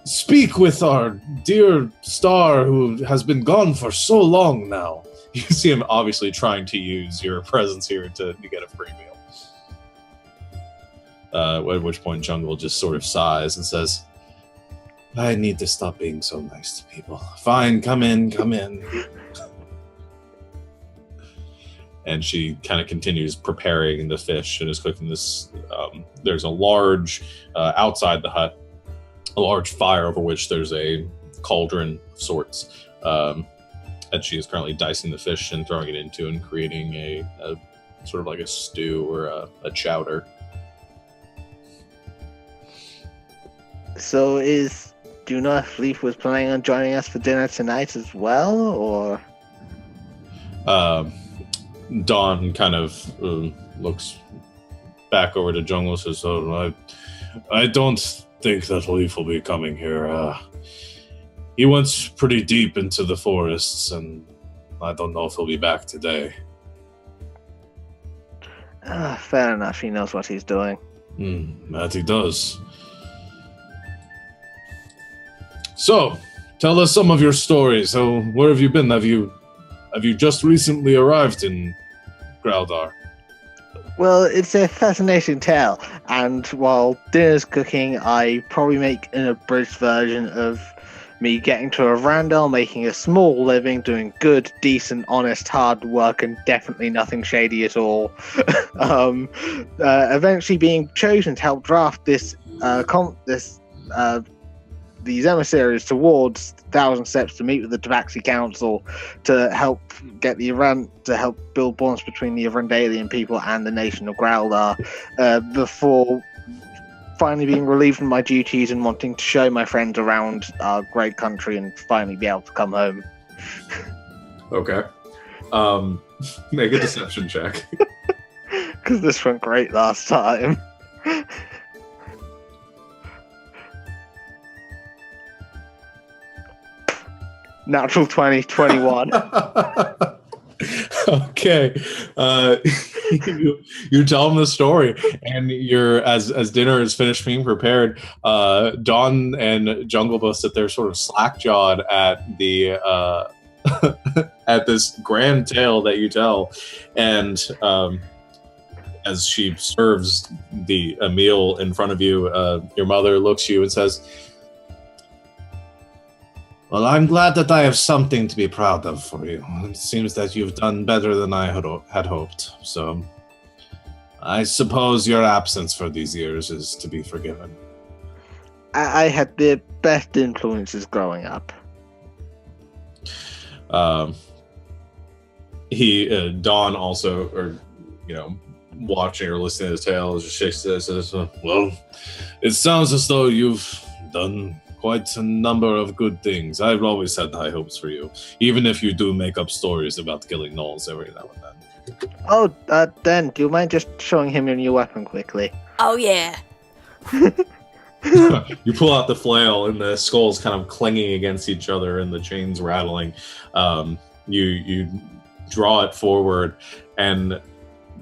speak with our dear star who has been gone for so long now. You see him obviously trying to use your presence here to get a free meal. At which point Jungle just sort of sighs and says, I need to stop being so nice to people. Fine, come in. And she kind of continues preparing the fish and is cooking this. There's a large, outside the hut, a large fire over which there's a cauldron of sorts. And she is currently dicing the fish and throwing it into and creating a sort of like a stew or a chowder. So do you know if Leaf was planning on joining us for dinner tonight as well, or? Dawn kind of looks back over to Jungle and says, I don't think that Leaf will be coming here. He went pretty deep into the forests, and I don't know if he'll be back today. Fair enough, he knows what he's doing. That he does. So, tell us some of your stories. So, where have you been? Have you just recently arrived in Graldar? Well, it's a fascinating tale, and while dinner's cooking, I probably make an abridged version of me getting to Arandel, making a small living, doing good, decent, honest, hard work, and definitely nothing shady at all. Eventually being chosen to help draft these emissaries towards 1,000 Steps to meet with the Tabaxi Council to help get to help build bonds between the Arundelian people and the nation of Graldar, before finally being relieved from my duties and wanting to show my friends around our great country and finally be able to come home. Okay. Make a deception check. Because this went great last time. Natural 20, 21. Okay. You tell them the story, and as dinner is finished being prepared, Dawn and Jungle both sit there sort of slack-jawed at the at this grand tale that you tell, and as she serves a meal in front of you, your mother looks at you and says, well, I'm glad that I have something to be proud of for you. It seems that you've done better than I had hoped. So, I suppose your absence for these years is to be forgiven. I had the best influences growing up. Dawn also, watching or listening to his tale, just shakes his head and says, well, it sounds as though you've done quite a number of good things. I've always had high hopes for you, even if you do make up stories about killing gnolls every now and then. Oh, Dan, do you mind just showing him your new weapon quickly? Oh, yeah. You pull out the flail, and the skulls kind of clanging against each other, and the chains rattling. You draw it forward, and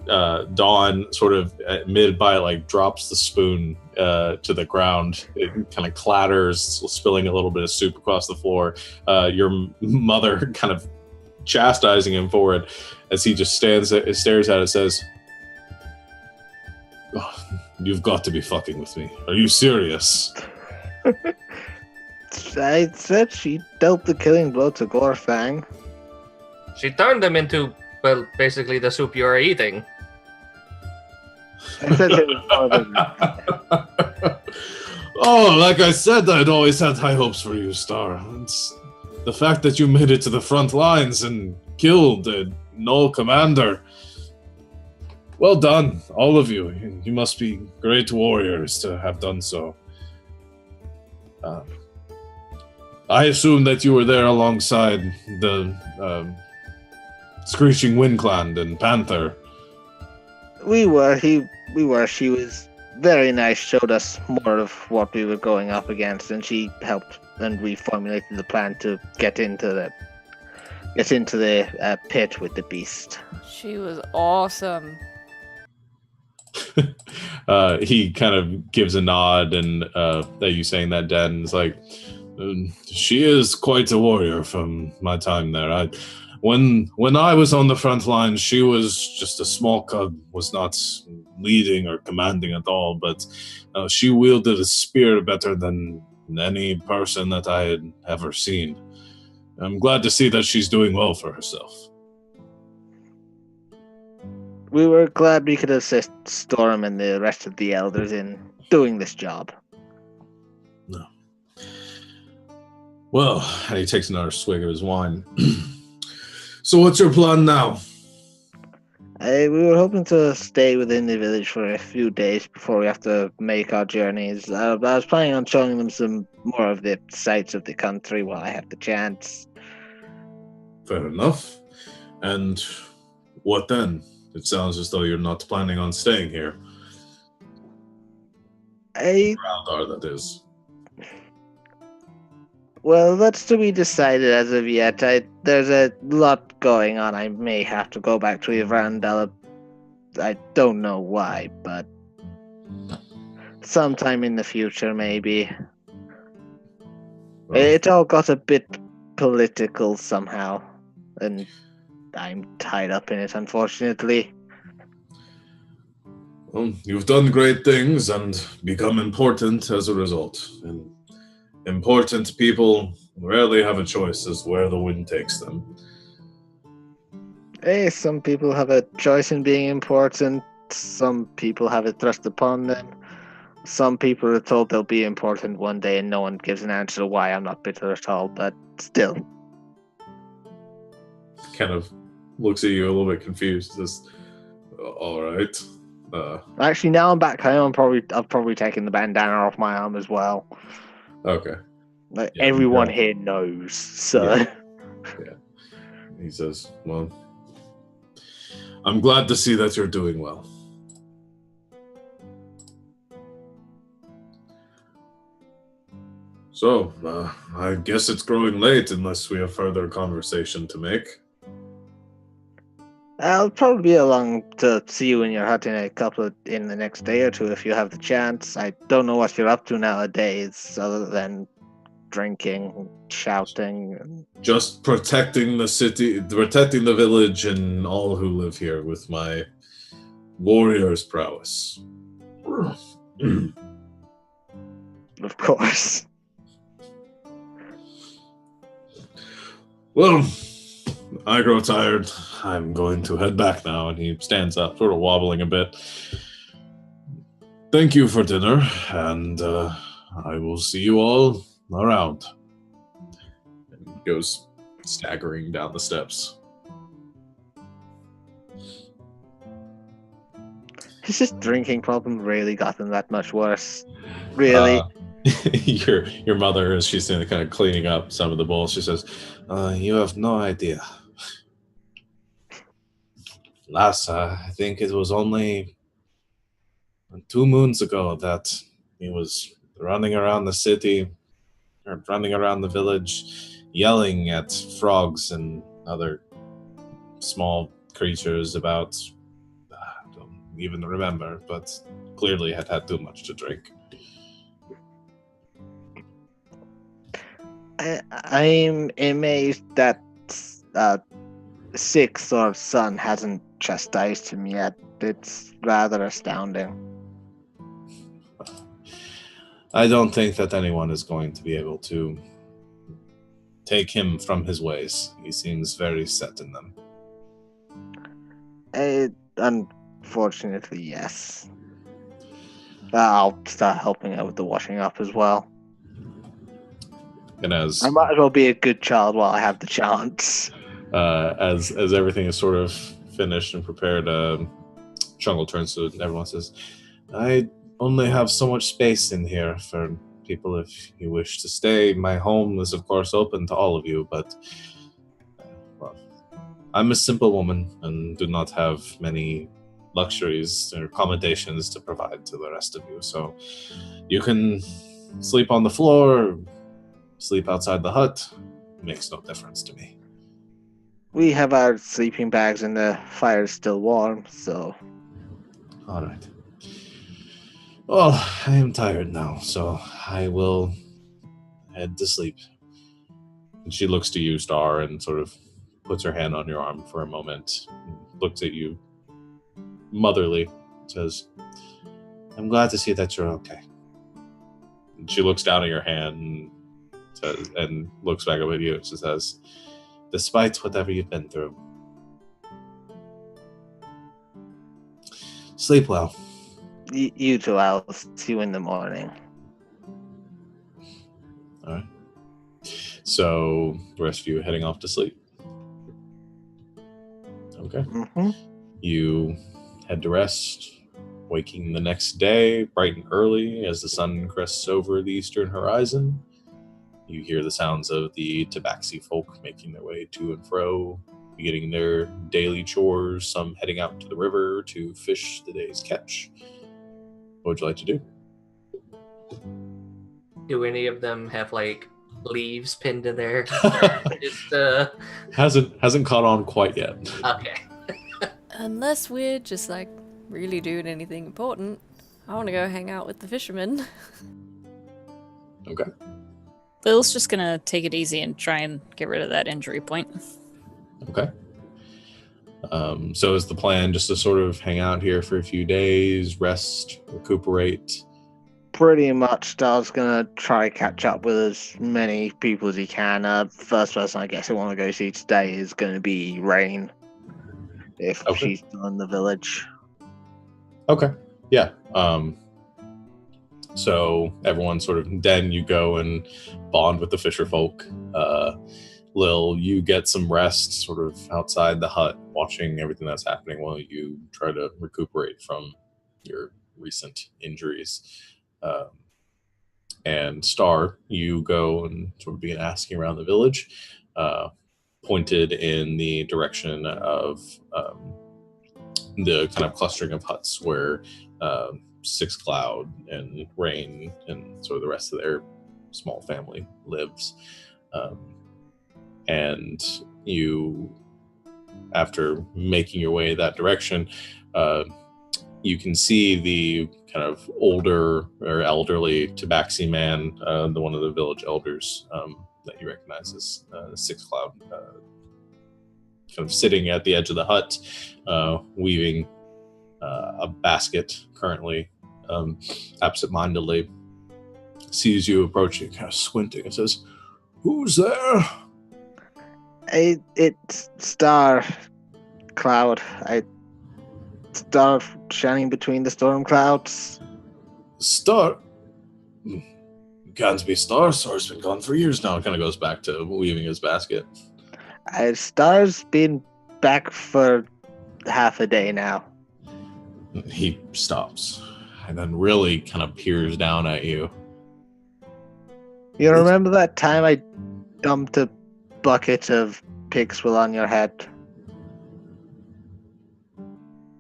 Dawn sort of mid-bite drops the spoon to the ground. It kind of clatters, spilling a little bit of soup across the floor. Your mother kind of chastising him for it as he just stares at it and says, oh, you've got to be fucking with me. Are you serious? I said she dealt the killing blow to Gorfang. She turned them into, well, basically the soup you are eating. I said it was more than that. Oh, like I said, I'd always had high hopes for you, Star. It's the fact that you made it to the front lines and killed the gnoll commander. Well done, all of you. You must be great warriors to have done so. I assume that you were there alongside the Screeching Windclan and Panther. We were. We were. She was very nice. Showed us more of what we were going up against, and she helped. And we formulated the plan to get into the pit with the beast. She was awesome. He kind of gives a nod, and that you saying that, Dan, is like, she is quite a warrior from my time there. When I was on the front line, she was just a small cub, was not leading or commanding at all, but she wielded a spear better than any person that I had ever seen. I'm glad to see that she's doing well for herself. We were glad we could assist Storm and the rest of the elders in doing this job. No. Well, and he takes another swig of his wine. So what's your plan now? We were hoping to stay within the village for a few days before we have to make our journeys. I was planning on showing them some more of the sights of the country while I have the chance. Fair enough. And what then? It sounds as though you're not planning on staying here. Groundar, that is. Well, that's to be decided as of yet. There's a lot going on. I may have to go back to Evrandel. I don't know why, but sometime in the future, maybe. Well, it all got a bit political somehow, and I'm tied up in it, unfortunately. Well, you've done great things and become important as a result. And important people rarely have a choice as where the wind takes them. Hey, some people have a choice in being important. Some people have it thrust upon them. Some people are told they'll be important one day and no one gives an answer why. I'm not bitter at all, but still. Kind of looks at you a little bit confused. Just, all right. Actually, now I'm back home. I've probably taken the bandana off my arm as well. Okay. Like, yeah, everyone here knows, so... Yeah. He says, well, I'm glad to see that you're doing well. So, I guess it's growing late unless we have further conversation to make. I'll probably be along to see you in your hut in the next day or two if you have the chance. I don't know what you're up to nowadays other than drinking, shouting. Just protecting the city, protecting the village and all who live here with my warrior's prowess. Of course. Well, I grow tired. I'm going to head back now. And he stands up, sort of wobbling a bit. Thank you for dinner, and I will see you all around. And he goes staggering down the steps. Has his drinking problem really gotten that much worse? Really? Your mother, as she's kind of cleaning up some of the bowls, she says, you have no idea. Last, I think it was only 2 moons ago that he was running around the city, or running around the village, yelling at frogs and other small creatures about, I don't even remember, but clearly had had too much to drink. I'm amazed that Six or Son hasn't chastised him yet. It's rather astounding. I don't think that anyone is going to be able to take him from his ways. He seems very set in them. Unfortunately, yes. I'll start helping out with the washing up as well. And as I might as well be a good child while I have the chance. as everything is sort of finished and prepared, Chungle turns to everyone and says, I only have so much space in here for people if you wish to stay. My home is, of course, open to all of you, but well, I'm a simple woman and do not have many luxuries or accommodations to provide to the rest of you. So you can sleep on the floor, sleep outside the hut. It makes no difference to me. We have our sleeping bags and the fire is still warm, so... All right. Well, I am tired now, so I will head to sleep. And she looks to you, Star, and sort of puts her hand on your arm for a moment, looks at you motherly, says, I'm glad to see that you're okay. And she looks down at your hand and says, and looks back up at you. She says, despite whatever you've been through, sleep well. You two, I'll see you in the morning. All right. So the rest of you are heading off to sleep. Okay. Mm-hmm. You head to rest, waking the next day bright and early as the sun crests over the eastern horizon. You hear the sounds of the Tabaxi folk making their way to and fro, beginning their daily chores, some heading out to the river to fish the day's catch. What would you like to do? Do any of them have like leaves pinned to their? Just Hasn't caught on quite yet. okay. Unless we're just like really doing anything important, I want to go hang out with the fishermen. Okay. Lil's just gonna take it easy and try and get rid of that injury point. Okay. So is the plan just to sort of hang out here for a few days, rest, recuperate? Pretty much, Star's gonna try catch up with as many people as he can. First person I guess I want to go see today is going to be Rain, if she's still in the village. Okay. Yeah. So everyone sort of, then you go and bond with the fisher folk. Lil, you get some rest sort of outside the hut, watching everything that's happening while you try to recuperate from your recent injuries. And Star, you go and sort of begin asking around the village, pointed in the direction of the kind of clustering of huts where Six Cloud and Rain and sort of the rest of their small family lives. And you, after making your way that direction, you can see the kind of older or elderly Tabaxi man, the one of the village elders that you recognize as Six Cloud, kind of sitting at the edge of the hut, weaving a basket currently, absent-mindedly, sees you approaching, kind of squinting, and says, "Who's there?" It's Star Cloud. Star shining between the storm clouds. Star? Can't be Star. Star's been gone for years now. It kind of goes back to weaving his basket. Star's been back for half a day now. He stops and then really kind of peers down at you. You remember that time I dumped a bucket of pig swill on your head?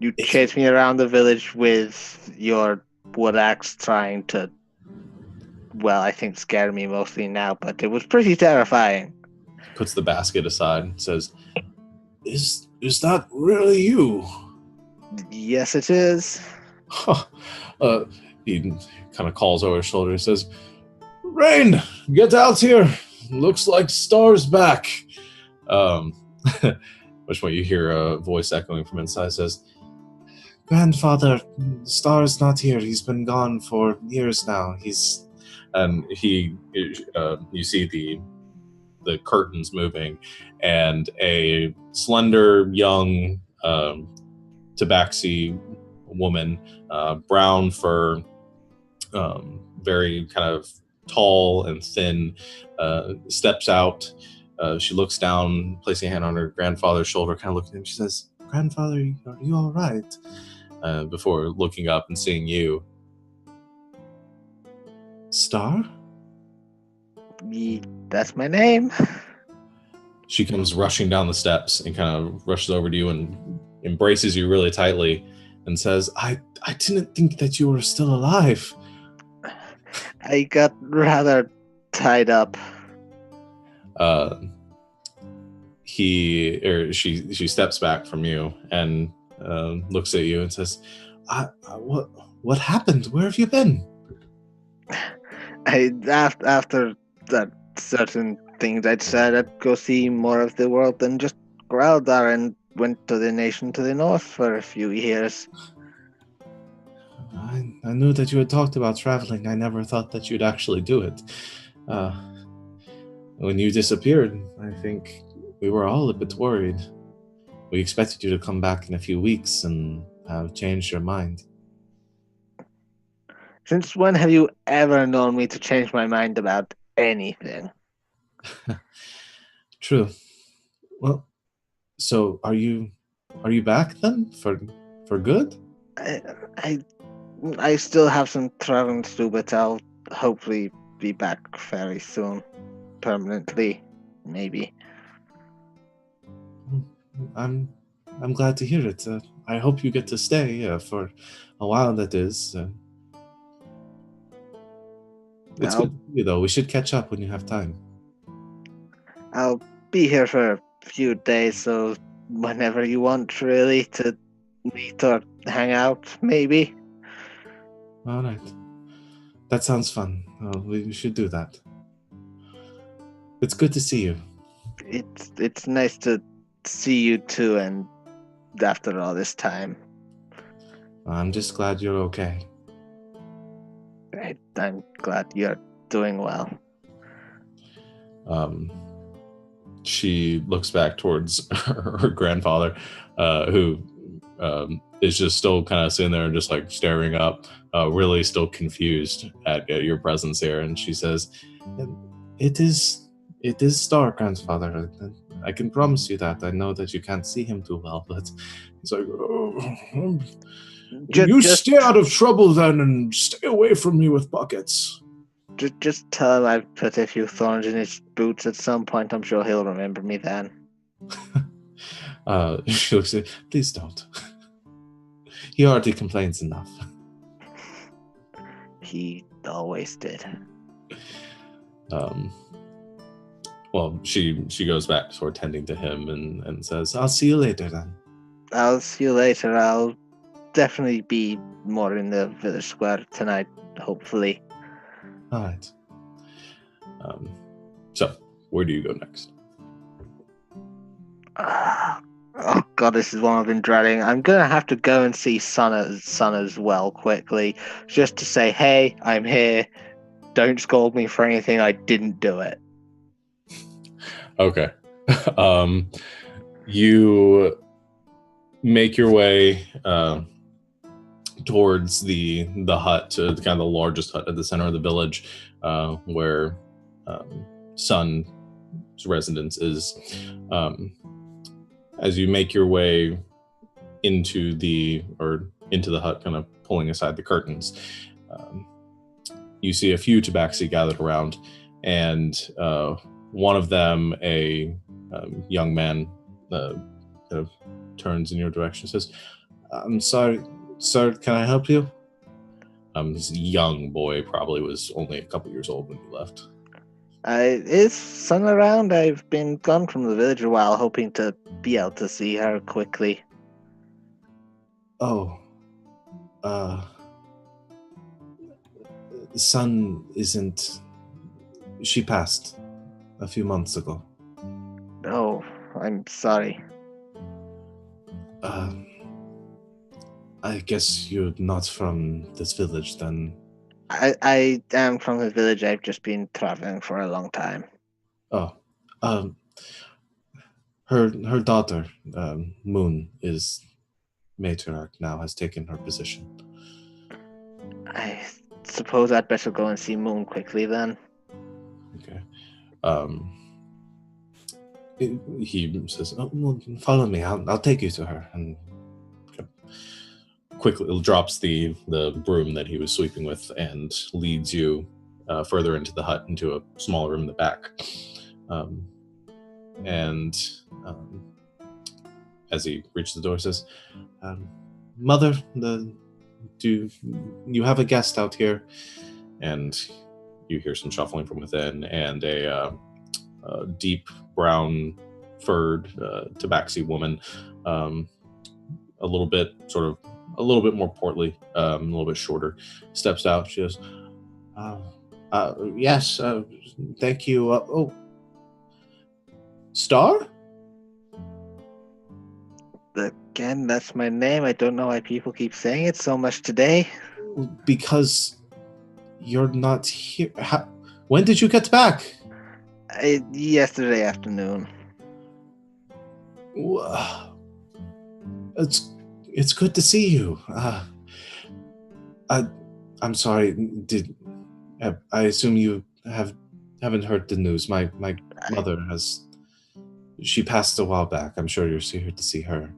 You chased me around the village with your wood axe trying to, well, I think scare me mostly now, but it was pretty terrifying. Puts the basket aside and says, Is that really you? Yes, it is. He kind of calls over his shoulder and says, Rain, get out here. Looks like Star's back. Which when you hear a voice echoing from inside says, Grandfather, Star's not here. He's been gone for years now. You see the curtains moving, and a slender young Tabaxi woman, brown fur, very kind of tall and thin, steps out. She looks down, placing a hand on her grandfather's shoulder, kind of looking at him. She says, "Grandfather, are you all right?" Before looking up and seeing you. Star? That's my name. She comes rushing down the steps and kind of rushes over to you and embraces you really tightly and says, I didn't think that you were still alive. I got rather tied up. She steps back from you and looks at you and says, what happened? Where have you been? After that certain things I'd said, I'd go see more of the world and just growled there and went to the nation to the north for a few years. I knew that you had talked about traveling. I never thought that you'd actually do it. When you disappeared, I think we were all a bit worried. We expected you to come back in a few weeks and have changed your mind. Since when have you ever known me to change my mind about anything? True. Well, so are you back then for good? I still have some traveling to do, but I'll hopefully be back very soon, permanently, maybe. I'm glad to hear it. I hope you get to stay for a while. That is. It's good to see you, though. We should catch up when you have time. I'll be here for a few days, so whenever you want, really, to meet or hang out, maybe. All right. That sounds fun. We should do that. It's good to see you. It's nice to see you too, and after all this time. I'm just glad you're okay. I'm glad you're doing well. She looks back towards her grandfather, who is just still kind of sitting there and just like staring up, really still confused at your presence here. And she says, It is Star, grandfather. I can promise you that. I know that you can't see him too well, but he's like, stay out of trouble then and stay away from me with buckets. Just tell him I've put a few thorns in his boots at some point. I'm sure he'll remember me then. She looks at, please don't. He already complains enough. He always did. Well, she goes back to sort of tending to him and says, I'll see you later then. I'll see you later. I'll definitely be more in the village square tonight, hopefully. All right. So, where do you go next? Oh god, this is one I've been dreading. I'm gonna have to go and see Sun as well quickly, just to say, hey, I'm here. Don't scold me for anything. I didn't do it. Okay. You make your way towards the hut, to kind of the largest hut at the center of the village, where Sun's residence is. As you make your way into the hut, kind of pulling aside the curtains, you see a few tabaxi gathered around, and one of them, a young man, kind of turns in your direction and says, I'm sorry, sir, can I help you? This young boy probably was only a couple years old when you left. Is Sun around? I've been gone from the village a while, hoping to be able to see her quickly. Oh. Sun isn't... She passed a few months ago. Oh, I'm sorry. I guess you're not from this village then. I am from the village. I've just been traveling for a long time. Oh. Her daughter, Moon, is matriarch now, has taken her position. suppose I'd better go and see Moon quickly then. Okay. He says, "Oh, well, follow me. I'll take you to her." And quickly drops the broom that he was sweeping with and leads you further into the hut, into a small room in the back. As he reaches the door, says, "Mother, do you have a guest out here?" And you hear some shuffling from within, and a deep brown furred tabaxi woman, a little bit more portly, a little bit shorter, steps out. She goes, "Yes, thank you. Star?" Again, that's my name. I don't know why people keep saying it so much today. Because you're not here. When did you get back? Yesterday afternoon. It's good to see you. I'm sorry. I assume you haven't heard the news? My mother she passed a while back. I'm sure you're here to see her.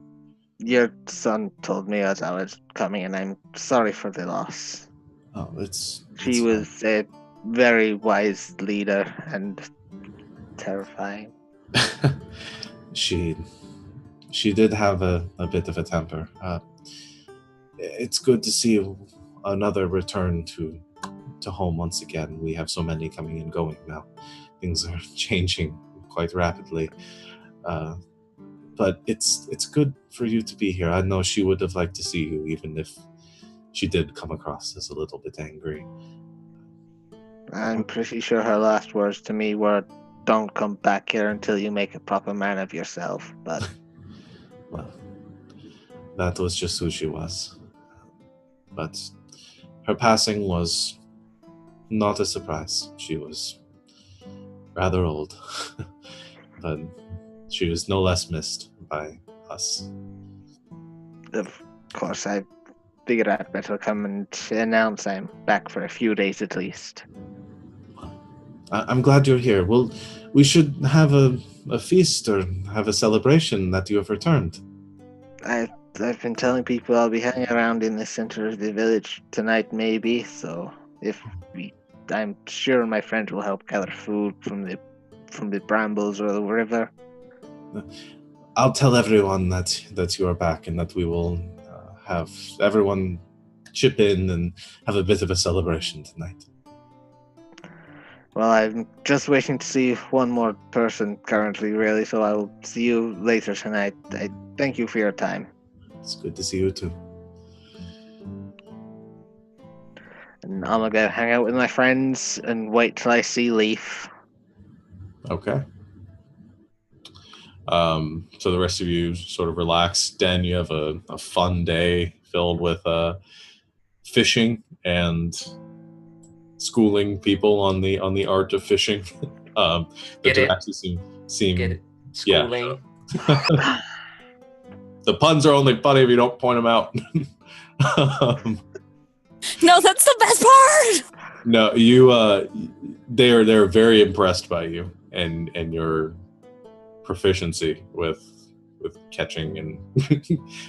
Your son told me as I was coming, and I'm sorry for the loss. Oh, it's She was a very wise leader and terrifying. She did have a bit of a temper. It's good to see another return to home once again. We have so many coming and going now. Things are changing quite rapidly. But it's good for you to be here. I know she would have liked to see you, even if she did come across as a little bit angry. I'm pretty sure her last words to me were, "Don't come back here until you make a proper man of yourself." But well, that was just who she was. But her passing was not a surprise. She was rather old, but she was no less missed by us. Of course, I figured I'd better come and announce I'm back for a few days at least. I'm glad you're here. Well, we should have a feast or have a celebration that you have returned. I've been telling people I'll be hanging around in the center of the village tonight, maybe. So I'm sure my friend will help gather food from the brambles or the river. I'll tell everyone that you are back and that we will have everyone chip in and have a bit of a celebration tonight. Well, I'm just waiting to see one more person currently, really, so I will see you later tonight. I thank you for your time. It's good to see you too. And I'm gonna go hang out with my friends and wait till I see Leaf. Okay. So the rest of you sort of relax. Den, you have a fun day filled with fishing and schooling people on the art of fishing. Get it? Actually seem Get it? Schooling. Yeah. The puns are only funny if you don't point them out. No, that's the best part. No, you. They're very impressed by you and your proficiency with catching and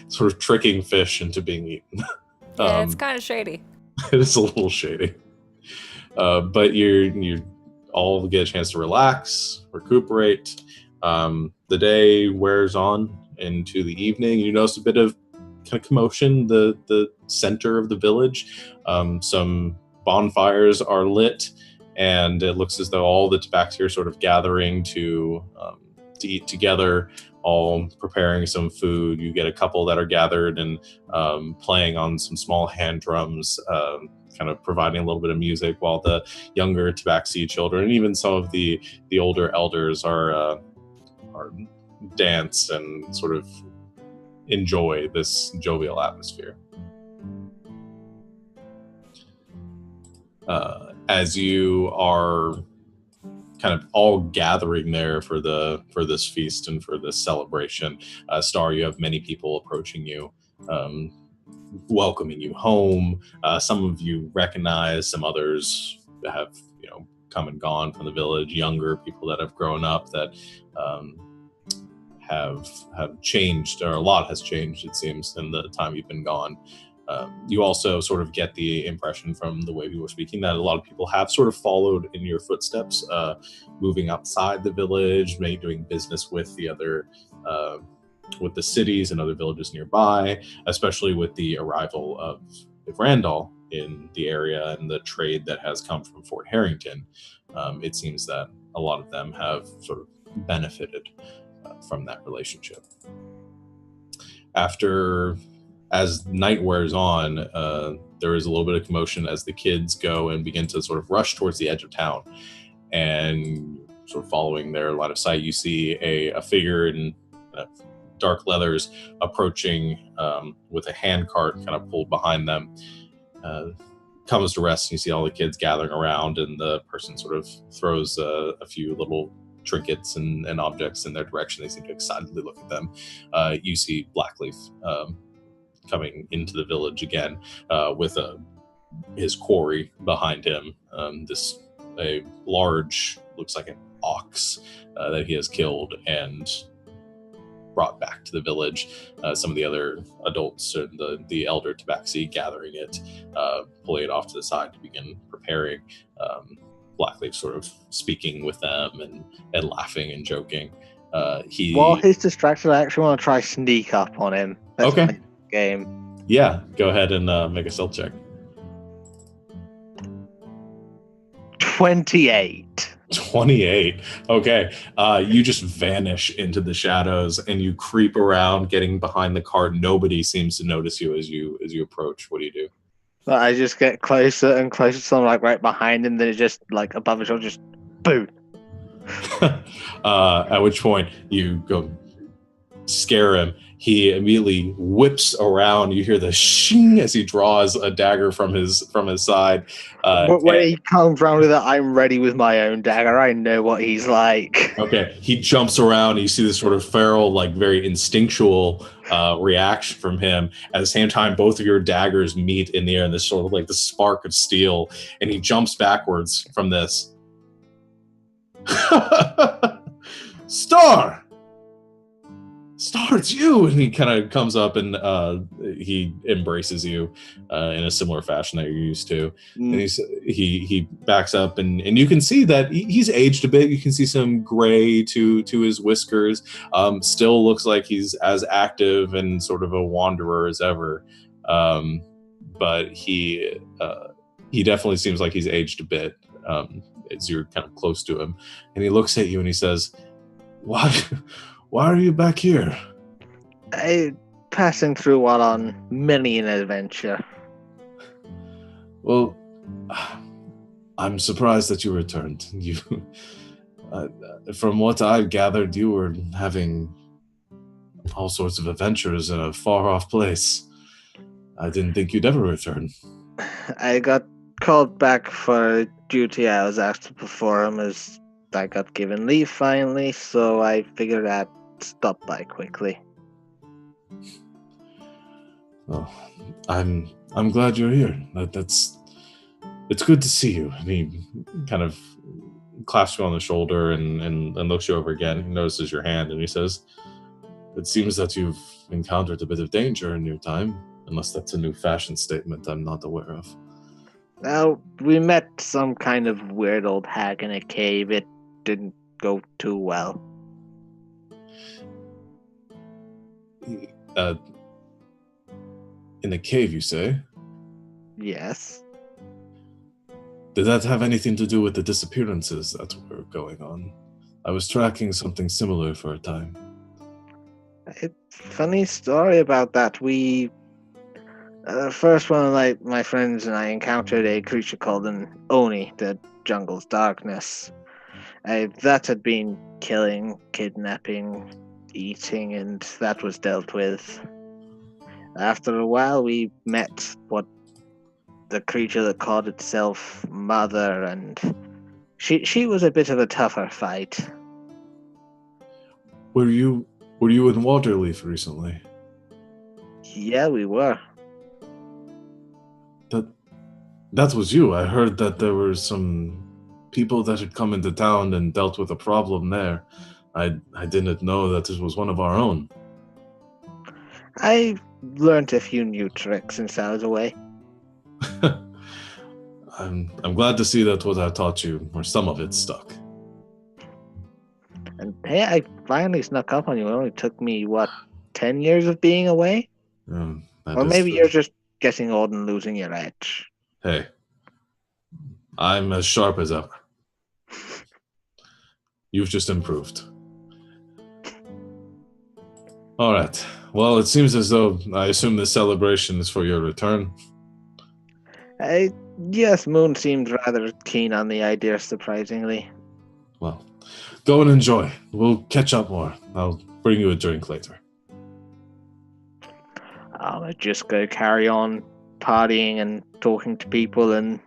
sort of tricking fish into being eaten. Yeah, it's kind of shady. It is a little shady. But you all get a chance to relax, recuperate. The day wears on into the evening. You notice a bit of kind of commotion, the center of the village. Some bonfires are lit, and it looks as though all the tabaxi are sort of gathering to eat together, all preparing some food. You get a couple that are gathered and playing on some small hand drums, kind of providing a little bit of music, while the younger tabaxi children and even some of the older elders are dance and sort of enjoy this jovial atmosphere. As you are kind of all gathering there for this feast and for this celebration, Star, you have many people approaching you. welcoming you home. Some of you recognize, some others have, come and gone from the village. Younger people that have grown up that have changed, or a lot has changed, it seems, in the time you've been gone. You also sort of get the impression from the way we were speaking that a lot of people have sort of followed in your footsteps, moving outside the village, maybe doing business with the other, with the cities and other villages nearby, especially with the arrival of Randall in the area and the trade that has come from Fort Harrington. It seems that a lot of them have sort of benefited from that relationship. As night wears on, there is a little bit of commotion as the kids go and begin to sort of rush towards the edge of town. And sort of following their line of sight, you see a figure in dark leathers approaching with a hand cart kind of pulled behind them. Comes to rest, and you see all the kids gathering around, and the person sort of throws a few little trinkets and objects in their direction. They seem to excitedly look at them. You see Blackleaf coming into the village again with his quarry behind him. A large, looks like an ox that he has killed and brought back to the village. Some of the other adults and the elder tabaxi gathering it, pulling it off to the side to begin preparing. Blackleaf sort of speaking with them and laughing and joking. While he's distracted, I actually want to try sneak up on him. That's okay. Game. Yeah, go ahead and make a stealth check. 28. 28. Okay. You just vanish into the shadows and you creep around, getting behind the cart. Nobody seems to notice you as you approach. What do you do? I just get closer and closer, so I'm like right behind him. Then it just like above his shoulder, just boom. At which point you go scare him. He immediately whips around. You hear the shing as he draws a dagger from his side. When he comes around with it, I'm ready with my own dagger. I know what he's like. Okay, he jumps around. You see this sort of feral, like very instinctual reaction from him. At the same time, both of your daggers meet in the air, and this sort of like the spark of steel. And he jumps backwards from this. Star, it's you! And he kind of comes up and he embraces you in a similar fashion that you're used to. And he backs up, and you can see that he's aged a bit. You can see some gray to his whiskers. Still looks like he's as active and sort of a wanderer as ever. But he definitely seems like he's aged a bit as you're kind of close to him. And he looks at you and he says, Why are you back here? Passing through while on many an adventure. Well, I'm surprised that you returned. You, from what I've gathered, you were having all sorts of adventures in a far-off place. I didn't think you'd ever return. I got called back for duty I was asked to perform as I got given leave finally, so I figured I'd stop by quickly. Oh, I'm glad you're here. It's good to see you. And he kind of clasps you on the shoulder and looks you over again. He notices your hand and he says, It seems that you've encountered a bit of danger in your time, unless that's a new fashion statement I'm not aware of. Well, we met some kind of weird old hag in a cave. It didn't go too well. In the cave, you say? Yes. Did that have anything to do with the disappearances that were going on? I was tracking something similar for a time. Funny story about that. We... first one of my friends and I encountered a creature called an Oni, the jungle's darkness. That had been killing, kidnapping, eating, and that was dealt with. After a while, we met the creature that called itself Mother, and she was a bit of a tougher fight. Were you in Waterleaf recently? Yeah, we were. That was you. I heard that there were some people that had come into town and dealt with a problem there. I didn't know that this was one of our own. I learned a few new tricks since I was away. I'm glad to see that what I taught you, or some of it, stuck. And hey, I finally snuck up on you. It only took me, 10 years of being away? Or maybe you're just getting old and losing your edge. Hey, I'm as sharp as ever. You've just improved. All right. Well, it seems as though I assume the celebration is for your return. Yes, Moon seemed rather keen on the idea, surprisingly. Well, go and enjoy. We'll catch up more. I'll bring you a drink later. I'm just going to carry on partying and talking to people and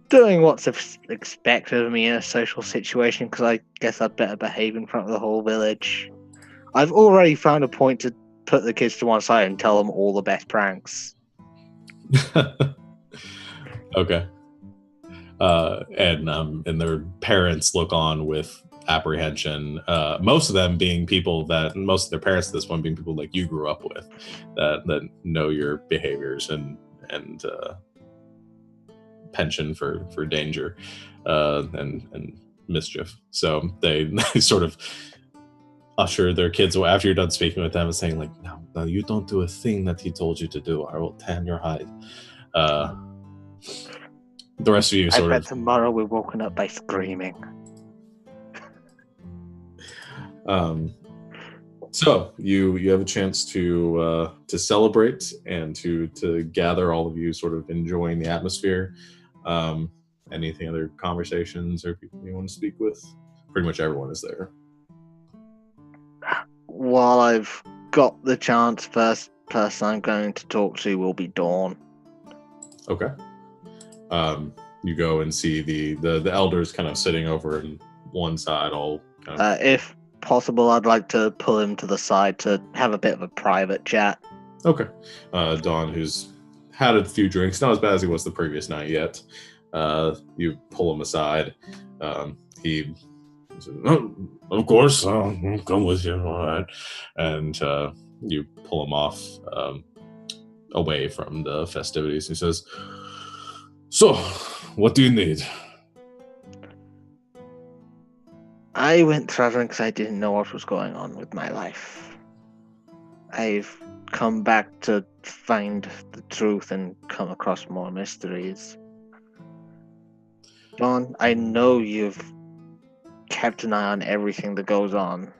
doing what's expected of me in a social situation, because I guess I'd better behave in front of the whole village. I've already found a point to put the kids to one side and tell them all the best pranks. Okay. And their parents look on with apprehension. Most of them being people that, most of their parents at this point being people like you grew up with, that know your behaviors and penchant for danger and mischief. So they sort of usher their kids away after you're done speaking with them and saying like, no, you don't do a thing that he told you to do. I will tan your hide. The rest of you I bet tomorrow we're woken up by screaming. So you have a chance to celebrate and to gather all of you sort of enjoying the atmosphere. Anything other conversations or people you want to speak with? Pretty much everyone is there. While I've got the chance, first person I'm going to talk to will be Dawn. Okay. You go and see the elders kind of sitting over in one side, all kind of... If possible, I'd like to pull him to the side to have a bit of a private chat. Okay. Dawn, who's had a few drinks, not as bad as he was the previous night yet. You pull him aside. He says, oh, of course, I'll come with you, all right. And you pull him off away from the festivities. He says, so, what do you need? I went traveling because I didn't know what was going on with my life. I've come back to find the truth and come across more mysteries. Dawn, I know you've kept an eye on everything that goes on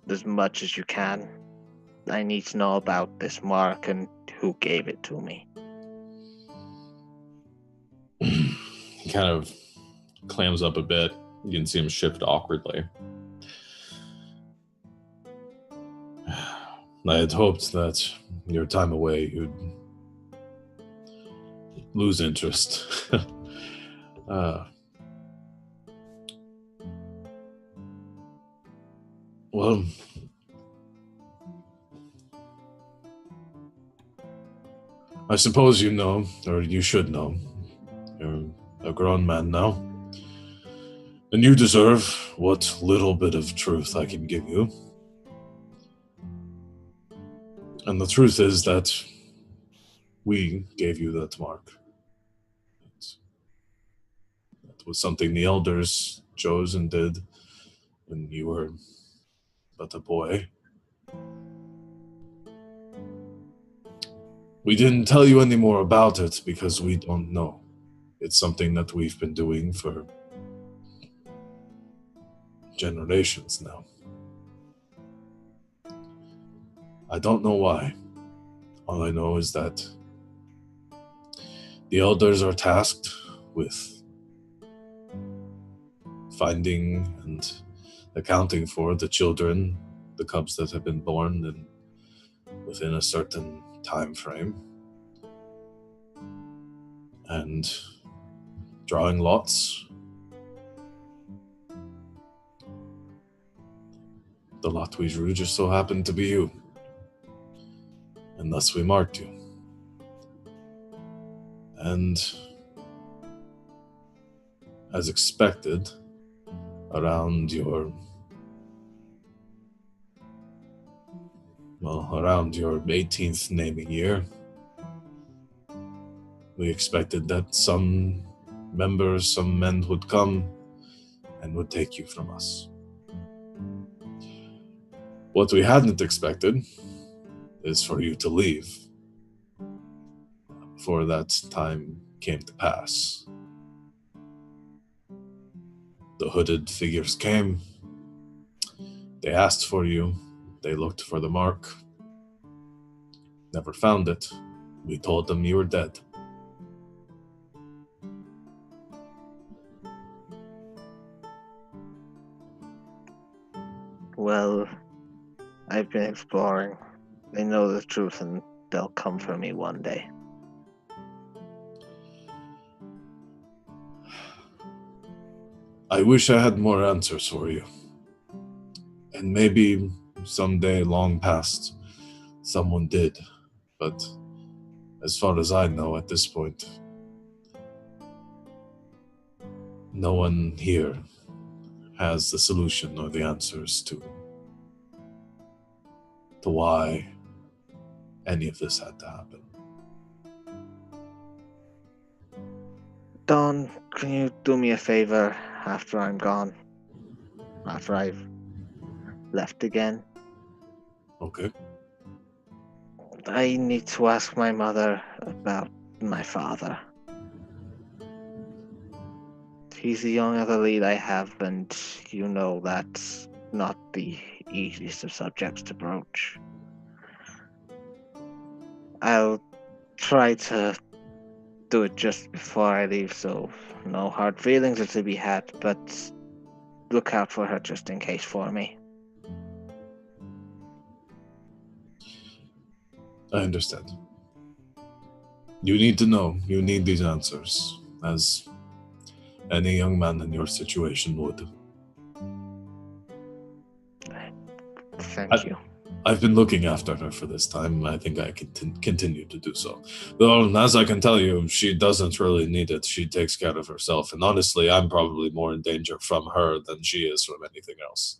as much as you can. I need to know about this mark and who gave it to me. He kind of clams up a bit. You can see him shift awkwardly. I had hoped that your time away you'd lose interest. Well, I suppose you know, or you should know. You're a grown man now. And you deserve what little bit of truth I can give you. And the truth is that we gave you that mark. That was something the elders chose and did when you were but a boy. We didn't tell you any more about it because we don't know. It's something that we've been doing for generations now. I don't know why. All I know is that the elders are tasked with finding and accounting for the children, the cubs that have been born and within a certain time frame, and drawing lots. The lot we drew just so happened to be you, and thus we marked you. And as expected, around your 18th naming year, we expected that some men would come and would take you from us. What we hadn't expected is for you to leave before that time came to pass. The hooded figures came. They asked for you. They looked for the mark. Never found it. We told them you were dead. Well, I've been exploring. They know the truth and they'll come for me one day. I wish I had more answers for you. And maybe someday long past, someone did. But as far as I know at this point, no one here has the solution or the answers to why any of this had to happen. Dawn, can you do me a favor after I'm gone? After I've left again? Okay. I need to ask my mother about my father. He's the only other lead I have, and you know that's not the easiest of subjects to broach. I'll try to do it just before I leave, so no hard feelings are to be had, but look out for her just in case for me. I understand. You need to know. You need these answers, as any young man in your situation would. Thank you. I've been looking after her for this time. I think I can continue to do so. Though, as I can tell you, she doesn't really need it. She takes care of herself. And honestly, I'm probably more in danger from her than she is from anything else.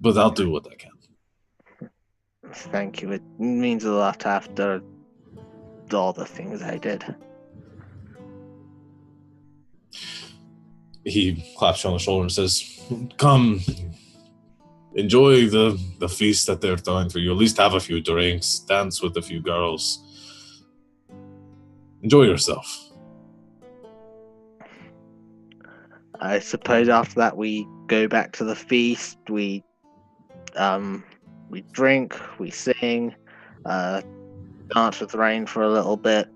But I'll do what I can. Thank you. It means a lot after all the things I did. He claps you on the shoulder and says, "Come, enjoy the feast that they're throwing for you. At least have a few drinks, dance with a few girls. Enjoy yourself." I suppose after that we go back to the feast, we drink, we sing, dance with Rain for a little bit.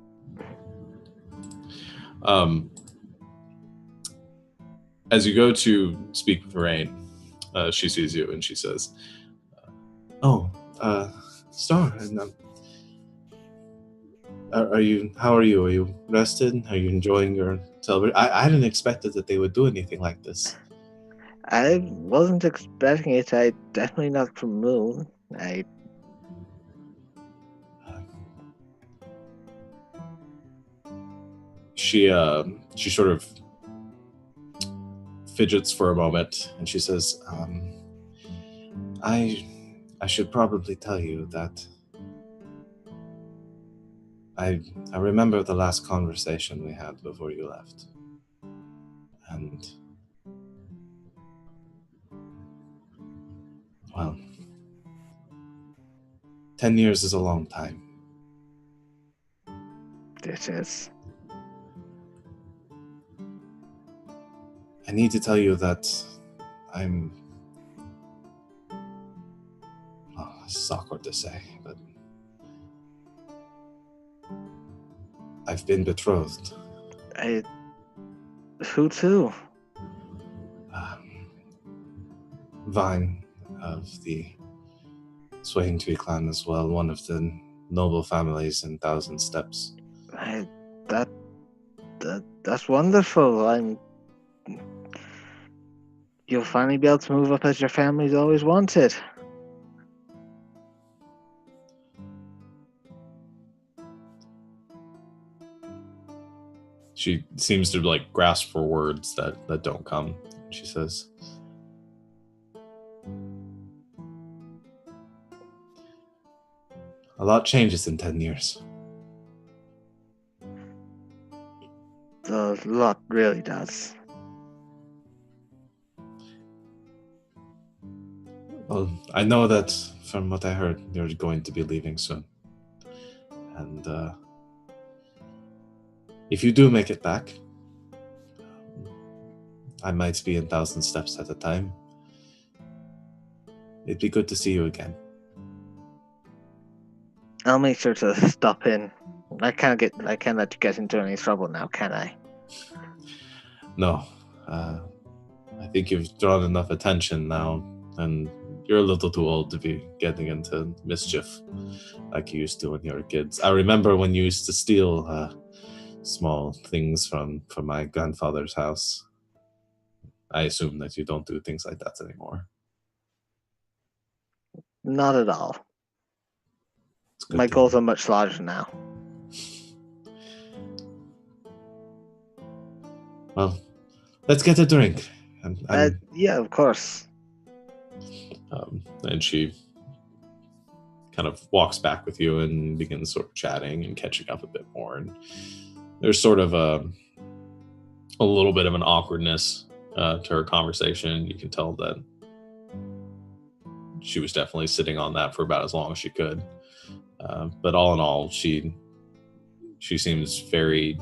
As you go to speak with Rain, she sees you and she says, Star, and how are you? Are you rested? Are you enjoying your celebration? I didn't expect that they would do anything like this. I wasn't expecting it. I definitely not from Moon. She sort of fidgets for a moment and she says, I should probably tell you that I remember the last conversation we had before you left. And well, 10 years is a long time. It is. I need to tell you that this is awkward to say, but I've been betrothed. Who to? Vine of the Swaying Tree clan as well, one of the noble families in Thousand Steps. That's wonderful. You'll finally be able to move up as your family's always wanted. She seems to like grasp for words that don't come. She says, "A lot changes in 10 years. A lot really does. Well, I know that from what I heard, you're going to be leaving soon. And if you do make it back, I might be in 1,000 steps at a time. It'd be good to see you again." I'll make sure to stop in. I can't let you get into any trouble now, can I? No. I think you've drawn enough attention now, and you're a little too old to be getting into mischief like you used to when you were kids. I remember when you used to steal small things from my grandfather's house. I assume that you don't do things like that anymore. Not at all. It's good My to goals hear. are much larger now. Well, let's get a drink. Yeah, of course. And she kind of walks back with you and begins sort of chatting and catching up a bit more. And there's sort of a little bit of an awkwardness to her conversation. You can tell that she was definitely sitting on that for about as long as she could. But all in all, she seems very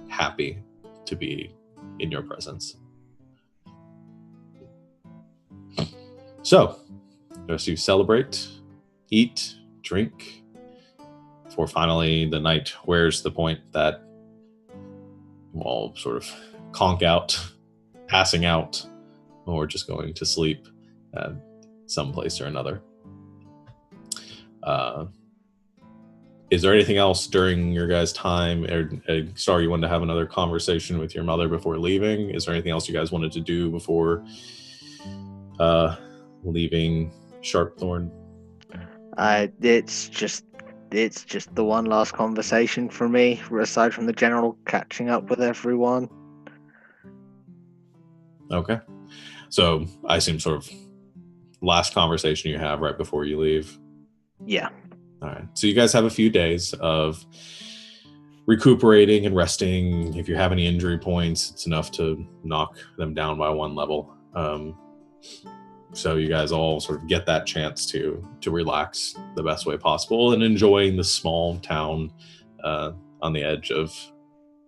happy to be in your presence. So, as you celebrate, eat, drink, before finally the night wears the point that you all sort of conk out, passing out, or just going to sleep at some place or another. Is there anything else during your guys' time? Star, you wanted to have another conversation with your mother before leaving? Is there anything else you guys wanted to do before leaving Sharpthorn? It's just the one last conversation for me, aside from the general catching up with everyone. Okay. So I assume sort of last conversation you have right before you leave. Yeah. All right. So you guys have a few days of recuperating and resting. If you have any injury points, it's enough to knock them down by 1 level. So you guys all sort of get that chance to relax the best way possible and enjoying the small town on the edge of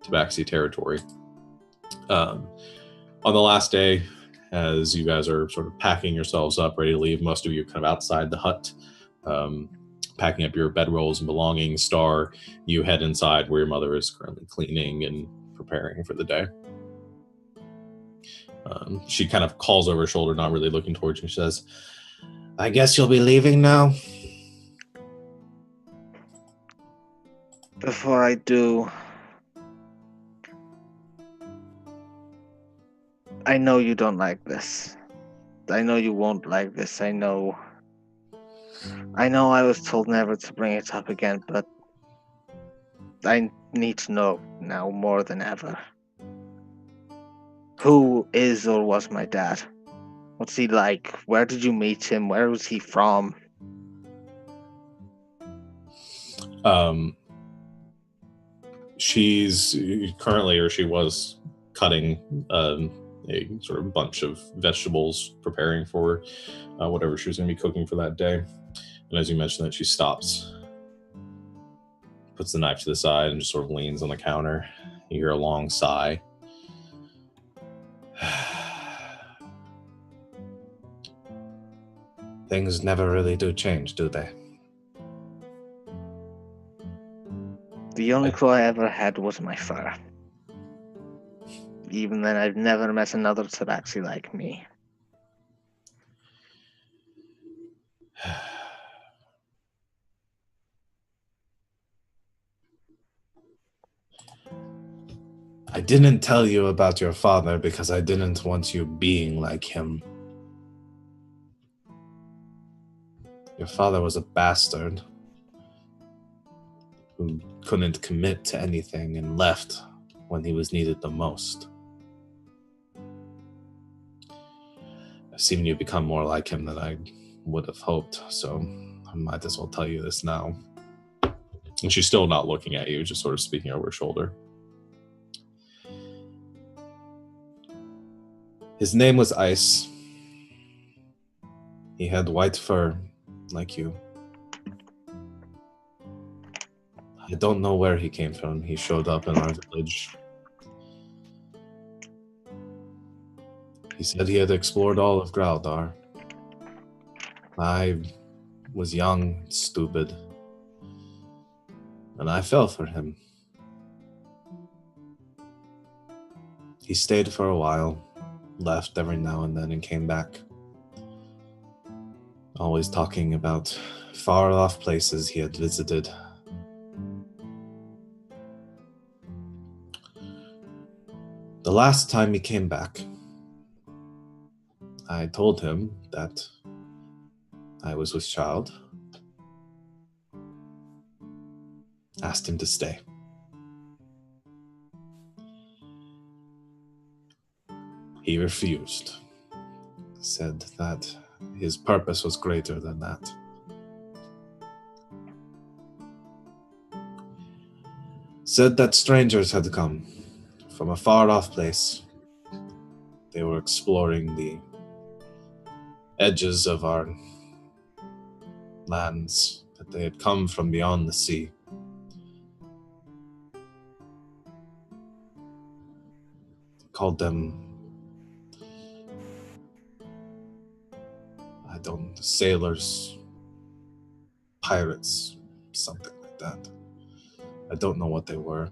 Tabaxi territory. On the last day, as you guys are sort of packing yourselves up, ready to leave, most of you kind of outside the hut, packing up your bedrolls and belongings. Star, you head inside where your mother is currently cleaning and preparing for the day. She kind of calls over her shoulder, not really looking towards you. She says, "I guess you'll be leaving now?" Before I do, I know you don't like this. I know you won't like this. I know I was told never to bring it up again, but I need to know now more than ever. Who is or was my dad? What's he like? Where did you meet him? Where was he from? She's currently, or she was, cutting a sort of bunch of vegetables, preparing for whatever she was going to be cooking for that day. And as you mentioned that, she stops, puts the knife to the side, and just sort of leans on the counter. You hear a long sigh. Things never really do change, do they? The only clue I ever had was my fur. Even then, I've never met another Tabaxi like me. I didn't tell you about your father because I didn't want you being like him. Your father was a bastard who couldn't commit to anything and left when he was needed the most. I've seen you become more like him than I would have hoped, so I might as well tell you this now. And she's still not looking at you, just sort of speaking over her shoulder. His name was Ice. He had white fur, like you. I don't know where he came from. He showed up in our village. He said he had explored all of Graldar. I was young, stupid, and I fell for him. He stayed for a while, left every now and then, and came back. Always talking about far-off places he had visited. The last time he came back, I told him that I was with child. Asked him to stay. He refused. Said that his purpose was greater than that. Said that strangers had come from a far-off place. They were exploring the edges of our lands, that they had come from beyond the sea. He called them, sailors, pirates, something like that. I don't know what they were.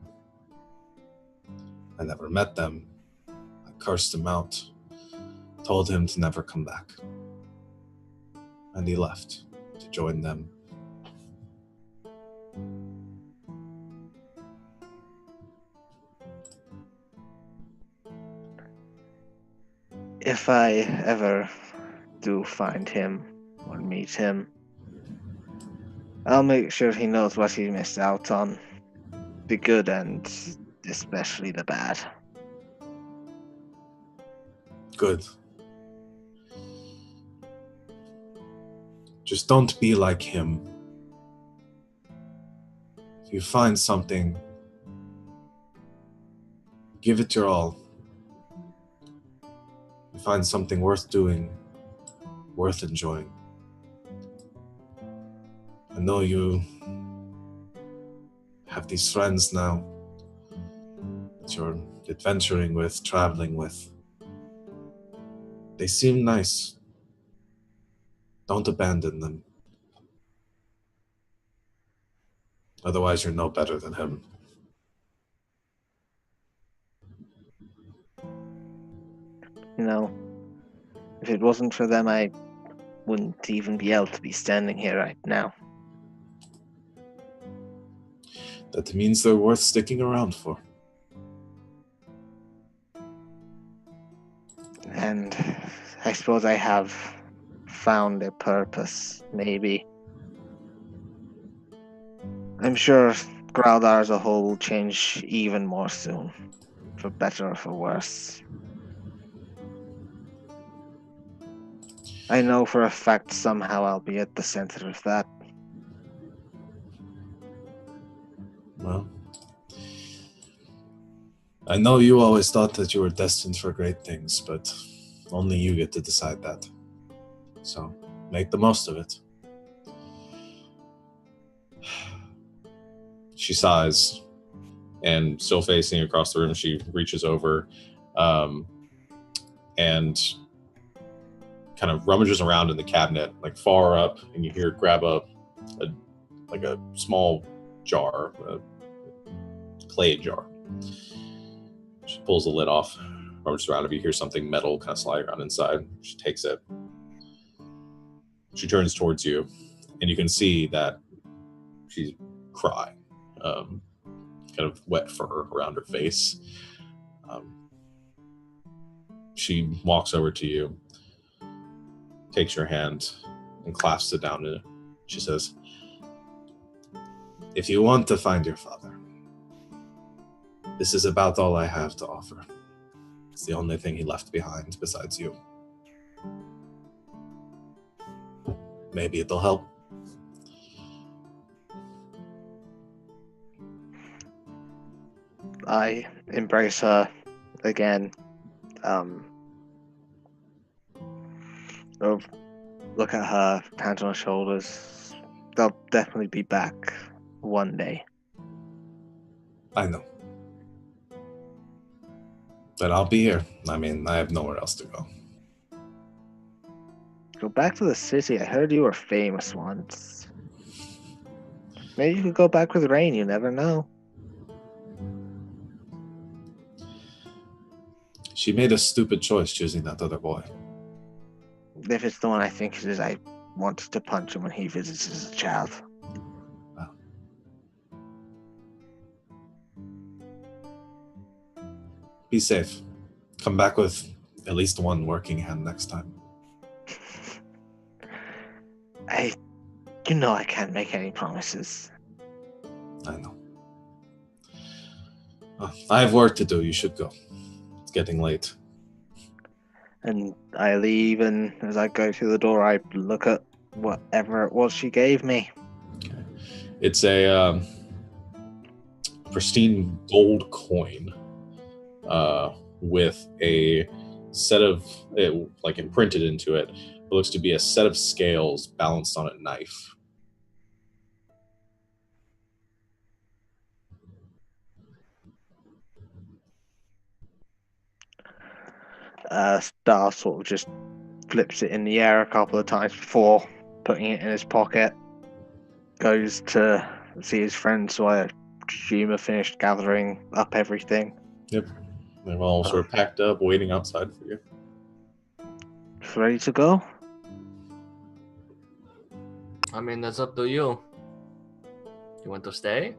I never met them. I cursed him out, told him to never come back. And he left to join them. If I ever do find him or meet him, I'll make sure he knows what he missed out on. The good and especially the bad. Good. Just don't be like him. If you find something, give it your all. You find something worth doing, worth enjoying. I know you have these friends now that you're adventuring with, traveling with. They seem nice. Don't abandon them. Otherwise, you're no better than him. You know, if it wasn't for them, I wouldn't even be able to be standing here right now. That means they're worth sticking around for. And I suppose I have found a purpose, maybe. I'm sure Graldar as a whole will change even more soon, for better or for worse. I know for a fact somehow I'll be at the center of that. Well, I know you always thought that you were destined for great things, but only you get to decide that. So, make the most of it. She sighs, and still facing across the room, she reaches over and kind of rummages around in the cabinet, like far up, and you hear her grab a small jar, a clay jar. She pulls the lid off, rummages around. If you hear something metal kind of slide around inside, she takes it. She turns towards you, and you can see that she's crying. Kind of wet fur around her face. She walks over to you, takes your hand, and clasps it down in it. She says, "If you want to find your father, This is about all I have to offer. It's the only thing he left behind besides you. Maybe it'll help. I embrace her again. Look at her, hands on her shoulders. They'll definitely be back one day. I know. But I'll be here. I mean, I have nowhere else to go. Go back to the city. I heard you were famous once. Maybe you could go back with Rain. You never know. She made a stupid choice choosing that other boy. If it's the one I think it is, I wanted to punch him when he visits as a child. Wow. Be safe. Come back with at least one working hand next time. You know I can't make any promises. I know. I have work to do. You should go. It's getting late. And I leave, and as I go through the door, I look at whatever it was she gave me. Okay. It's a pristine gold coin with a set of, like imprinted into it, what looks to be a set of scales balanced on a knife. Star sort of just flips it in the air a couple of times before putting it in his pocket. Goes to see his friends, so I assume have finished gathering up everything. Yep. They're all sort of packed up, waiting outside for you. Ready to go? I mean, that's up to you. You want to stay?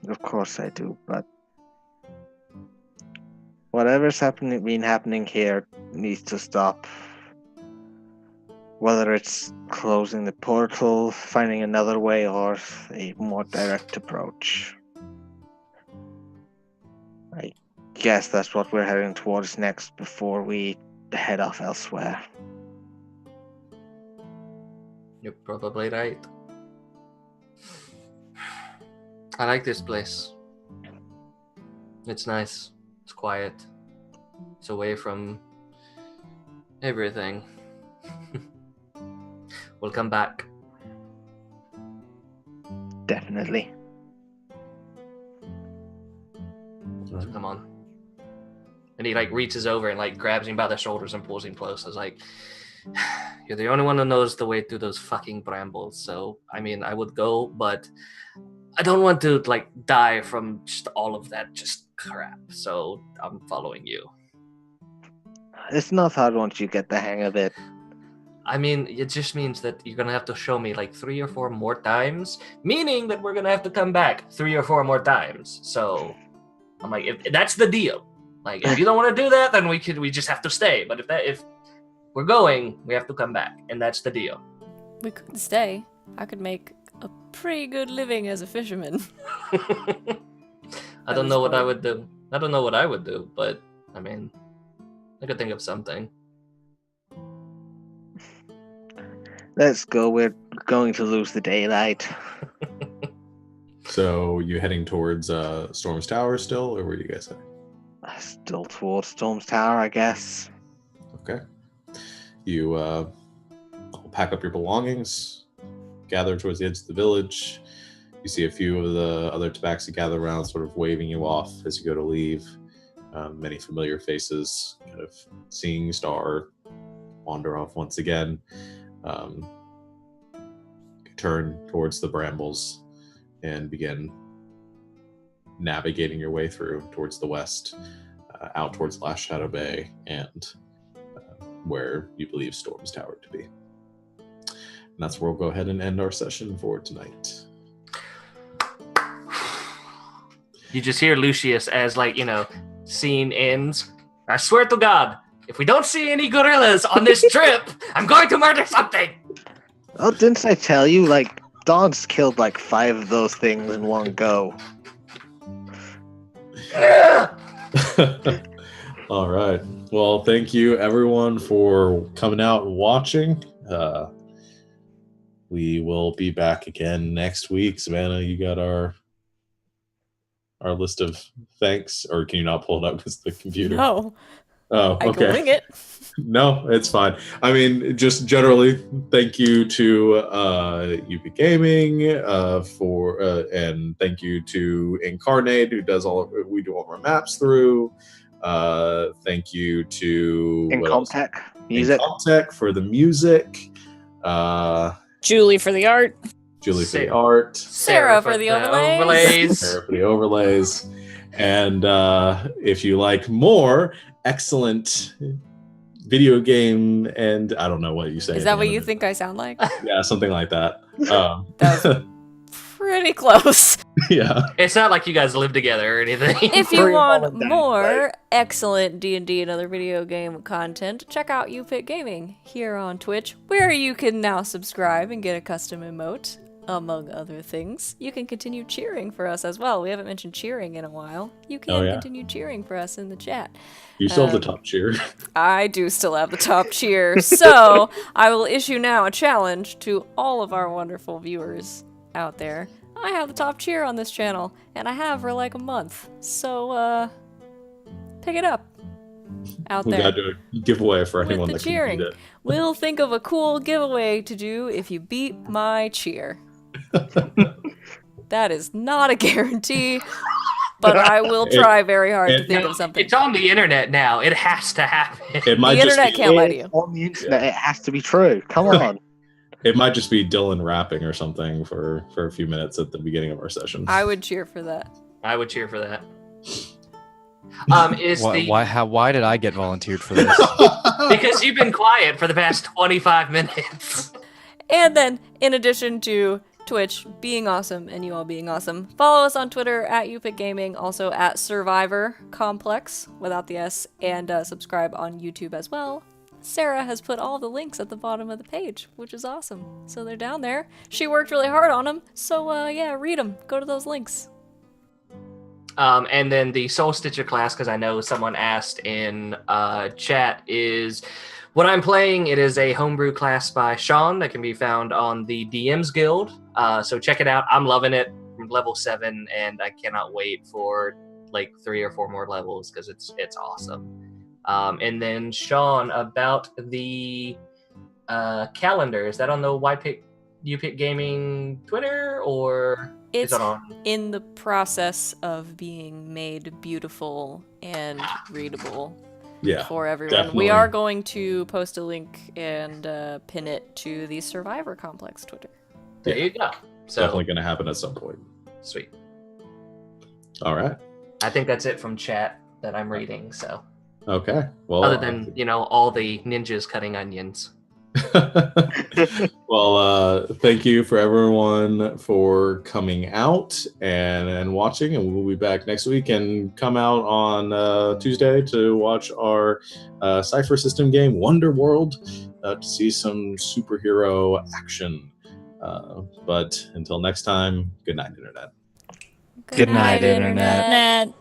Of course I do, but whatever's been happening here needs to stop. Whether it's closing the portal, finding another way, or a more direct approach. I guess that's what we're heading towards next before we head off elsewhere. You're probably right. I like this place. It's nice. It's quiet. It's away from everything. We'll come back. Definitely. So come on. And he reaches over and grabs him by the shoulders and pulls him close. I was like, you're the only one who knows the way through those fucking brambles. So I mean, I would go, but I don't want to die from just all of that just crap. So I'm following you. It's not hard once you get the hang of it. I mean, it just means that you're gonna have to show me 3 or 4 more times, meaning that we're gonna have to come back 3 or 4 more times. So I'm like, if that's the deal. If you don't want to do that, then we just have to stay. But if we're going, we have to come back, and that's the deal. We could stay. I could make a pretty good living as a fisherman. I don't know what I would do. I don't know what I would do, but I mean, I could think of something. Let's go. We're going to lose the daylight. So you heading towards Storm's Tower still, or where are you guys heading? Still towards Storm's Tower, I guess. Okay. You pack up your belongings, gather towards the edge of the village. You see a few of the other tabaxi gather around, sort of waving you off as you go to leave. Many familiar faces, kind of seeing Star wander off once again. Turn towards the brambles and begin navigating your way through towards the west, out towards Last Shadow Bay and where you believe Storm's Tower to be. And that's where we'll go ahead and end our session for tonight. You just hear Lucius as scene ends. I swear to God, if we don't see any gorillas on this trip, I'm going to murder something. Oh, didn't I tell you, Don's killed like 5 of those things in one go. All right. Well, thank you everyone for coming out and watching. We will be back again next week. Savannah, you got our list of thanks, or can you not pull it up because the computer? No. Oh, I okay. can wing it. No, it's fine. I mean, just generally, thank you to YouPickGaming for, and thank you to Incarnate, who does we do all of our maps through. Thank you to Incomtech music. Incomtech for the music. Julie for the art. Julie for the art. Sarah for the overlays. Sarah for the overlays. And if you like more excellent video game, and I don't know what you say. Is that what you think I sound like? Yeah, something like that. That was pretty close. Yeah. It's not like you guys live together or anything. If you want more excellent D&D and other video game content, check out YouPickGaming here on Twitch, where you can now subscribe and get a custom emote, among other things. You can continue cheering for us as well. We haven't mentioned cheering in a while. You can continue cheering for us in the chat. You still have the top cheer. I do still have the top cheer. So I will issue now a challenge to all of our wonderful viewers out there. I have the top cheer on this channel, and I have for like a month. So, pick it up out there. We got to do a giveaway for anyone that cheering. can beat it. We'll think of a cool giveaway to do if you beat my cheer. That is not a guarantee, but I will try very hard to think of something. It's on the internet now. It has to happen. It might the internet can't lie to you. On the internet, it has to be true. Come on. It might just be Dylan rapping or something for a few minutes at the beginning of our session. I would cheer for that. I would cheer for that. Why did I get volunteered for this? Because you've been quiet for the past 25 minutes. And then, in addition to Twitch being awesome and you all being awesome, follow us on Twitter at YouPickGaming, also at Survivor Complex without the S, and subscribe on YouTube as well. Sarah has put all the links at the bottom of the page, which is awesome. So they're down there. She worked really hard on them. So yeah, read them. Go to those links. And then the Soul Stitcher class, because I know someone asked in chat, is what I'm playing. It is a homebrew class by Sean that can be found on the DMs Guild. So check it out. I'm loving it. I'm level 7, and I cannot wait for like 3 or 4 more levels because it's awesome. And then Sean, about the calendar, is that on the YouPickGaming Twitter, or it's is it on? In the process of being made beautiful and readable for everyone. Definitely. We are going to post a link and pin it to the Survivor Complex Twitter. There you go. So, definitely going to happen at some point. Sweet. All right. I think that's it from chat that I'm reading, so. Okay. Well, other than, all the ninjas cutting onions. Well, thank you for everyone for coming out and watching, and we'll be back next week and come out on Tuesday to watch our Cypher system game Wonder World to see some superhero action. But until next time, good night, Internet. Good night, Internet.